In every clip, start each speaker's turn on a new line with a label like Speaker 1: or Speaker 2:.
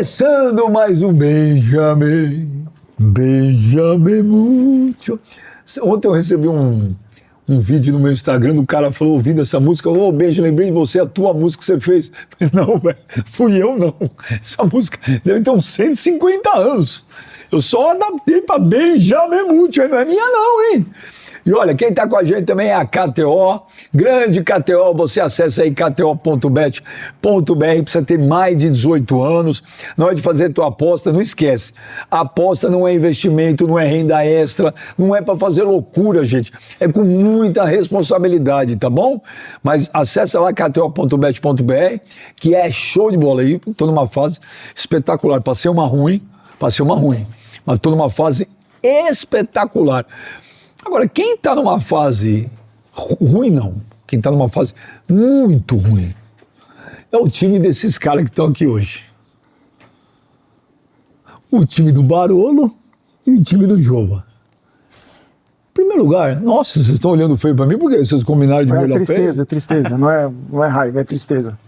Speaker 1: Começando mais um Benjamin Múcio. Ontem eu recebi um vídeo no meu Instagram do cara falou, ouvindo essa música, ô Benja, lembrei de você, a tua música que você fez. Não, velho, fui eu não. Essa música deve ter uns 150 anos. Eu só adaptei pra Benjamin Múcio, não é minha não, hein? E olha, quem tá com a gente também é a KTO, grande KTO, você acessa aí kto.bet.br, precisa ter mais de 18 anos, na hora de fazer tua aposta, não esquece, a aposta não é investimento, não é renda extra, não é pra fazer loucura, gente, é com muita responsabilidade, tá bom? Mas acessa lá kto.bet.br, que é show de bola aí, tô numa fase espetacular, passei uma ruim, mas tô numa fase espetacular. Agora, quem está numa fase ruim, não. Quem está numa fase muito ruim é o time desses caras que estão aqui hoje. O time do Barolo e o time do Jova. Em primeiro lugar, nossa, vocês estão olhando feio para mim porque vocês combinaram de me olhar feio?
Speaker 2: É tristeza, não é raiva, é tristeza.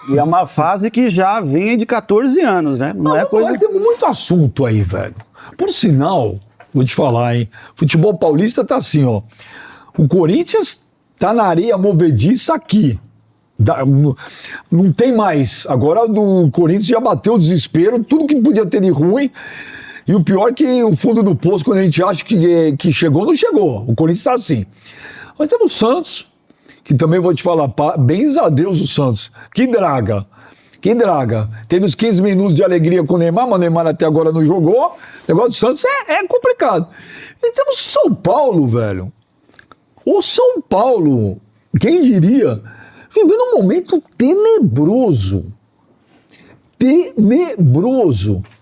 Speaker 3: E é uma fase que já vem de 14 anos, né? Não é coisa...
Speaker 1: Tem muito assunto aí, velho. Por sinal... Vou te falar, hein? Futebol paulista tá assim, ó. O Corinthians tá na areia movediça aqui. Não tem mais. Agora o Corinthians já bateu o desespero, tudo que podia ter de ruim. E o pior é que o fundo do poço, quando a gente acha que chegou, não chegou. O Corinthians tá assim. Nós temos o Santos, que também vou te falar, bens a Deus o Santos. Que draga. Teve os 15 minutos de alegria com o Neymar, mas o Neymar até agora não jogou. O negócio do Santos é complicado. E temos o São Paulo, velho. O São Paulo, quem diria, vivendo um momento tenebroso.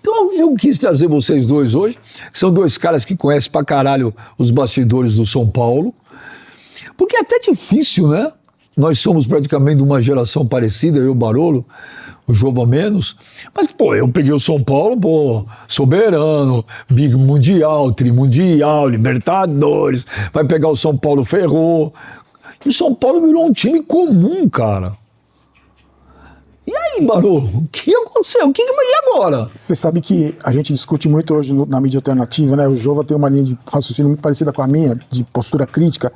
Speaker 1: Então eu quis trazer vocês dois hoje, que são dois caras que conhecem pra caralho os bastidores do São Paulo. Porque é até difícil, né? Nós somos praticamente de uma geração parecida, eu e o Barolo, o Jova menos, mas, pô, eu peguei o São Paulo, pô, soberano, Big Mundial, Trimundial, Libertadores, vai pegar o São Paulo, ferrou. E o São Paulo virou um time comum, cara. E aí, Barolo, o que aconteceu? E agora?
Speaker 2: Você sabe que a gente discute muito hoje na mídia alternativa, né? O Jova tem uma linha de raciocínio muito parecida com a minha, de postura crítica,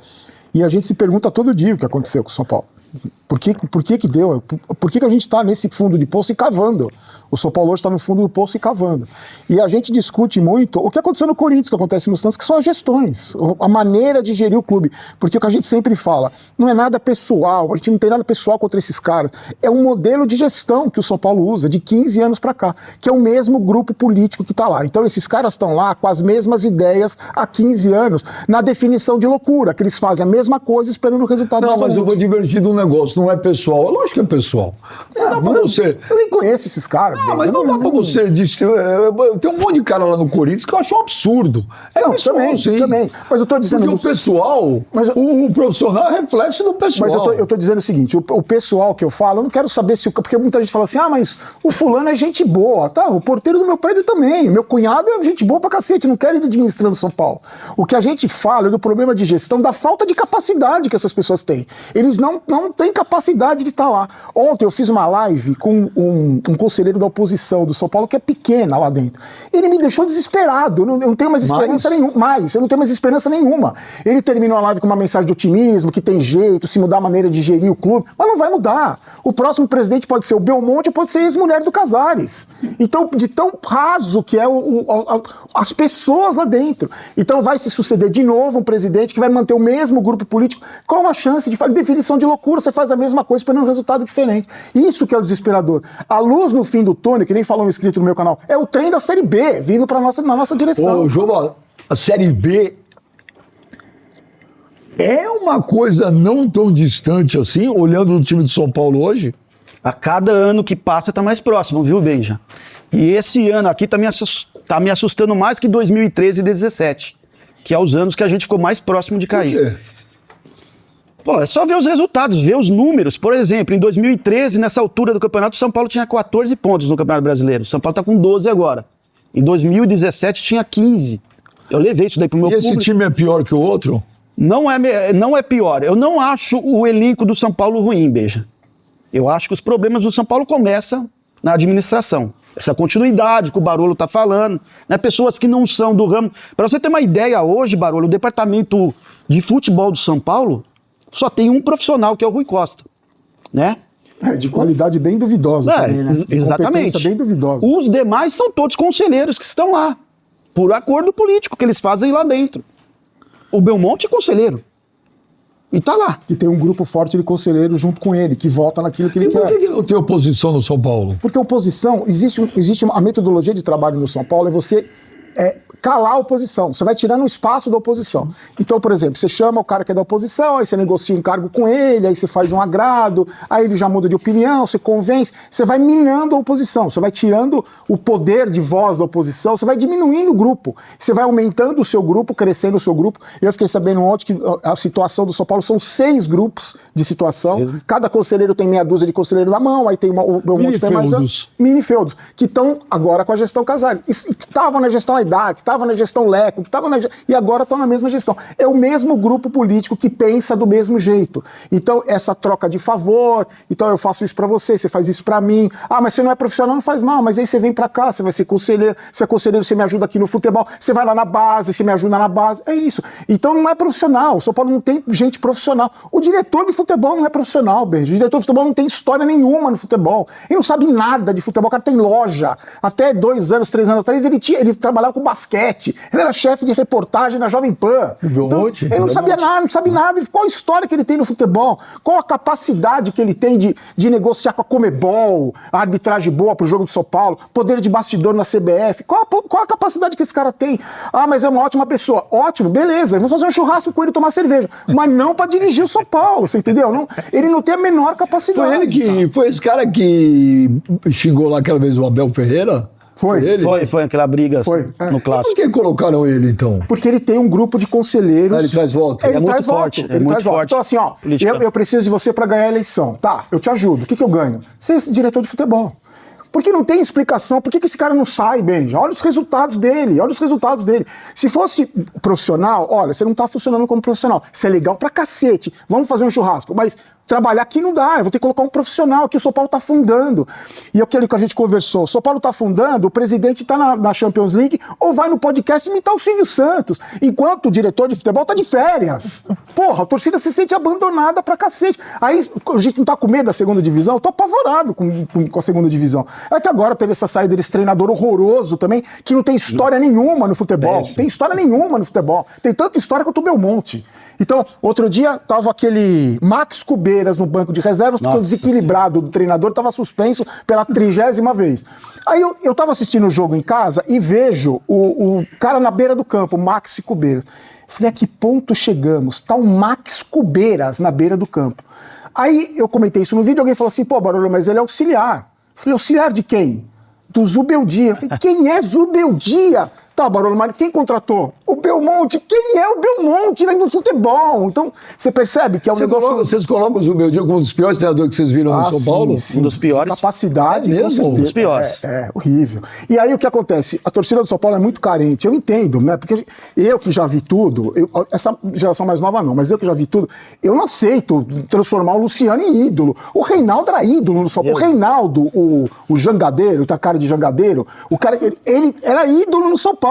Speaker 2: e a gente se pergunta todo dia o que aconteceu com o São Paulo. Por que deu? Por que a gente está nesse fundo de poço e cavando? O São Paulo hoje está no fundo do poço e cavando. E a gente discute muito o que aconteceu no Corinthians, o que acontece no Santos, que são as gestões, a maneira de gerir o clube. Porque o que a gente sempre fala, não é nada pessoal, a gente não tem nada pessoal contra esses caras. É um modelo de gestão que o São Paulo usa de 15 anos para cá, que é o mesmo grupo político que está lá. Então esses caras estão lá com as mesmas ideias há 15 anos, na definição de loucura, que eles fazem a mesma coisa esperando o resultado
Speaker 1: diferente. Não, mas eu vou divertir de um negócio, não é pessoal. É lógico que é pessoal. Não dá pra você...
Speaker 2: Eu nem conheço esses caras.
Speaker 1: Não, mas não dá pra você dizer... Tem um monte de cara lá no Corinthians que eu acho um absurdo.
Speaker 2: Não,
Speaker 1: pessoal,
Speaker 2: também. Mas eu tô dizendo...
Speaker 1: Porque o pessoal, o profissional é reflexo do pessoal.
Speaker 2: Mas eu tô dizendo o seguinte, o pessoal que eu falo, eu não quero saber se... Porque muita gente fala assim, mas o fulano é gente boa, tá? O porteiro do meu prédio também. Meu cunhado é gente boa pra cacete, não quero ir administrando São Paulo. O que a gente fala é do problema de gestão, da falta de capacidade que essas pessoas têm. Eles não têm capacidade de estar lá. Ontem eu fiz uma live com um conselheiro da oposição do São Paulo, que é pequena lá dentro. Ele me deixou desesperado, eu não tenho mais esperança nenhuma. Ele terminou a live com uma mensagem de otimismo, que tem jeito, se mudar a maneira de gerir o clube, mas não vai mudar. O próximo presidente pode ser o Belmonte ou pode ser a ex-mulher do Casares. Então, de tão raso que é as pessoas lá dentro. Então vai se suceder de novo um presidente que vai manter o mesmo grupo político. Qual a chance de fazer definição de loucura? Você faz a mesma coisa esperando um resultado diferente. Isso que é o desesperador. A luz no fim do túnel, que nem falou um inscrito no meu canal, é o trem da Série B vindo na nossa direção.
Speaker 1: Ô, João, a Série B é uma coisa não tão distante assim, olhando o time de São Paulo hoje?
Speaker 3: A cada ano que passa tá mais próximo, viu, Benja? E esse ano aqui tá me assustando mais que 2013 e 2017, que é os anos que a gente ficou mais próximo de cair.
Speaker 1: Por quê?
Speaker 3: Pô, é só ver os resultados, ver os números. Por exemplo, em 2013, nessa altura do campeonato, o São Paulo tinha 14 pontos no Campeonato Brasileiro. O São Paulo tá com 12 agora. Em 2017 tinha 15. Eu levei isso daí pro meu público.
Speaker 1: E esse time é pior que o outro?
Speaker 3: Não é pior. Eu não acho o elenco do São Paulo ruim, Beija. Eu acho que os problemas do São Paulo começam na administração. essa continuidade que o Barolo tá falando, né? Pessoas que não são do ramo. Para você ter uma ideia, hoje, Barolo, o departamento de futebol do São Paulo só tem um profissional, que é o Rui Costa, né?
Speaker 2: De qualidade bem duvidosa também, né?
Speaker 3: Exatamente.
Speaker 2: Competência bem duvidosa.
Speaker 3: Os demais são todos conselheiros que estão lá, por acordo político que eles fazem lá dentro. O Belmonte é conselheiro. E tá lá.
Speaker 2: E tem um grupo forte de conselheiros junto com ele, que vota naquilo que ele quer.
Speaker 1: Por que não tem oposição no São Paulo?
Speaker 2: Porque oposição, existe a metodologia de trabalho no São Paulo, é você calar a oposição. Você vai tirando o espaço da oposição. Então, por exemplo, você chama o cara que é da oposição, aí você negocia um cargo com ele, aí você faz um agrado, aí ele já muda de opinião, você convence, você vai minando a oposição, você vai tirando o poder de voz da oposição, você vai diminuindo o grupo, você vai aumentando o seu grupo, crescendo o seu grupo. Eu fiquei sabendo ontem que a situação do São Paulo são 6 grupos de situação, cada conselheiro tem meia dúzia de conselheiro na mão, aí tem o Belmonte tem mais mini-feudos, que estão agora com a gestão Casares, que estavam na gestão Aidar, que estavam na gestão Leco, que estavam e agora estão na mesma gestão. É o mesmo grupo político que pensa do mesmo jeito. Então, essa troca de favor, então eu faço isso pra você, você faz isso pra mim. Ah, mas você não é profissional, não faz mal, mas aí você vem pra cá, você vai ser conselheiro, você é conselheiro, você me ajuda aqui no futebol, você vai lá na base, você me ajuda na base, é isso. Então não é profissional, o São Paulo não tem gente profissional. O diretor de futebol não é profissional, Benji. O diretor de futebol não tem história nenhuma no futebol. Ele não sabe nada de futebol, o cara tem loja. Até 2 anos, 3 anos atrás, ele trabalhava com basquete. Ele era chefe de reportagem na Jovem Pan. Então, ele não sabia nada, não sabe nada. Qual a história que ele tem no futebol? Qual a capacidade que ele tem de negociar com a Comebol, a arbitragem boa pro jogo do São Paulo, poder de bastidor na CBF? Qual a capacidade que esse cara tem? Ah, mas é uma ótima pessoa. Ótimo, beleza. Vamos fazer um churrasco com ele e tomar cerveja. Mas não para dirigir o São Paulo, você entendeu? Não, ele não tem a menor capacidade.
Speaker 1: Foi esse cara que xingou lá aquela vez o Abel Ferreira?
Speaker 2: Foi
Speaker 3: aquela briga no clássico.
Speaker 1: Por que colocaram ele, então?
Speaker 2: Porque ele tem um grupo de conselheiros.
Speaker 1: Ele traz voto.
Speaker 2: Ele
Speaker 3: é
Speaker 2: traz
Speaker 3: muito forte.
Speaker 2: Ele traz
Speaker 3: muito
Speaker 2: voto.
Speaker 3: forte.
Speaker 2: Então, assim, ó, eu preciso de você para ganhar a eleição. Tá, eu te ajudo. O que eu ganho? Ser esse diretor de futebol. Porque não tem explicação. Por que esse cara não sai, Benja? Olha os resultados dele, Se fosse profissional, olha, você não tá funcionando como profissional. Isso é legal pra cacete. Vamos fazer um churrasco. Mas trabalhar aqui não dá. Eu vou ter que colocar um profissional que o São Paulo tá afundando. E aquilo que a gente conversou. O São Paulo tá afundando, o presidente tá na Champions League ou vai no podcast imitar o Silvio Santos. Enquanto o diretor de futebol tá de férias. Porra, a torcida se sente abandonada pra cacete. Aí a gente não tá com medo da segunda divisão? Eu tô apavorado com a segunda divisão. É que agora teve essa saída desse treinador horroroso também, que não tem história nenhuma no futebol. Tem história nenhuma no futebol. Tem tanta história quanto o Belmonte. Então, outro dia, tava aquele Max Cubeiras no banco de reservas, porque o desequilibrado do treinador tava suspenso pela 30ª vez. Aí eu tava assistindo o jogo em casa e vejo o cara na beira do campo, o Max Cubeiras. Falei, a que ponto chegamos? Tá o Max Cubeiras na beira do campo. Aí eu comentei isso no vídeo, alguém falou assim, pô, Barolo, mas ele é auxiliar. Falei, auxiliar de quem? Do Zubeldia. Falei, quem é Zubeldia? Tá, Barolo, mas quem contratou? O Belmonte. Quem é o Belmonte no futebol? Então, você percebe que é um negócio...
Speaker 1: Vocês colocam o Zubeldia como um dos piores treinadores que vocês viram no São Paulo?
Speaker 2: Sim.
Speaker 3: Um dos piores.
Speaker 2: Capacidade,
Speaker 1: mesmo?
Speaker 2: com certeza.
Speaker 3: Um dos piores.
Speaker 2: É horrível. E aí o que acontece? A torcida do São Paulo é muito carente. Eu entendo, né? Porque eu que já vi tudo, essa geração mais nova não, mas eu que já vi tudo, eu não aceito transformar o Luciano em ídolo. O Reinaldo era ídolo no São Paulo. O Reinaldo, o jangadeiro, tá cara de jangadeiro, o cara, ele era ídolo no São Paulo.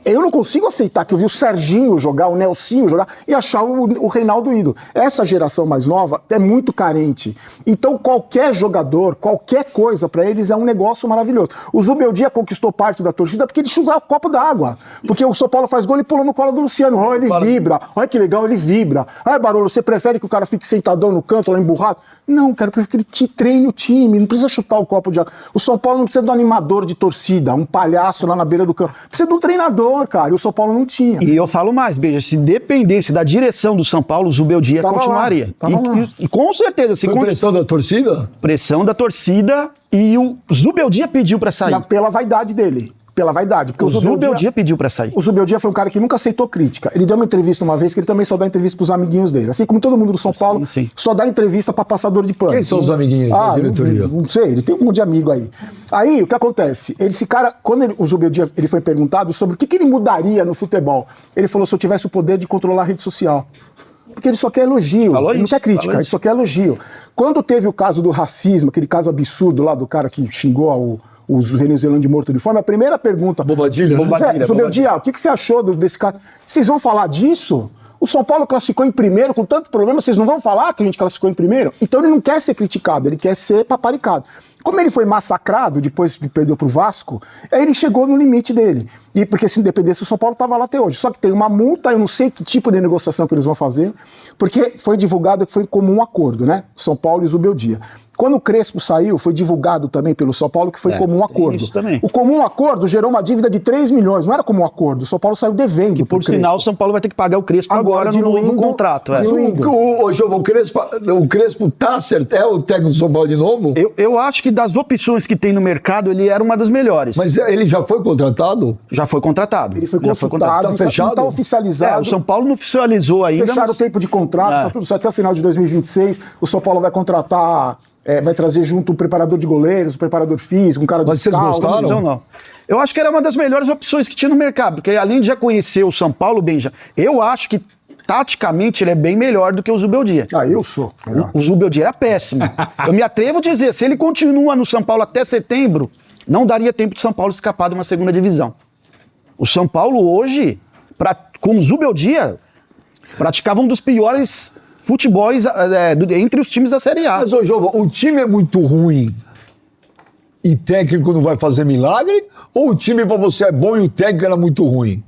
Speaker 2: Eu não consigo aceitar que eu vi o Serginho jogar, o Nelsinho jogar e achar o Reinaldo ídolo. Essa geração mais nova é muito carente. Então qualquer jogador, qualquer coisa pra eles é um negócio maravilhoso. O Zubeldia conquistou parte da torcida porque ele chutava o copo d'água. Porque o São Paulo faz gol e pula no colo do Luciano. Olha, ele vibra. Olha que legal, ele vibra. Ah, Barolo, você prefere que o cara fique sentadão no canto, lá emburrado? Não, cara, eu prefiro que ele treine o time. Não precisa chutar o copo de água. O São Paulo não precisa de um animador de torcida, um palhaço lá na beira do campo. Precisa de um treinador, cara, e o São Paulo não tinha.
Speaker 3: E eu falo mais, Beija, se dependesse da direção do São Paulo, o Zubeldia continuaria. E com certeza.
Speaker 1: Foi pressão da torcida?
Speaker 3: Pressão da torcida e o Zubeldia pediu pra sair.
Speaker 2: Pela vaidade dele. Pela vaidade. Porque
Speaker 3: O Zubeldia pediu pra sair.
Speaker 2: O Zubeldia foi um cara que nunca aceitou crítica. Ele deu uma entrevista uma vez que ele também só dá entrevista pros amiguinhos dele. Assim como todo mundo do São Paulo, só dá entrevista pra passador de pano.
Speaker 1: Quem são os amiguinhos da diretoria?
Speaker 2: Não sei, ele tem um monte de amigo aí. Aí, o que acontece? Esse cara, quando o Zubeldia ele foi perguntado sobre o que ele mudaria no futebol, ele falou, se eu tivesse o poder de controlar a rede social. Porque ele só quer elogio, ele não quer crítica, ele só quer elogio. Quando teve o caso do racismo, aquele caso absurdo lá do cara que xingou os venezuelanos de morto de fome, a primeira pergunta...
Speaker 1: Bobadilha, né?
Speaker 2: Zubeldia, o que você achou desse caso? Vocês vão falar disso? O São Paulo classificou em primeiro, com tanto problema, vocês não vão falar que a gente classificou em primeiro? Então ele não quer ser criticado, ele quer ser paparicado. Como ele foi massacrado, depois perdeu pro Vasco, aí ele chegou no limite dele. E porque se dependesse, o São Paulo estava lá até hoje. Só que tem uma multa, eu não sei que tipo de negociação que eles vão fazer, porque foi divulgado que foi em comum acordo, né? São Paulo e Zubeldia. Quando o Crespo saiu, foi divulgado também pelo São Paulo que foi comum acordo.
Speaker 3: Isso também.
Speaker 2: O comum acordo gerou uma dívida de 3 milhões, não era comum acordo. O São Paulo saiu devendo.
Speaker 3: Que por sinal, o São Paulo vai ter que pagar o Crespo agora no novo contrato.
Speaker 1: O Crespo tá certo? É o técnico do São Paulo de novo?
Speaker 3: Eu acho que das opções que tem no mercado, ele era uma das melhores.
Speaker 1: Mas ele já foi contratado?
Speaker 3: Já foi contratado.
Speaker 2: Ele foi
Speaker 3: Já
Speaker 2: consultado,
Speaker 1: Tá fechado?
Speaker 2: não está oficializado.
Speaker 3: O São Paulo não oficializou ainda.
Speaker 2: Fecharam
Speaker 3: mas-
Speaker 2: o tempo de contrato, tá tudo certo. Até o final de 2026, o São Paulo vai contratar, vai trazer junto um preparador de goleiros, um preparador físico, um cara de
Speaker 1: Mas vocês
Speaker 2: scout.
Speaker 1: gostaram?
Speaker 3: Não. Eu acho que era uma das melhores opções que tinha no mercado, porque além de já conhecer o São Paulo, Benja, eu acho que taticamente ele é bem melhor do que o Zubeldia.
Speaker 2: Ah, eu sou melhor.
Speaker 3: O Zubeldia era péssimo. Eu me atrevo a dizer, se ele continua no São Paulo até setembro, não daria tempo de São Paulo escapar de uma segunda divisão. O São Paulo hoje, com o Zubeldia, praticava um dos piores futebols entre os times da Série A.
Speaker 1: Mas, ô Jova, o time é muito ruim e técnico não vai fazer milagre? Ou o time pra você é bom e o técnico era muito ruim?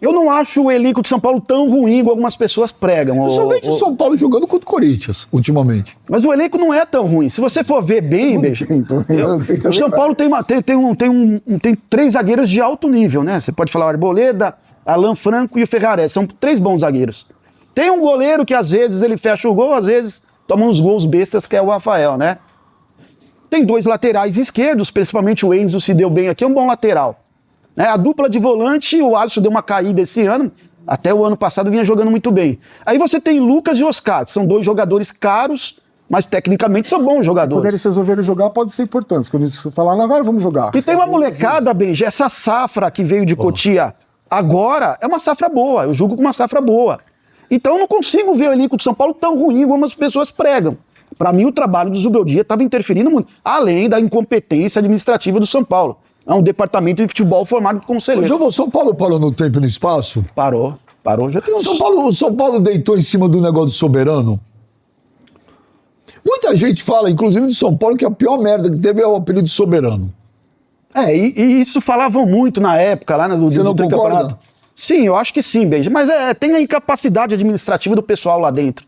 Speaker 3: Eu não acho o elenco de São Paulo tão ruim como algumas pessoas pregam.
Speaker 1: Eu só vejo o São Paulo jogando contra o Corinthians, ultimamente.
Speaker 3: Mas o elenco não é tão ruim. Se você for ver bem, Beijo, o São Paulo tem 3 zagueiros de alto nível, né? Você pode falar o Arboleda, Alan Franco e o Ferrarese. São 3 bons zagueiros. Tem um goleiro que às vezes ele fecha o gol, às vezes toma uns gols bestas, que é o Rafael, né? Tem 2 laterais esquerdos, principalmente o Enzo se deu bem aqui, é um bom lateral. Né? A dupla de volante, o Alisson deu uma caída esse ano, até o ano passado vinha jogando muito bem. Aí você tem Lucas e Oscar, que são 2 jogadores caros, mas tecnicamente são bons
Speaker 2: Quando
Speaker 3: jogadores.
Speaker 2: eles resolverem jogar, pode ser importante. Quando eles falaram, agora vamos jogar.
Speaker 3: E tem uma molecada, Benji, essa safra que veio de Cotia agora é uma safra boa, eu julgo com uma safra boa. Então eu não consigo ver o elenco de São Paulo tão ruim como as pessoas pregam. Para mim, o trabalho do Zubeldia estava interferindo muito, além da incompetência administrativa do São Paulo. É um departamento de futebol formado por conselheiro.
Speaker 1: Jova, o São Paulo parou no tempo e no espaço?
Speaker 3: Parou, já tem uns...
Speaker 1: O São Paulo deitou em cima do negócio do soberano? Muita gente fala, inclusive do São Paulo, que a pior merda que teve é o apelido de soberano.
Speaker 3: E isso falavam muito na época, lá no
Speaker 1: Você não concorda?
Speaker 3: Sim, eu acho que sim, Benji. Mas tem a incapacidade administrativa do pessoal lá dentro.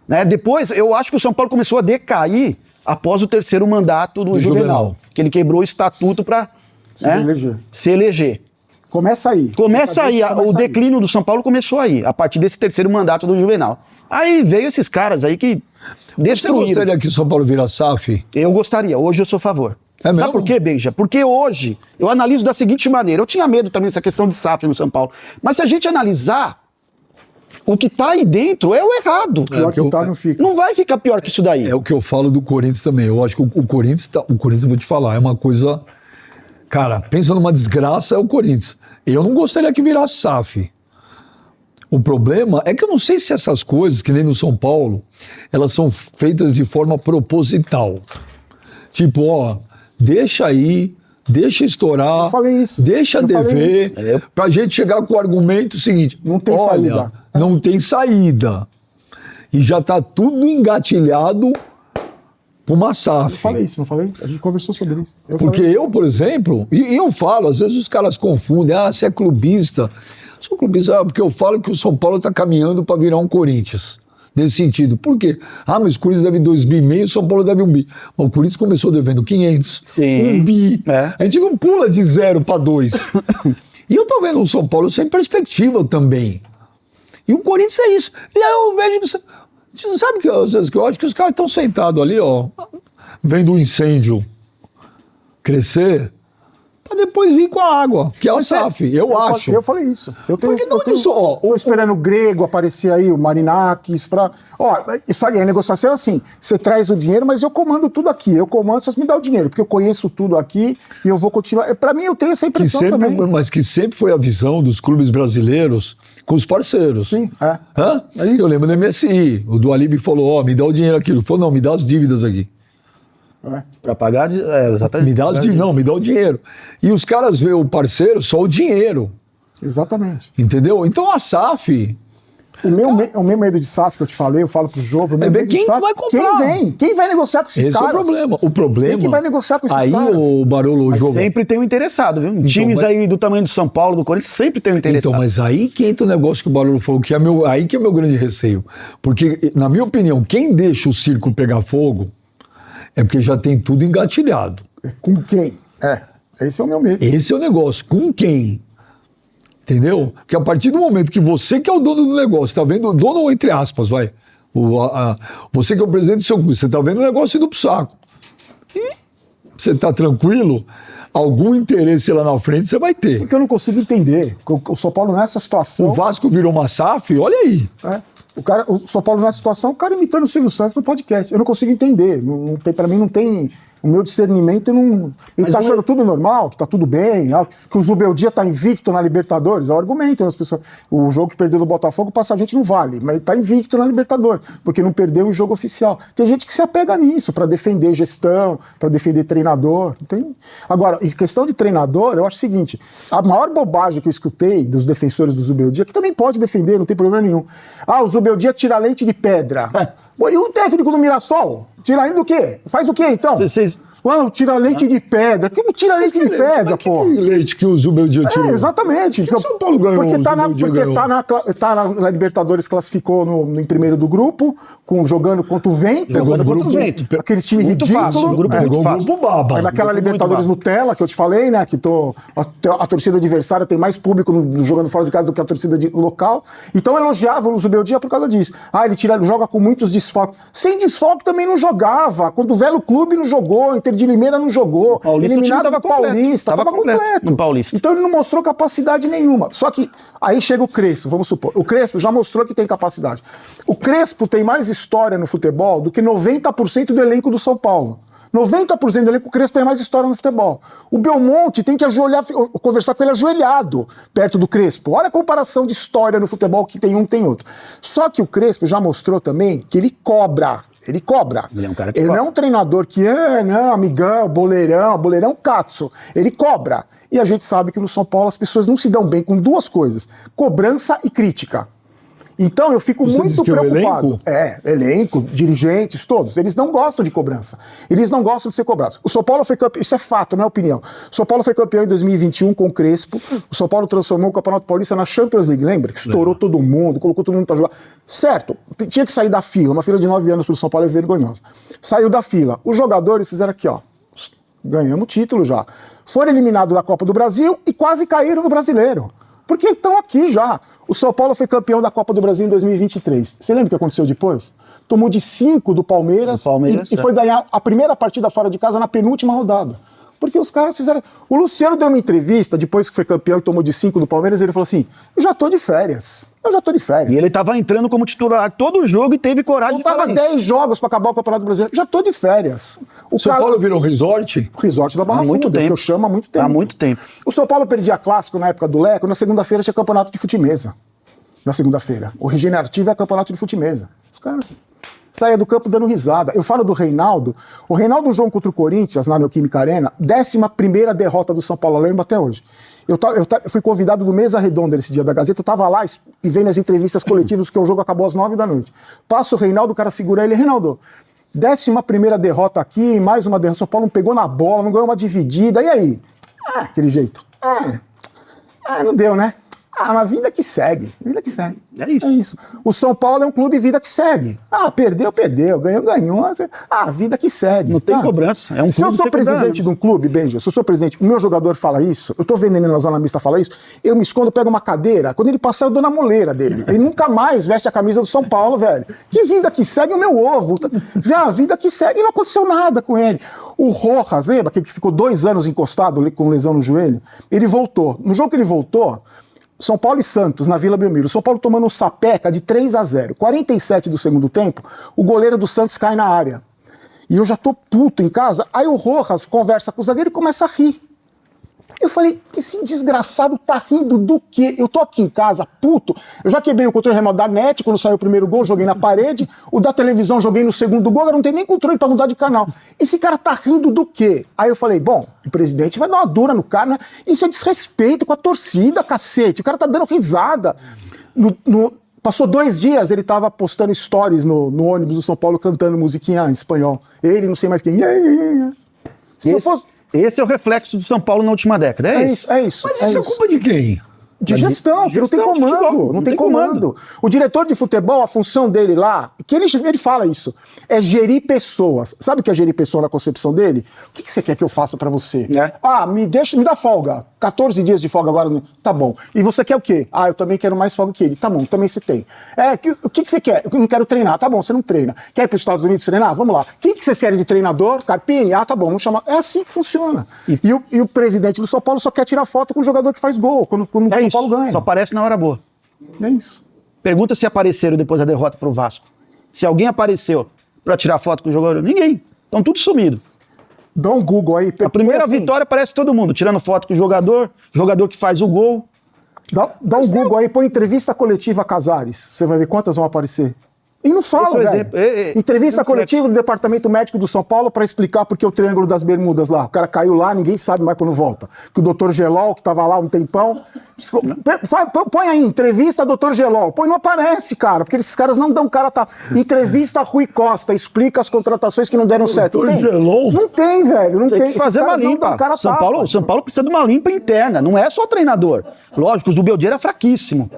Speaker 3: Né? Depois, eu acho que o São Paulo começou a decair após o 3º mandato do Juvenal. Que ele quebrou o estatuto para se eleger.
Speaker 2: Começa aí.
Speaker 3: O declínio do São Paulo começou aí, a partir desse 3º mandato do Juvenal. Aí veio esses caras aí que destruíram.
Speaker 1: Você gostaria que o São Paulo virasse SAF?
Speaker 3: Eu gostaria, hoje eu sou a favor.
Speaker 1: É
Speaker 3: Sabe
Speaker 1: mesmo?
Speaker 3: por quê, Benja? Porque hoje eu analiso da seguinte maneira. Eu tinha medo também dessa questão de SAF no São Paulo. Mas se a gente analisar, o que tá aí dentro é o errado.
Speaker 2: Pior que tá, não fica.
Speaker 3: Não vai ficar pior que isso daí.
Speaker 1: É o que eu falo do Corinthians também. Eu acho que o Corinthians, eu vou te falar, é uma coisa... Cara, pensa numa desgraça, é o Corinthians. Eu não gostaria que virasse SAF. O problema é que eu não sei se essas coisas, que nem no São Paulo, elas são feitas de forma proposital. Tipo, ó, deixa aí, deixa estourar,
Speaker 2: Eu falei isso.
Speaker 1: deixa
Speaker 2: Eu falei
Speaker 1: dever, pra gente chegar com o argumento seguinte:
Speaker 2: Não tem
Speaker 1: olha,
Speaker 2: saída.
Speaker 1: não tem saída. E já tá tudo engatilhado pra uma SAF.
Speaker 2: Eu falei isso, não falei? A gente conversou sobre isso.
Speaker 1: Porque eu, por exemplo, e eu falo, às vezes os caras confundem, você é clubista. Sou clubista porque eu falo que o São Paulo está caminhando para virar um Corinthians. Nesse sentido. Por quê? Mas o Corinthians deve 2,5 bi, o São Paulo deve 1 bi. Mas o Corinthians começou devendo 500,
Speaker 3: Sim.
Speaker 1: 1 bi.
Speaker 3: É.
Speaker 1: A gente não pula de 0 para 2. E eu tô vendo o São Paulo sem perspectiva também. E o Corinthians é isso. E aí eu vejo que... Sabe que às vezes que eu acho que os caras estão sentados ali, ó, vendo o incêndio crescer, pra depois vir com a água, que é a SAF, eu acho.
Speaker 2: Eu falei isso. Eu tenho
Speaker 1: Porque não isso, ó,
Speaker 2: tô esperando o Grego aparecer aí, o Marinakis, pra... Ó, isso aí, a negociação é assim, você traz o dinheiro, mas eu comando tudo aqui, eu comando, só me dá o dinheiro, porque eu conheço tudo aqui e eu vou continuar. Pra mim, eu tenho essa impressão também.
Speaker 1: Mas que sempre foi a visão dos clubes brasileiros com os parceiros.
Speaker 2: Sim, é.
Speaker 1: Hã?
Speaker 2: É isso.
Speaker 1: Eu lembro do MSI, o do Alibi falou, ó, me dá o dinheiro aqui. Ele falou, não, me dá as dívidas aqui.
Speaker 3: Pra pagar, exatamente.
Speaker 1: Me dá o dinheiro. E os caras veem o parceiro só o dinheiro.
Speaker 2: Exatamente.
Speaker 1: Entendeu? Então a SAF...
Speaker 2: O meu medo de SAF que eu te falei, eu falo pro Jovem,
Speaker 1: É ver quem vai comprar.
Speaker 2: Quem vai negociar com esses
Speaker 1: Esse
Speaker 2: caras?
Speaker 1: é o problema. O problema...
Speaker 2: Quem que vai negociar com esses
Speaker 1: aí,
Speaker 2: caras?
Speaker 1: o Barolo, o Jovem...
Speaker 3: Sempre tem um interessado, viu? Times
Speaker 1: mas-
Speaker 3: aí do tamanho do São Paulo, do Corinthians, sempre tem um interessado.
Speaker 1: Então, mas aí que entra o negócio que o Barolo falou, que é aí que é o meu grande receio. Porque, na minha opinião, quem deixa o circo pegar fogo é porque já tem tudo engatilhado.
Speaker 2: Com quem? Esse é o meu medo.
Speaker 1: Esse é o negócio. Com quem? Entendeu? Porque a partir do momento que você que é o dono do negócio, tá vendo, dono entre aspas, vai, você que é o presidente do seu clube, você tá vendo o negócio indo pro saco. E você tá tranquilo, algum interesse lá na frente você vai ter.
Speaker 2: Porque eu não consigo entender. O São Paulo nessa situação...
Speaker 1: O Vasco virou uma SAF, olha aí.
Speaker 2: O São Paulo nessa situação, o cara imitando o Silvio Santos no podcast. Eu não consigo entender. Pra mim não tem... O meu discernimento não... Ele tá achando tudo normal, que tá tudo bem, que o Zubeldia tá invicto na Libertadores. É o argumento das pessoas. O jogo que perdeu do Botafogo, passa a gente não vale, mas ele tá invicto na Libertadores, porque não perdeu o jogo oficial. Tem gente que se apega nisso, pra defender gestão, pra defender treinador. Tem... Agora, em questão de treinador, eu acho o seguinte, a maior bobagem que eu escutei dos defensores do Zubeldia, que também pode defender, não tem problema nenhum. O Zubeldia tira leite de pedra. E o técnico do Mirassol? Tira leite do quê? Faz o quê, então? Tira leite de pedra. Que tira leite de pedra, pô?
Speaker 1: Que leite que o Zubeldia tirou?
Speaker 2: Exatamente.
Speaker 1: Que o São Paulo ganhou,
Speaker 2: Porque
Speaker 1: ganhou.
Speaker 2: tá na Libertadores, classificou em primeiro do grupo, jogando contra o Vento.
Speaker 3: Jogando contra o Vento.
Speaker 2: Aquele time
Speaker 3: Muito
Speaker 2: ridículo.
Speaker 3: fácil, o grupo
Speaker 1: Pegou
Speaker 3: muito
Speaker 1: um
Speaker 3: fácil.
Speaker 1: grupo baba.
Speaker 2: Aí naquela Libertadores Nutella, que eu te falei, né? Que a torcida adversária tem mais público jogando fora de casa do que a torcida local. Então elogiava o Zubeldia por causa disso. Ele joga com muitos desfalques. Sem desfalque também não jogava. Quando o Velho Clube não jogou, Inter de Limeira não jogou.
Speaker 3: Paulista,
Speaker 2: eliminado
Speaker 3: tava
Speaker 2: do Paulista,
Speaker 3: completo.
Speaker 2: tava completo.
Speaker 3: No Paulista.
Speaker 2: Então ele não mostrou capacidade nenhuma. Só que aí chega o Crespo, vamos supor. O Crespo já mostrou que tem capacidade. O Crespo tem mais história no futebol do que 90% do elenco do São Paulo. 90% do elenco, o Crespo tem mais história no futebol. O Belmonte tem que conversar com ele ajoelhado, perto do Crespo. Olha a comparação de história no futebol que tem um, tem outro. Só que o Crespo já mostrou também que ele cobra. Ele cobra.
Speaker 3: Ele é um cara que
Speaker 2: ele
Speaker 3: cobra.
Speaker 2: não é um treinador que amigão, boleirão catso. Ele cobra. E a gente sabe que no São Paulo as pessoas não se dão bem com duas coisas: cobrança e crítica. Então eu fico
Speaker 1: Você
Speaker 2: muito
Speaker 1: diz que
Speaker 2: preocupado.
Speaker 1: o elenco?
Speaker 2: Elenco, dirigentes, todos. Eles não gostam de cobrança. Eles não gostam de ser cobrados. O São Paulo foi campeão, isso é fato, não é opinião. O São Paulo foi campeão em 2021 com o Crespo. O São Paulo transformou o Campeonato Paulista na Champions League, lembra? Que estourou todo mundo, colocou todo mundo pra jogar. Certo, tinha que sair da fila. Uma fila de 9 anos pro São Paulo é vergonhosa. Saiu da fila. Os jogadores fizeram aqui, ganhamos o título já. Foram eliminados da Copa do Brasil e quase caíram no Brasileiro. Porque estão aqui já. O São Paulo foi campeão da Copa do Brasil em 2023. Você lembra o que aconteceu depois? Tomou de 5 do Palmeiras, e foi ganhar a primeira partida fora de casa na penúltima rodada. Porque os caras fizeram... O Luciano deu uma entrevista, depois que foi campeão e tomou de 5 do Palmeiras, ele falou assim, eu já tô de férias.
Speaker 3: E ele tava entrando como titular todo jogo e teve coragem de falar
Speaker 2: Faltava
Speaker 3: isso.
Speaker 2: 10 jogos para acabar o Campeonato Brasileiro. Já tô de férias.
Speaker 1: O São Paulo virou um resort?
Speaker 2: O resort da Barra
Speaker 3: Há muito
Speaker 2: Funda,
Speaker 3: tempo.
Speaker 2: que eu chamo há muito tempo.
Speaker 3: Há muito tempo.
Speaker 2: O São Paulo perdia clássico na época do Leco, na segunda-feira tinha campeonato de fute-mesa. Na segunda-feira. O regenerativo é campeonato de fute-mesa. Os caras saia do campo dando risada. Eu falo do Reinaldo. O Reinaldo jogo contra o Corinthians, na Neoquímica Arena, 11ª derrota do São Paulo, eu lembro até hoje. Eu fui convidado do Mesa Redonda nesse dia da Gazeta, tava lá e vendo as entrevistas coletivas, porque o jogo acabou às 9 da noite. Passa o Reinaldo, o cara segura ele, Reinaldo, 11ª derrota aqui, mais uma derrota, São Paulo não pegou na bola, não ganhou uma dividida, e aí? Aquele jeito. Não deu, né? Mas vida que segue, vida que segue.
Speaker 3: É isso.
Speaker 2: É isso. O São Paulo é um clube vida que segue. Perdeu, ganhou. Vida que segue.
Speaker 3: Não tem cobrança. É um
Speaker 2: Se eu
Speaker 3: clube
Speaker 2: sou
Speaker 3: que
Speaker 2: presidente de um clube, Benja, se eu sou presidente, o meu jogador fala isso, eu tô vendo ele na zona mista falar isso, eu me escondo, pego uma cadeira, quando ele passar eu dou na moleira dele. Ele nunca mais veste a camisa do São Paulo, velho. Que vida que segue o meu ovo. A vida que segue e não aconteceu nada com ele. O Rojas, lembra que ficou 2 anos encostado com lesão no joelho? Ele voltou. No jogo que ele voltou, São Paulo e Santos, na Vila Belmiro. São Paulo tomando um sapeca de 3-0. 47 do segundo tempo, o goleiro do Santos cai na área. E eu já tô puto em casa. Aí o Rojas conversa com o zagueiro e começa a rir. Eu falei, esse desgraçado tá rindo do quê? Eu tô aqui em casa, puto. Eu já quebrei o controle remoto da net, quando saiu o primeiro gol, joguei na parede. O da televisão, joguei no segundo gol, eu não tenho nem controle pra mudar de canal. Esse cara tá rindo do quê? Aí eu falei, bom, o presidente vai dar uma dura no cara, né? Isso é desrespeito com a torcida, cacete. O cara tá dando risada. Passou 2 dias, ele tava postando stories no ônibus do São Paulo, cantando musiquinha em espanhol. Ele, não sei mais quem. Se não fosse...
Speaker 3: Esse é o reflexo do São Paulo na última década, é isso.
Speaker 2: É isso.
Speaker 1: Mas isso é culpa de quem?
Speaker 2: De gestão, porque não tem comando, não tem comando. O diretor de futebol, a função dele lá, que ele fala isso, é gerir pessoas. Sabe o que é gerir pessoa na concepção dele? O que você quer que eu faça pra você? Me dá folga. 14 dias de folga agora. Tá bom. E você quer o quê? Eu também quero mais folga que ele. Tá bom, também você tem. O que você quer? Eu não quero treinar. Tá bom, você não treina. Quer ir para os Estados Unidos treinar? Vamos lá. Quem que você quer de treinador? Carpini? Tá bom, vamos chamar. É assim que funciona. E o presidente do São Paulo só quer tirar foto com o jogador que faz gol, quando o São Paulo ganha.
Speaker 3: Só aparece na hora boa.
Speaker 2: É isso.
Speaker 3: Pergunta se apareceram depois da derrota pro Vasco. Se alguém apareceu pra tirar foto com o jogador. Ninguém. Estão tudo sumido.
Speaker 2: Dá um Google aí.
Speaker 3: A primeira vitória aparece todo mundo, tirando foto com o jogador que faz o gol.
Speaker 2: Dá um Google aí, põe entrevista coletiva Casares. Você vai ver quantas vão aparecer. E não fala, velho. Entrevista coletiva do Departamento Médico do São Paulo para explicar porque o Triângulo das Bermudas lá. O cara caiu lá, ninguém sabe mais quando volta. Que o Dr. Gelol, que tava lá um tempão... Põe aí, entrevista Dr. Gelol. Põe, não aparece, cara, porque esses caras não dão cara... Entrevista Rui Costa, explica as contratações que não deram certo.
Speaker 1: Dr. Gelol?
Speaker 2: Não tem, velho, não tem.
Speaker 3: Que fazer uma limpa. São Paulo precisa de uma limpa interna, não é só treinador. Lógico, o Zubeldia era fraquíssimo.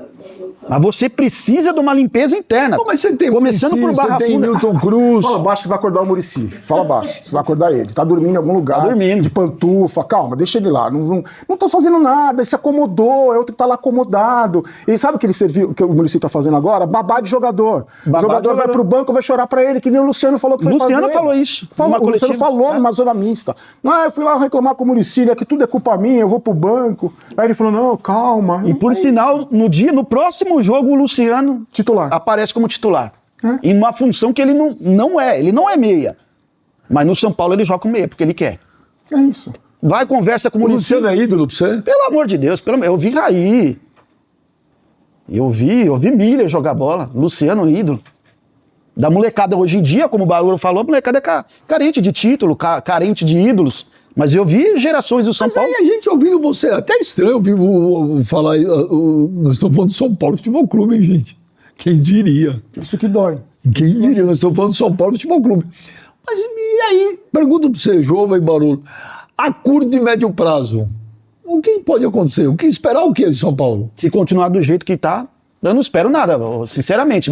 Speaker 3: Mas você precisa de uma limpeza interna.
Speaker 1: Mas você tem
Speaker 3: começando por Barra
Speaker 1: Funda. Você tem Milton Cruz.
Speaker 2: Fala baixo que vai acordar o Muricy. Fala baixo, você vai acordar ele. Tá dormindo em algum lugar.
Speaker 3: Tá dormindo.
Speaker 2: De pantufa. Calma, deixa ele lá. Não tá fazendo nada, ele se acomodou, é outro que tá lá acomodado. E sabe o que ele serviu, o que o Muricy tá fazendo agora? Babá de jogador. O jogador vai pro banco, vai chorar pra ele, que nem o Luciano falou que foi fazer.
Speaker 3: Luciano falou isso.
Speaker 2: O Luciano falou numa zona mista. Eu fui lá reclamar com o Muricy, que tudo é culpa minha, eu vou pro banco. Aí ele falou, não, calma.
Speaker 3: E por sinal, no próximo jogo, o Luciano aparece como titular. Em uma função que ele não é meia. Mas no São Paulo ele joga com meia, porque ele quer.
Speaker 2: É isso.
Speaker 3: Vai, conversa com o Muricy.
Speaker 1: Luciano é ídolo pra você?
Speaker 3: Pelo amor de Deus, eu vi Raí. Eu vi Miller jogar bola. Luciano, ídolo. Da molecada hoje em dia, como o Barulho falou, a molecada é carente de título, carente de ídolos. Mas eu vi gerações do São Paulo.
Speaker 1: Aí a gente ouvindo você, até estranho ouvir falar, nós estamos falando do São Paulo Futebol Clube, hein, gente? Quem diria?
Speaker 2: Isso que dói.
Speaker 1: Quem diria? Nós estamos falando do São Paulo Futebol Clube. Mas e aí, pergunto para você, jovem Barulho, a curto e médio prazo, o que pode acontecer? O que esperar o que de São Paulo?
Speaker 3: Se continuar do jeito que está, eu não espero nada, sinceramente.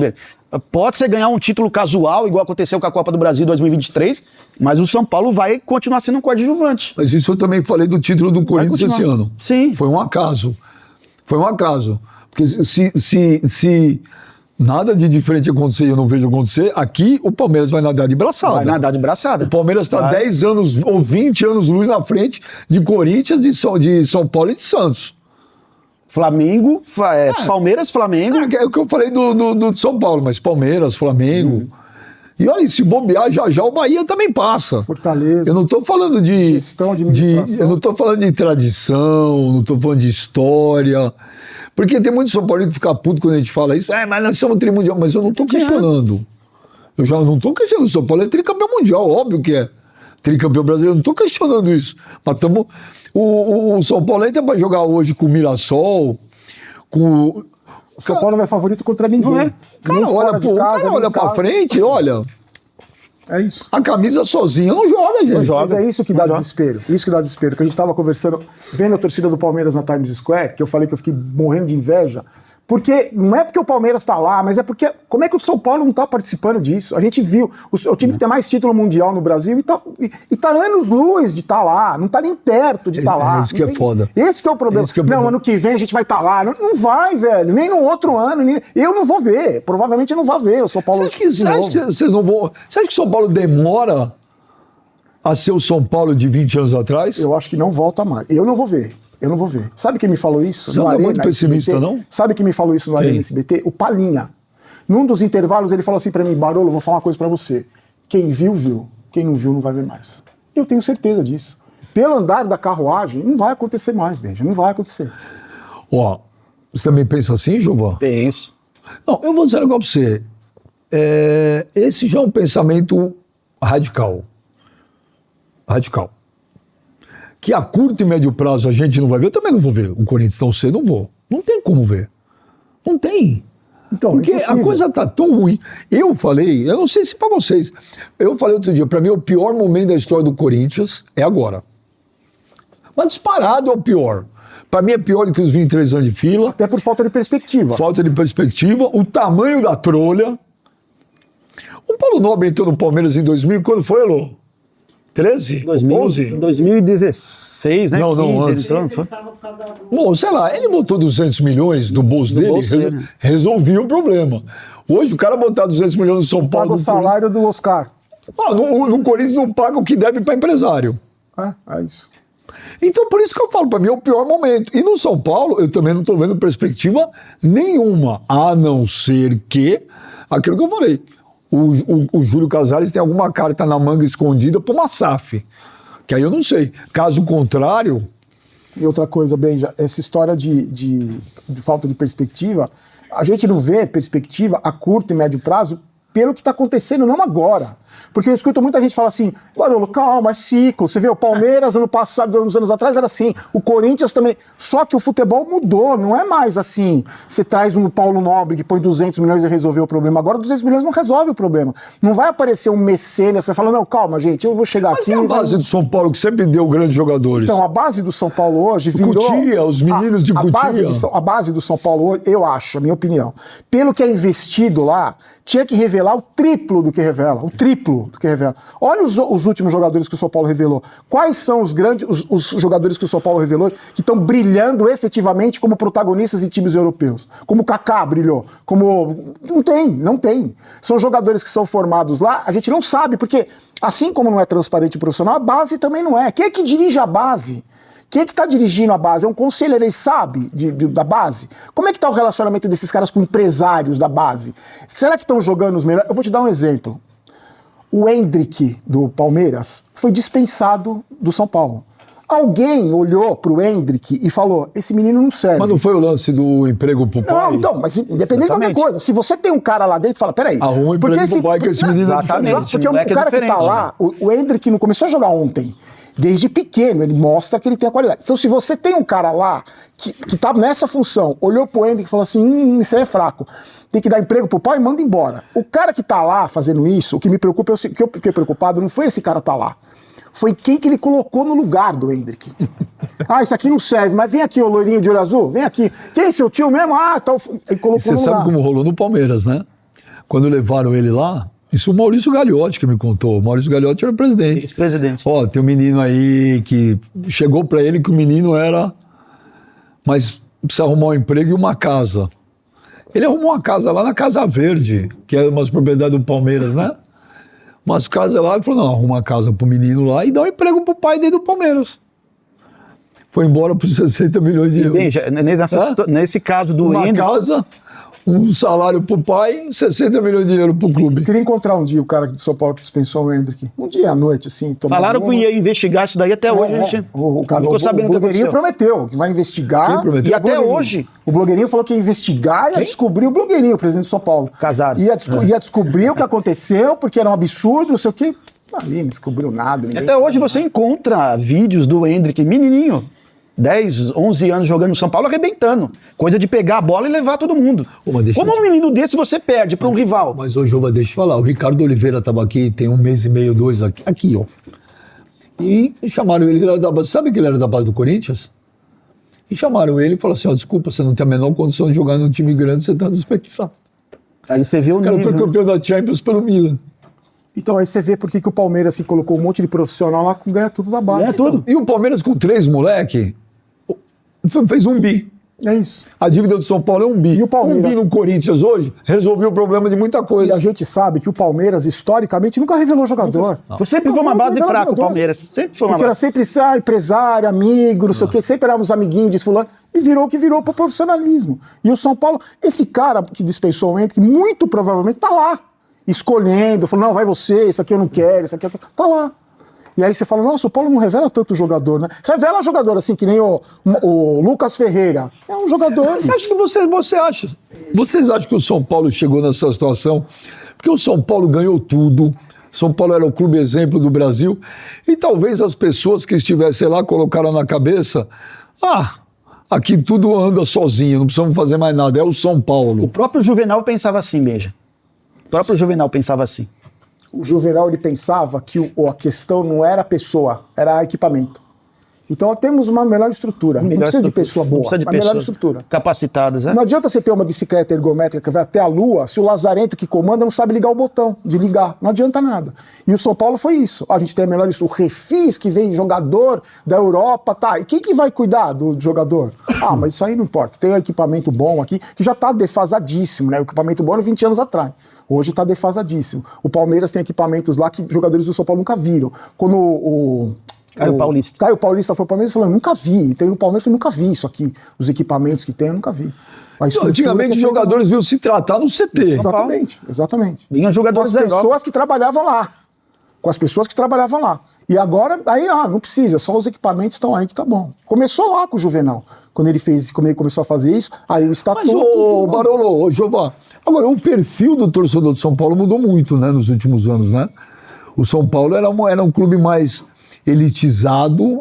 Speaker 3: Pode ser ganhar um título casual, igual aconteceu com a Copa do Brasil 2023, mas o São Paulo vai continuar sendo um coadjuvante.
Speaker 1: Mas isso eu também falei do título do Corinthians esse ano.
Speaker 3: Sim.
Speaker 1: Foi um acaso. Foi um acaso. Porque se nada de diferente acontecer e eu não vejo acontecer, aqui o Palmeiras vai nadar de braçada.
Speaker 3: Vai nadar de braçada.
Speaker 1: O Palmeiras está 10 anos ou 20 anos luz na frente de Corinthians, de São Paulo e de Santos.
Speaker 3: Flamengo, Palmeiras, Flamengo.
Speaker 1: É o que eu falei do São Paulo, mas Palmeiras, Flamengo. E olha, se bobear, já o Bahia também passa.
Speaker 2: Fortaleza.
Speaker 1: Eu não estou falando de
Speaker 2: gestão, administração.
Speaker 1: Eu não estou falando de tradição, não estou falando de história. Porque tem muito São Paulo que fica puto quando a gente fala isso. Mas nós somos trimundial. Mas eu não estou questionando. Eu já não estou questionando. O São Paulo é tricampeão mundial, óbvio que é. Tricampeão brasileiro, eu não estou questionando isso. Mas estamos... O São Paulo entra para jogar hoje com o Mirassol, com...
Speaker 2: O São Paulo não é favorito contra ninguém.
Speaker 3: Não é.
Speaker 1: O cara olha pra frente, olha...
Speaker 2: É isso.
Speaker 1: A camisa sozinha não joga, gente.
Speaker 2: Não joga. Mas é isso que dá desespero. Isso que dá desespero. Que a gente estava conversando, vendo a torcida do Palmeiras na Times Square, que eu falei que eu fiquei morrendo de inveja. Porque não é porque o Palmeiras está lá, mas é porque como é que o São Paulo não está participando disso? A gente viu, o time que tem mais título mundial no Brasil e tá anos-luz de estar lá, não está nem perto de estar lá.
Speaker 1: Isso que é foda.
Speaker 2: Esse que é o problema. Não, ano que vem a gente vai estar lá. Não vai, velho. Nem no outro ano. Eu não vou ver. Provavelmente eu não vou ver o São Paulo.
Speaker 1: Você acha que vocês não vão... Você acha que o São Paulo demora a ser o São Paulo de 20 anos atrás?
Speaker 2: Eu acho que não volta mais. Eu não vou ver. Eu não vou ver. Sabe quem me falou isso?
Speaker 1: Você não tá muito pessimista,
Speaker 2: SBT?
Speaker 1: não?
Speaker 2: Sabe quem me falou isso no Arena SBT? O Palinha. Num dos intervalos ele falou assim pra mim, Barolo, vou falar uma coisa pra você. Quem viu, viu. Quem não viu, não vai ver mais. Eu tenho certeza disso. pelo andar da carruagem, não vai acontecer mais, Benja, não vai acontecer.
Speaker 1: Ó, você também pensa assim, Gilvan?
Speaker 3: Penso.
Speaker 1: Não, eu vou dizer um negócio pra você. Esse já é um pensamento radical. Radical. Que a curto e médio prazo a gente não vai ver, eu também não vou ver o Corinthians tão cedo, não vou. Não tem como ver. Não tem.
Speaker 2: Então,
Speaker 1: Porque a
Speaker 2: impossível.
Speaker 1: coisa tá tão ruim. Eu falei, eu não sei se pra vocês, eu falei outro dia, pra mim o pior momento da história do Corinthians é agora. Mas disparado é o pior. Pra mim é pior do que os 23 anos de fila,
Speaker 2: Até por falta de perspectiva.
Speaker 1: falta de perspectiva, o tamanho da trolha. O Paulo Nobre entrou no Palmeiras em 2000, quando foi, Elô? 13? 11?
Speaker 3: 2016, né?
Speaker 1: Não,
Speaker 3: 15, ele
Speaker 1: antes.
Speaker 3: entrou, não foi?
Speaker 1: Bom, sei lá, ele botou 200 milhões do bolso dele,
Speaker 3: bolso dele.
Speaker 1: resolvia o problema. Hoje o cara botar 200 milhões no São Paulo...
Speaker 2: Paga o
Speaker 1: no
Speaker 2: salário do Oscar.
Speaker 1: Corinthians, no Corinthians não paga o que deve para empresário.
Speaker 2: É isso.
Speaker 1: Então por isso que eu falo, para mim é o pior momento. E no São Paulo eu também não estou vendo perspectiva nenhuma, a não ser que, aquilo que eu falei, o Júlio Casares tem alguma carta na manga escondida para uma SAF. Que aí eu não sei. Caso contrário...
Speaker 2: E outra coisa, Benja, essa história de falta de perspectiva, a gente não vê perspectiva a curto e médio prazo pelo que está acontecendo, não agora. Porque eu escuto muita gente falar assim, Barolo, calma, é ciclo. Você vê, o Palmeiras, ano passado, uns anos atrás, era assim. O Corinthians também. Só que o futebol mudou, não é mais assim. Você traz um Paulo Nobre que põe 200 milhões e resolveu o problema. Agora 200 milhões não resolve o problema. Não vai aparecer um mecenas, você vai falar, não, calma, gente, eu vou chegar
Speaker 1: Mas
Speaker 2: aqui...
Speaker 1: é a base do São Paulo que sempre deu grandes jogadores.
Speaker 2: Então, a base do São Paulo hoje virou...
Speaker 1: Cotia, os meninos de Cotia.
Speaker 2: A base do São Paulo hoje, eu acho, a minha opinião, pelo que é investido lá, tinha que revelar o triplo do que revela. O triplo do que revela. Olha os últimos jogadores que o São Paulo revelou. Quais são os jogadores que o São Paulo revelou que estão brilhando efetivamente como protagonistas em times europeus? Como o Kaká brilhou. Como... Não tem. São jogadores que são formados lá, a gente não sabe, porque assim como não é transparente e profissional, a base também não é. Quem é que dirige a base? Quem é que está dirigindo a base? É um conselheiro, ele sabe da base? Como é que está o relacionamento desses caras com empresários da base? Será que estão jogando os melhores? Eu vou te dar um exemplo. O Endrick, do Palmeiras, foi dispensado do São Paulo. Alguém olhou para o Endrick e falou, esse menino não serve.
Speaker 1: Mas não foi o lance do emprego pro pai?
Speaker 2: Não, então, mas independente de qualquer coisa, se você tem um cara lá dentro, fala, peraí.
Speaker 1: Arruma um emprego pro pai que esse menino...
Speaker 3: Exatamente.
Speaker 2: Porque o
Speaker 3: moleque é
Speaker 2: cara que tá
Speaker 3: diferente,
Speaker 2: lá, o Endrick não começou a jogar ontem. Desde pequeno, ele mostra que ele tem a qualidade. Então, se você tem um cara lá que tá nessa função, olhou pro Endrick e falou assim, isso aí é fraco, tem que dar emprego pro pai e manda embora. O cara que tá lá fazendo isso, o que me preocupa, o que eu fiquei preocupado, não foi esse cara tá lá. Foi quem que ele colocou no lugar do Endrick. Isso aqui não serve, mas vem aqui, ô loirinho de olho azul, vem aqui. Quem é seu tio mesmo? Tá. Ele colocou
Speaker 1: Você
Speaker 2: no lugar.
Speaker 1: sabe como rolou no Palmeiras, né? Quando levaram ele lá, isso o Maurício Gagliotti que me contou. O Maurício Gagliotti era presidente.
Speaker 3: Ex-presidente.
Speaker 1: Ó, tem um menino aí que chegou pra ele que o menino era... Mas precisa arrumar um emprego e uma casa. Ele arrumou uma casa lá na Casa Verde, que é umas propriedades do Palmeiras, né? Umas casas lá, ele falou, não, arruma uma casa pro menino lá e dá um emprego pro pai dele do Palmeiras. Foi embora por 60 milhões de euros.
Speaker 3: Bem, nesse caso do
Speaker 1: Uma
Speaker 3: Endrick,
Speaker 1: casa, um salário pro pai, 60 milhões de euros pro clube.
Speaker 2: Eu queria encontrar um dia o cara de São Paulo que dispensou o Endrick. Um dia à noite, assim.
Speaker 3: falaram que ia investigar isso daí até hoje. A gente
Speaker 2: O
Speaker 3: ficou sabendo
Speaker 2: o
Speaker 3: o que
Speaker 2: blogueirinho
Speaker 3: aconteceu.
Speaker 2: prometeu que vai investigar.
Speaker 1: Quem prometeu?
Speaker 3: E até
Speaker 2: blogueirinho.
Speaker 3: hoje.
Speaker 2: O blogueirinho falou que ia investigar e ia descobrir o blogueirinho, o presidente de São Paulo.
Speaker 3: Casares.
Speaker 2: Ia descobrir o que aconteceu, porque era um absurdo, não sei o quê. Ali não descobriu nada. ninguém
Speaker 3: Até
Speaker 2: sabe
Speaker 3: hoje você encontra vídeos do Endrick, menininho, 10, 11 anos jogando no São Paulo, arrebentando. Coisa de pegar a bola e levar todo mundo.
Speaker 1: Ô, mas deixa
Speaker 3: Como
Speaker 1: eu te-
Speaker 3: um menino desse você perde para um rival?
Speaker 1: Mas hoje, deixa eu falar, o Ricardo Oliveira estava aqui, tem 1 mês e meio, 2 aqui, ó. E chamaram ele era da base, sabe que ele era da base do Corinthians? E chamaram ele e falaram assim, ó, desculpa, você não tem a menor condição de jogar num time grande, você está dispensado.
Speaker 3: Aí você vê o
Speaker 1: O cara
Speaker 3: nível.
Speaker 1: foi campeão da Champions pelo Milan.
Speaker 2: Então aí você vê por que o Palmeiras assim, colocou um monte de profissional lá que ganha tudo da base.
Speaker 3: Ganha tudo.
Speaker 1: E o Palmeiras com 3 moleque, fez 1 bi.
Speaker 2: É isso.
Speaker 1: A dívida do São Paulo é 1 bi.
Speaker 2: E o Palmeiras?
Speaker 1: 1 bi no Corinthians hoje resolveu o problema de muita
Speaker 2: E
Speaker 1: coisa.
Speaker 2: a gente sabe que o Palmeiras, historicamente, nunca revelou jogador.
Speaker 3: Sempre foi uma base
Speaker 2: revelou
Speaker 3: fraca o
Speaker 2: jogador.
Speaker 3: Palmeiras. Sempre foi uma
Speaker 2: Porque era
Speaker 3: base.
Speaker 2: sempre empresário, amigo, não sei o quê, sempre éramos amiguinhos de fulano, e virou o que virou pro profissionalismo. E o São Paulo, esse cara que dispensou o Endrick, muito provavelmente tá lá, escolhendo, falando, não, vai você, isso aqui eu não quero, isso aqui eu quero. Tá lá. E aí você fala, nossa, o Paulo não revela tanto jogador, né? Revela jogador assim, que nem o Lucas Ferreira. É um jogador...
Speaker 1: Você acha que vocês acham que o São Paulo chegou nessa situação? Porque o São Paulo ganhou tudo. São Paulo era o clube exemplo do Brasil. E talvez as pessoas que estivessem lá colocaram na cabeça, aqui tudo anda sozinho, não precisamos fazer mais nada, é o São Paulo.
Speaker 3: O próprio Juvenal pensava assim, Beija. O próprio Juvenal pensava assim.
Speaker 2: O Juvenal, ele pensava que a questão não era a pessoa, era equipamento. Então temos uma melhor estrutura. Não precisa de pessoa boa, uma melhor estrutura.
Speaker 3: Capacitadas, né?
Speaker 2: Não adianta você ter uma bicicleta ergométrica que vai até a lua se o lazarento que comanda não sabe ligar o botão de ligar. Não adianta nada. E o São Paulo foi isso. A gente tem a melhor estrutura. O Refis, que vem jogador da Europa, tá. E quem que vai cuidar do jogador? Mas isso aí não importa. Tem um equipamento bom aqui, que já tá defasadíssimo, né? O equipamento bom era 20 anos atrás. Hoje tá defasadíssimo. O Palmeiras tem equipamentos lá que jogadores do São Paulo nunca viram. Quando Caio Paulista foi para o Palmeiras e falou, nunca vi. Tem no Palmeiras, eu nunca vi isso aqui. Os equipamentos que tem, eu nunca vi.
Speaker 1: Antigamente os jogadores vinham se tratar no CT.
Speaker 2: Exatamente.
Speaker 3: Vinham jogadores
Speaker 2: com as pessoas que trabalhavam lá. E agora, não precisa, só os equipamentos estão aí que tá bom. Começou lá com o Juvenal. Quando ele começou a fazer isso, aí o estatuto...
Speaker 1: Mas, Barolo, Jová, agora o perfil do torcedor de São Paulo mudou muito, né, nos últimos anos, né? O São Paulo era um clube mais elitizado.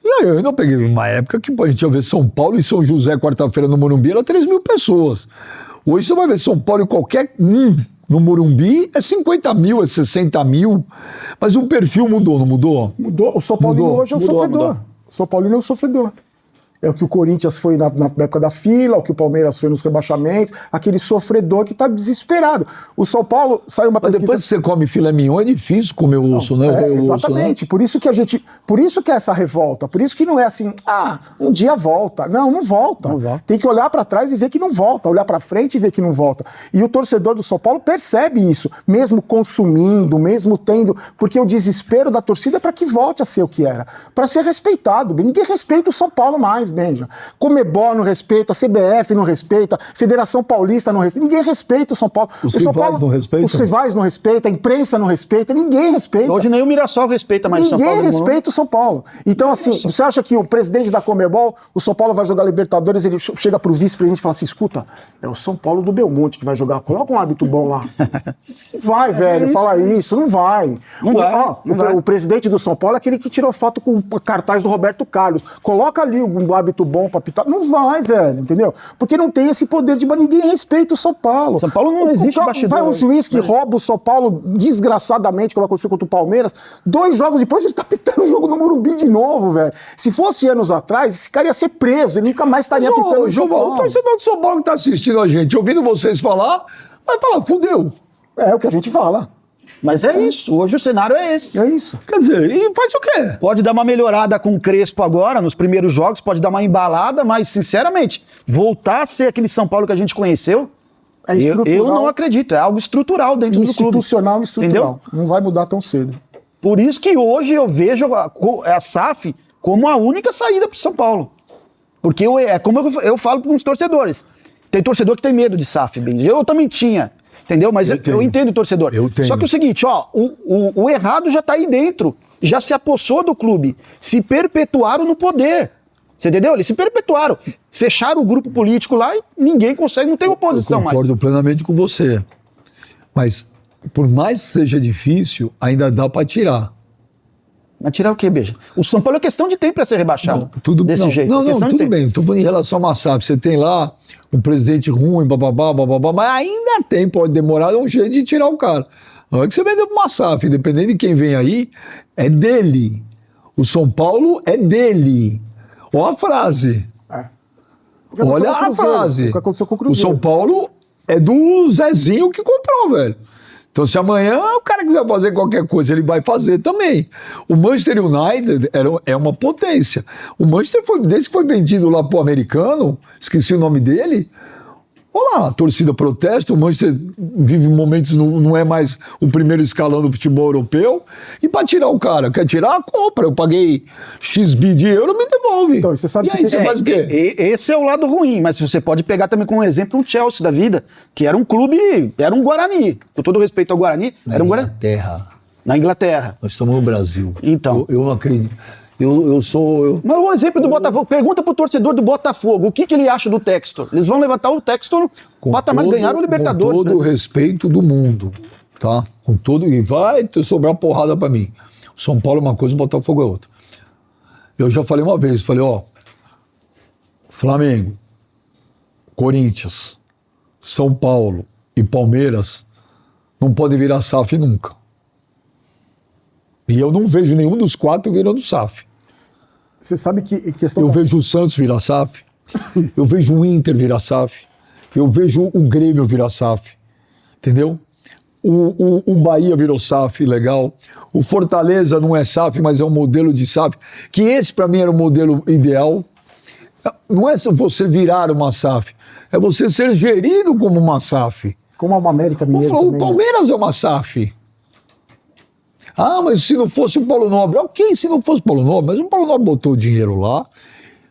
Speaker 1: E aí eu ainda peguei uma época que a gente ia ver São Paulo e São José, quarta-feira no Morumbi, era 3 mil pessoas. Hoje você vai ver São Paulo e qualquer no Morumbi é 50 mil, é 60 mil. Mas o perfil mudou, não mudou?
Speaker 2: Mudou. O São Paulino hoje é o sofredor. O São Paulino é o sofredor. É o que o Corinthians foi na época da fila, o que o Palmeiras foi nos rebaixamentos, aquele sofredor que está desesperado. O São Paulo saiu uma pesquisa...
Speaker 1: Mas depois que você come filé mignon é difícil comer o osso, né?
Speaker 2: Exatamente. Por isso que é essa revolta. Por isso que não é assim, um dia volta. Não volta. Tem que olhar para trás e ver que não volta. Olhar para frente e ver que não volta. E o torcedor do São Paulo percebe isso, mesmo consumindo, mesmo tendo... Porque o desespero da torcida é para que volte a ser o que era. Para ser respeitado. Ninguém respeita o São Paulo mais. Benja. Comebol não respeita, CBF não respeita, Federação Paulista não respeita, ninguém respeita o São Paulo.
Speaker 1: Os rivais não respeitam?
Speaker 2: Os rivais não respeitam, a imprensa não respeita, ninguém respeita.
Speaker 3: Hoje nem o Mirassol respeita mais o São Paulo.
Speaker 2: Ninguém respeita o São Paulo. Então assim, você acha que o presidente da Comebol, o São Paulo vai jogar Libertadores, ele chega pro vice-presidente e fala assim, escuta, é o São Paulo do Belmonte que vai jogar, coloca um árbitro bom lá. Não vai, velho, fala isso, não vai. Não vai. O presidente do São Paulo é aquele que tirou foto com o cartaz do Roberto Carlos. Coloca ali um hábito bom pra pitar. Não vai, velho, entendeu? Porque não tem esse poder de... Ninguém respeita o São Paulo.
Speaker 3: São Paulo não existe bastidor.
Speaker 2: Vai um juiz que rouba o São Paulo desgraçadamente, como aconteceu contra o Palmeiras, 2 jogos depois ele tá pitando o jogo no Morumbi de novo, velho. Se fosse anos atrás, esse cara ia ser preso, ele nunca mais estaria pitando o São Paulo.
Speaker 1: O torcedor do São Paulo que tá assistindo a gente, ouvindo vocês falar, vai falar, fudeu.
Speaker 2: É o que a gente fala.
Speaker 3: Mas é isso, hoje o cenário é esse.
Speaker 2: É isso.
Speaker 1: Quer dizer, e faz o quê?
Speaker 3: Pode dar uma melhorada com o Crespo agora, nos primeiros jogos, pode dar uma embalada, mas, sinceramente, voltar a ser aquele São Paulo que a gente conheceu, eu não acredito. É algo estrutural dentro do clube.
Speaker 2: Institucional e estrutural. Entendeu? Não vai mudar tão cedo.
Speaker 3: Por isso que hoje eu vejo a SAF como a única saída para o São Paulo. Porque é como eu falo para os torcedores. Tem torcedor que tem medo de SAF, bem. Eu também tinha. Entendeu? Mas eu entendo o torcedor. Só que é o seguinte, o errado já tá aí dentro. Já se apossou do clube. Se perpetuaram no poder. Você entendeu? Eles se perpetuaram. Fecharam o grupo político lá e ninguém consegue, não tem oposição mais.
Speaker 1: Eu concordo plenamente com você. Mas, por mais que seja difícil, ainda dá para tirar.
Speaker 3: Mas tirar o quê, Beija? O São Paulo é questão de tempo para ser rebaixado.
Speaker 1: Desse jeito. Tudo bem. Estou falando em relação a uma SAF. Você tem lá um presidente ruim, bababá, mas ainda tem, pode demorar, é um jeito de tirar o cara. Não é que você vendeu para uma SAF, independente de quem vem aí, é dele. O São Paulo é dele. Olha a frase. Olha a frase.
Speaker 2: O que aconteceu com o Cruzeiro?
Speaker 1: O São Paulo é do Zezinho que comprou, velho. Então, se amanhã o cara quiser fazer qualquer coisa, ele vai fazer também. O Manchester United é uma potência. O Manchester, desde que foi vendido lá pro americano, esqueci o nome dele, olha lá, a torcida protesta, o Manchester vive momentos, não é mais o primeiro escalão do futebol europeu, e para tirar o cara, quer tirar, compra, eu paguei XB de euro, me devolve.
Speaker 2: Então, você sabe
Speaker 1: e aí você faz o quê?
Speaker 3: Esse é o lado ruim, mas você pode pegar também como exemplo um Chelsea da vida, que era um clube, era um Guarani, com todo respeito ao Guarani, era um Guarani.
Speaker 1: Terra.
Speaker 3: Na Inglaterra.
Speaker 1: Nós estamos no Brasil.
Speaker 3: Então.
Speaker 1: Eu não acredito.
Speaker 3: Mas o exemplo do Botafogo, pergunta pro torcedor do Botafogo, o que ele acha do Textor? Eles vão levantar o Textor no patamar de ganhar o Libertadores.
Speaker 1: Com todo o respeito do mundo, tá? Com todo, e vai sobrar porrada pra mim. O São Paulo é uma coisa, o Botafogo é outra. Eu já falei uma vez, Flamengo, Corinthians, São Paulo e Palmeiras não podem virar SAF nunca. E eu não vejo nenhum dos 4 virando SAF.
Speaker 2: Você sabe que questão...
Speaker 1: Eu vejo o Santos virar SAF, eu vejo o Inter virar SAF, eu vejo o Grêmio virar SAF, entendeu? O Bahia virou SAF, legal. O Fortaleza não é SAF, mas é um modelo de SAF, que esse para mim era o modelo ideal. Não é você virar uma SAF, é você ser gerido como uma SAF.
Speaker 2: Como a América Mineiro
Speaker 1: O
Speaker 2: também,
Speaker 1: Palmeiras é uma SAF. Ah, mas se não fosse o Paulo Nobre. Ok, se não fosse o Paulo Nobre, mas o Paulo Nobre botou o dinheiro lá,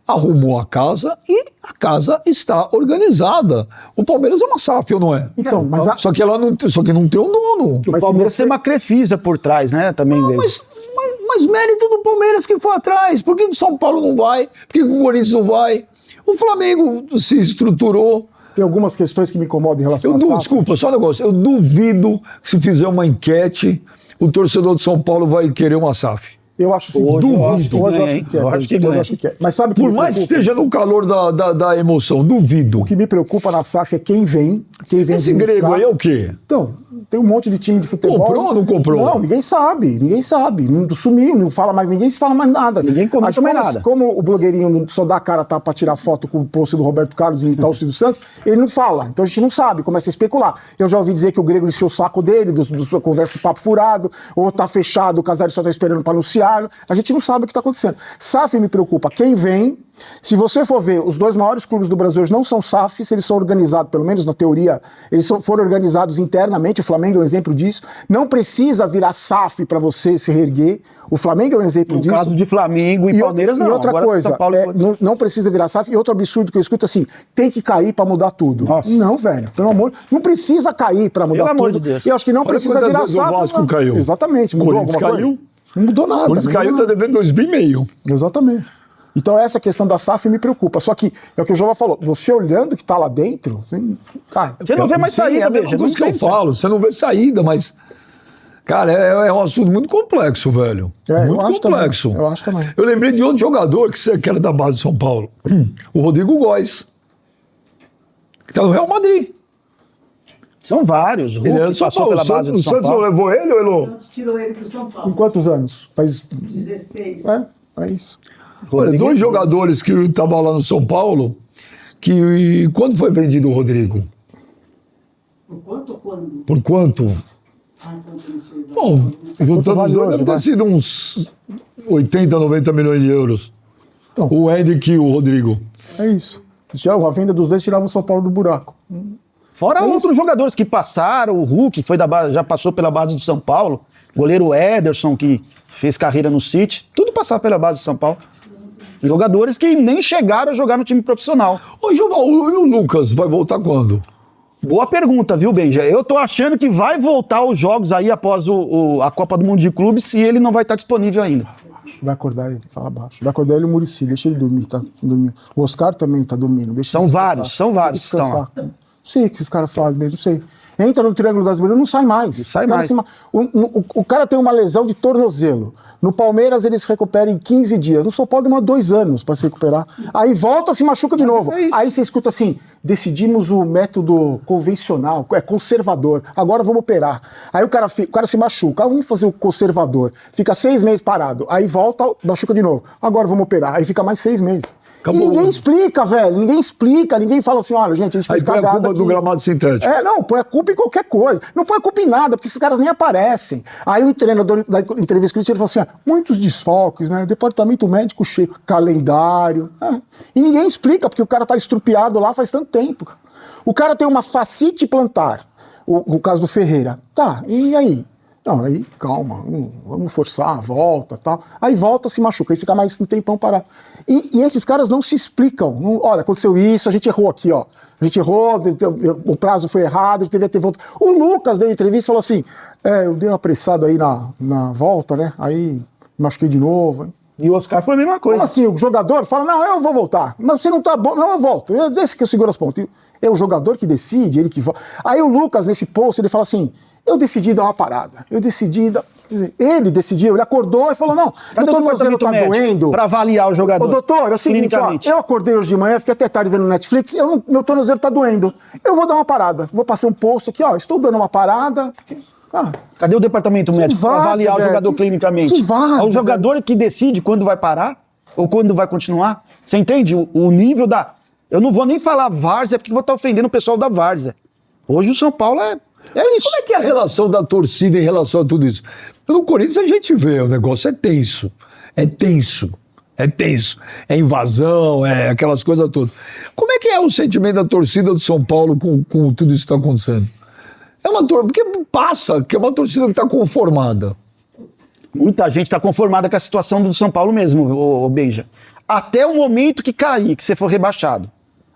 Speaker 1: arrumou a casa e a casa está organizada. O Palmeiras é uma SAF, ou não é?
Speaker 2: Então, mas
Speaker 1: Só que não tem um dono.
Speaker 3: O Palmeiras tem uma Crefisa por trás, né? Também
Speaker 1: Mas mérito do Palmeiras que foi atrás. Por que o São Paulo não vai? Por que o Corinthians não vai? O Flamengo se estruturou.
Speaker 2: Tem algumas questões que me incomodam em relação a SAF.
Speaker 1: Desculpa, só um negócio. Eu duvido que se fizer uma enquete, o torcedor de São Paulo vai querer uma SAF.
Speaker 2: Eu acho sim.
Speaker 1: Duvido.
Speaker 2: Hoje eu acho que quer. Mas sabe que
Speaker 1: Por mais que esteja no calor da emoção, duvido.
Speaker 2: O que me preocupa na SAF é quem vem
Speaker 1: Esse
Speaker 2: administrar.
Speaker 1: grego aí é o quê?
Speaker 2: Então, tem um monte de time de futebol.
Speaker 1: Comprou ou não comprou?
Speaker 2: Não, ninguém sabe. Não sumiu, não fala mais, ninguém se fala mais nada.
Speaker 3: Ninguém comenta mais nada.
Speaker 2: Como o blogueirinho só dá a cara tá, pra tirar foto com o post do Roberto Carlos e imitar o Silvio Santos, ele não fala. Então a gente não sabe, começa a especular. Eu já ouvi dizer que o grego encheu o saco dele, do sua conversa de papo furado, ou tá fechado, o Casares só tá esperando pra anunciar. A gente não sabe o que tá acontecendo. SAF me preocupa quem vem. Se você for ver, os 2 maiores clubes do Brasil hoje não são SAFs, eles são organizados, pelo menos na teoria, foram organizados internamente, o Flamengo é um exemplo disso. Não precisa virar SAF para você se reerguer. O Flamengo é um exemplo disso.
Speaker 3: No caso de Flamengo e Palmeiras, não.
Speaker 2: E outra
Speaker 3: Agora,
Speaker 2: coisa,
Speaker 3: São Paulo...
Speaker 2: não precisa virar SAF. E outro absurdo que eu escuto assim, tem que cair para mudar tudo.
Speaker 3: Nossa.
Speaker 2: Não, velho, pelo amor, não precisa cair para mudar
Speaker 3: Pelo
Speaker 2: tudo.
Speaker 3: amor de Deus.
Speaker 2: E eu acho que não
Speaker 1: Olha
Speaker 2: precisa
Speaker 1: quantas
Speaker 2: virar
Speaker 1: vezes o
Speaker 2: SAF.
Speaker 1: Vasco
Speaker 2: não.
Speaker 1: caiu.
Speaker 2: Exatamente. Mudou
Speaker 1: Corinthians
Speaker 2: alguma coisa?
Speaker 1: caiu.
Speaker 2: Não mudou nada.
Speaker 1: O Corinthians caiu, tá devendo 2,5 bilhões.
Speaker 2: Exatamente. Então essa questão da SAF me preocupa. Só que é o que o Jova falou. Você olhando o que está lá dentro, cara,
Speaker 3: Você não vê mais saída,
Speaker 1: é a mesma coisa que eu falo. Você não vê saída, mas... Cara, é um assunto muito complexo, velho. Muito complexo.
Speaker 2: Eu acho também.
Speaker 1: Eu lembrei de outro jogador que era da base de São Paulo. O Rodrigo Góes. Que tá no Real Madrid.
Speaker 3: São vários.
Speaker 1: Ele era do São
Speaker 3: passou
Speaker 1: Paulo.
Speaker 3: pela base
Speaker 1: O
Speaker 3: do São
Speaker 1: Santos não
Speaker 3: Paulo.
Speaker 1: levou ele, ou
Speaker 4: O
Speaker 1: Elô?
Speaker 4: Santos tirou ele pro São Paulo.
Speaker 2: Em quantos anos? Faz...
Speaker 4: 16.
Speaker 2: É isso.
Speaker 1: Olha, 2 jogadores que estavam lá no São Paulo, que quando foi vendido o Rodrigo?
Speaker 4: Por quanto ou quando?
Speaker 1: Por quanto?
Speaker 4: Ah, então eu não sei.
Speaker 1: Bom, juntando
Speaker 2: vale
Speaker 1: os dois,
Speaker 2: hoje,
Speaker 1: deve ter
Speaker 2: vai?
Speaker 1: sido uns 80, 90 milhões de euros.
Speaker 2: Então.
Speaker 1: O Henrique e o Rodrigo.
Speaker 2: É isso. Já a venda dos dois tirava o São Paulo do buraco.
Speaker 3: Fora outros jogadores que passaram, o Hulk foi da base, já passou pela base do São Paulo, goleiro Ederson, que fez carreira no City, tudo passava pela base do São Paulo. Jogadores que nem chegaram a jogar no time profissional.
Speaker 1: Ô, João, e o Lucas vai voltar quando?
Speaker 3: Boa pergunta, viu, Benja? Eu tô achando que vai voltar os jogos aí após a Copa do Mundo de Clubes, se ele não vai estar disponível ainda.
Speaker 2: Vai acordar ele, fala baixo. Vai acordar ele o Muricy, deixa ele dormir, tá? Dormindo. O Oscar também tá dormindo, deixa
Speaker 3: São
Speaker 2: ele
Speaker 3: vários que estão
Speaker 2: descansar. Não sei o que esses caras fazem mesmo, não sei. Entra no Triângulo das Bermudas, não sai mais.
Speaker 3: sai
Speaker 2: Os caras
Speaker 3: mais.
Speaker 2: o cara tem uma lesão de tornozelo. No Palmeiras eles recuperam em 15 dias. No São Paulo demora 2 anos para se recuperar. Aí volta, se machuca de novo.
Speaker 3: é isso.
Speaker 2: Aí você escuta assim, decidimos o método convencional, é conservador. Agora vamos operar. Aí o cara se machuca. Vamos fazer o conservador. Fica 6 meses parado. Aí volta, machuca de novo. Agora vamos operar. Aí fica mais 6 meses.
Speaker 1: Acabou.
Speaker 2: E ninguém explica, velho. Ninguém explica. Ninguém fala assim, olha, gente, a gente
Speaker 1: Aí
Speaker 2: fez
Speaker 1: põe a
Speaker 2: cagada
Speaker 1: culpa do
Speaker 2: aqui.
Speaker 1: gramado sintético.
Speaker 2: Não, põe a culpa em qualquer coisa. Não põe a culpa em nada, porque esses caras nem aparecem. Aí o treinador da entrevista coletiva falou assim, muitos desfalques, né? Departamento médico cheio, calendário. E ninguém explica, porque o cara tá estrupiado lá faz tanto tempo. O cara tem uma fascite plantar, o caso do Ferreira. Tá, e aí? Não, aí calma, vamos forçar, volta, tal. Aí volta, se machuca, aí fica mais um tempão parado. E esses caras não se explicam. Olha, aconteceu isso, a gente errou aqui, ó. A gente errou, o prazo foi errado, a gente devia ter voltado. O Lucas deu entrevista e falou assim: eu dei uma apressada aí na volta, né? Aí machuquei de novo. Hein?
Speaker 3: E o Oscar foi a mesma coisa.
Speaker 2: Como assim? O jogador fala: não, eu vou voltar. Mas você não tá bom, não, eu volto. Esse que eu seguro as pontas. É o jogador que decide, ele que volta. Aí o Lucas, nesse post, ele fala assim: eu decidi dar uma parada. Eu decidi dar... Ele decidiu, ele acordou e falou: não, meu tornozelo tá doendo.
Speaker 3: Para avaliar o jogador.
Speaker 2: Ô, doutor, é o seguinte, ó, eu acordei hoje de manhã, fiquei até tarde vendo Netflix, meu tornozelo tá doendo. Eu vou dar uma parada. Vou passar um post aqui, ó, estou dando uma parada.
Speaker 3: Cadê o departamento médico para avaliar o jogador clinicamente? É o jogador que decide quando vai parar ou quando vai continuar. Você entende o nível da... Eu não vou nem falar várzea, porque vou estar ofendendo o pessoal da várzea. Hoje o São Paulo é isso.
Speaker 1: Como é que é a relação da torcida em relação a tudo isso? No Corinthians a gente vê, o negócio é tenso. É tenso. É tenso. É invasão, é aquelas coisas todas. Como é que é o sentimento da torcida do São Paulo com tudo isso que está acontecendo? É uma torcida, porque passa, que é uma torcida que está conformada.
Speaker 3: Muita gente está conformada com a situação do São Paulo mesmo, ô Benja. Até o momento que cair, que você for rebaixado.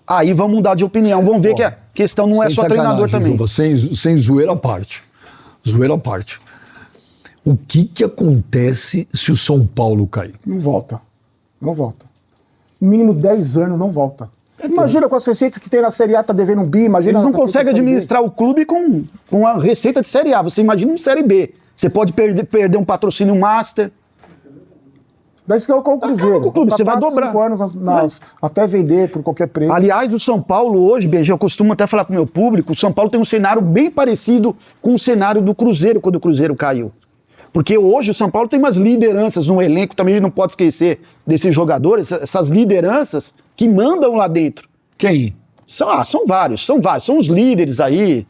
Speaker 3: Aí vão mudar de opinião, vão ver que a questão não é só treinador também.
Speaker 1: Juba, sem zoeira à parte. Zoeira à parte. O que acontece se o São Paulo cair?
Speaker 2: Não volta. Não volta. Mínimo 10 anos não volta. Imagina com as receitas que tem na Série A, tá devendo um bi, imagina...
Speaker 3: Eles não conseguem administrar o clube com a receita de Série A. Você imagina um Série B. Você pode perder um patrocínio Master.
Speaker 2: Daí que é o Cruzeiro.
Speaker 3: Você vai dobrar.
Speaker 2: 5 anos até vender por qualquer preço.
Speaker 3: Aliás, o São Paulo hoje, BG, eu costumo até falar com o meu público, o São Paulo tem um cenário bem parecido com o cenário do Cruzeiro, quando o Cruzeiro caiu. Porque hoje o São Paulo tem umas lideranças no elenco, também a gente não pode esquecer desses jogadores, essas lideranças que mandam lá dentro.
Speaker 1: Quem?
Speaker 3: São vários. São os líderes aí,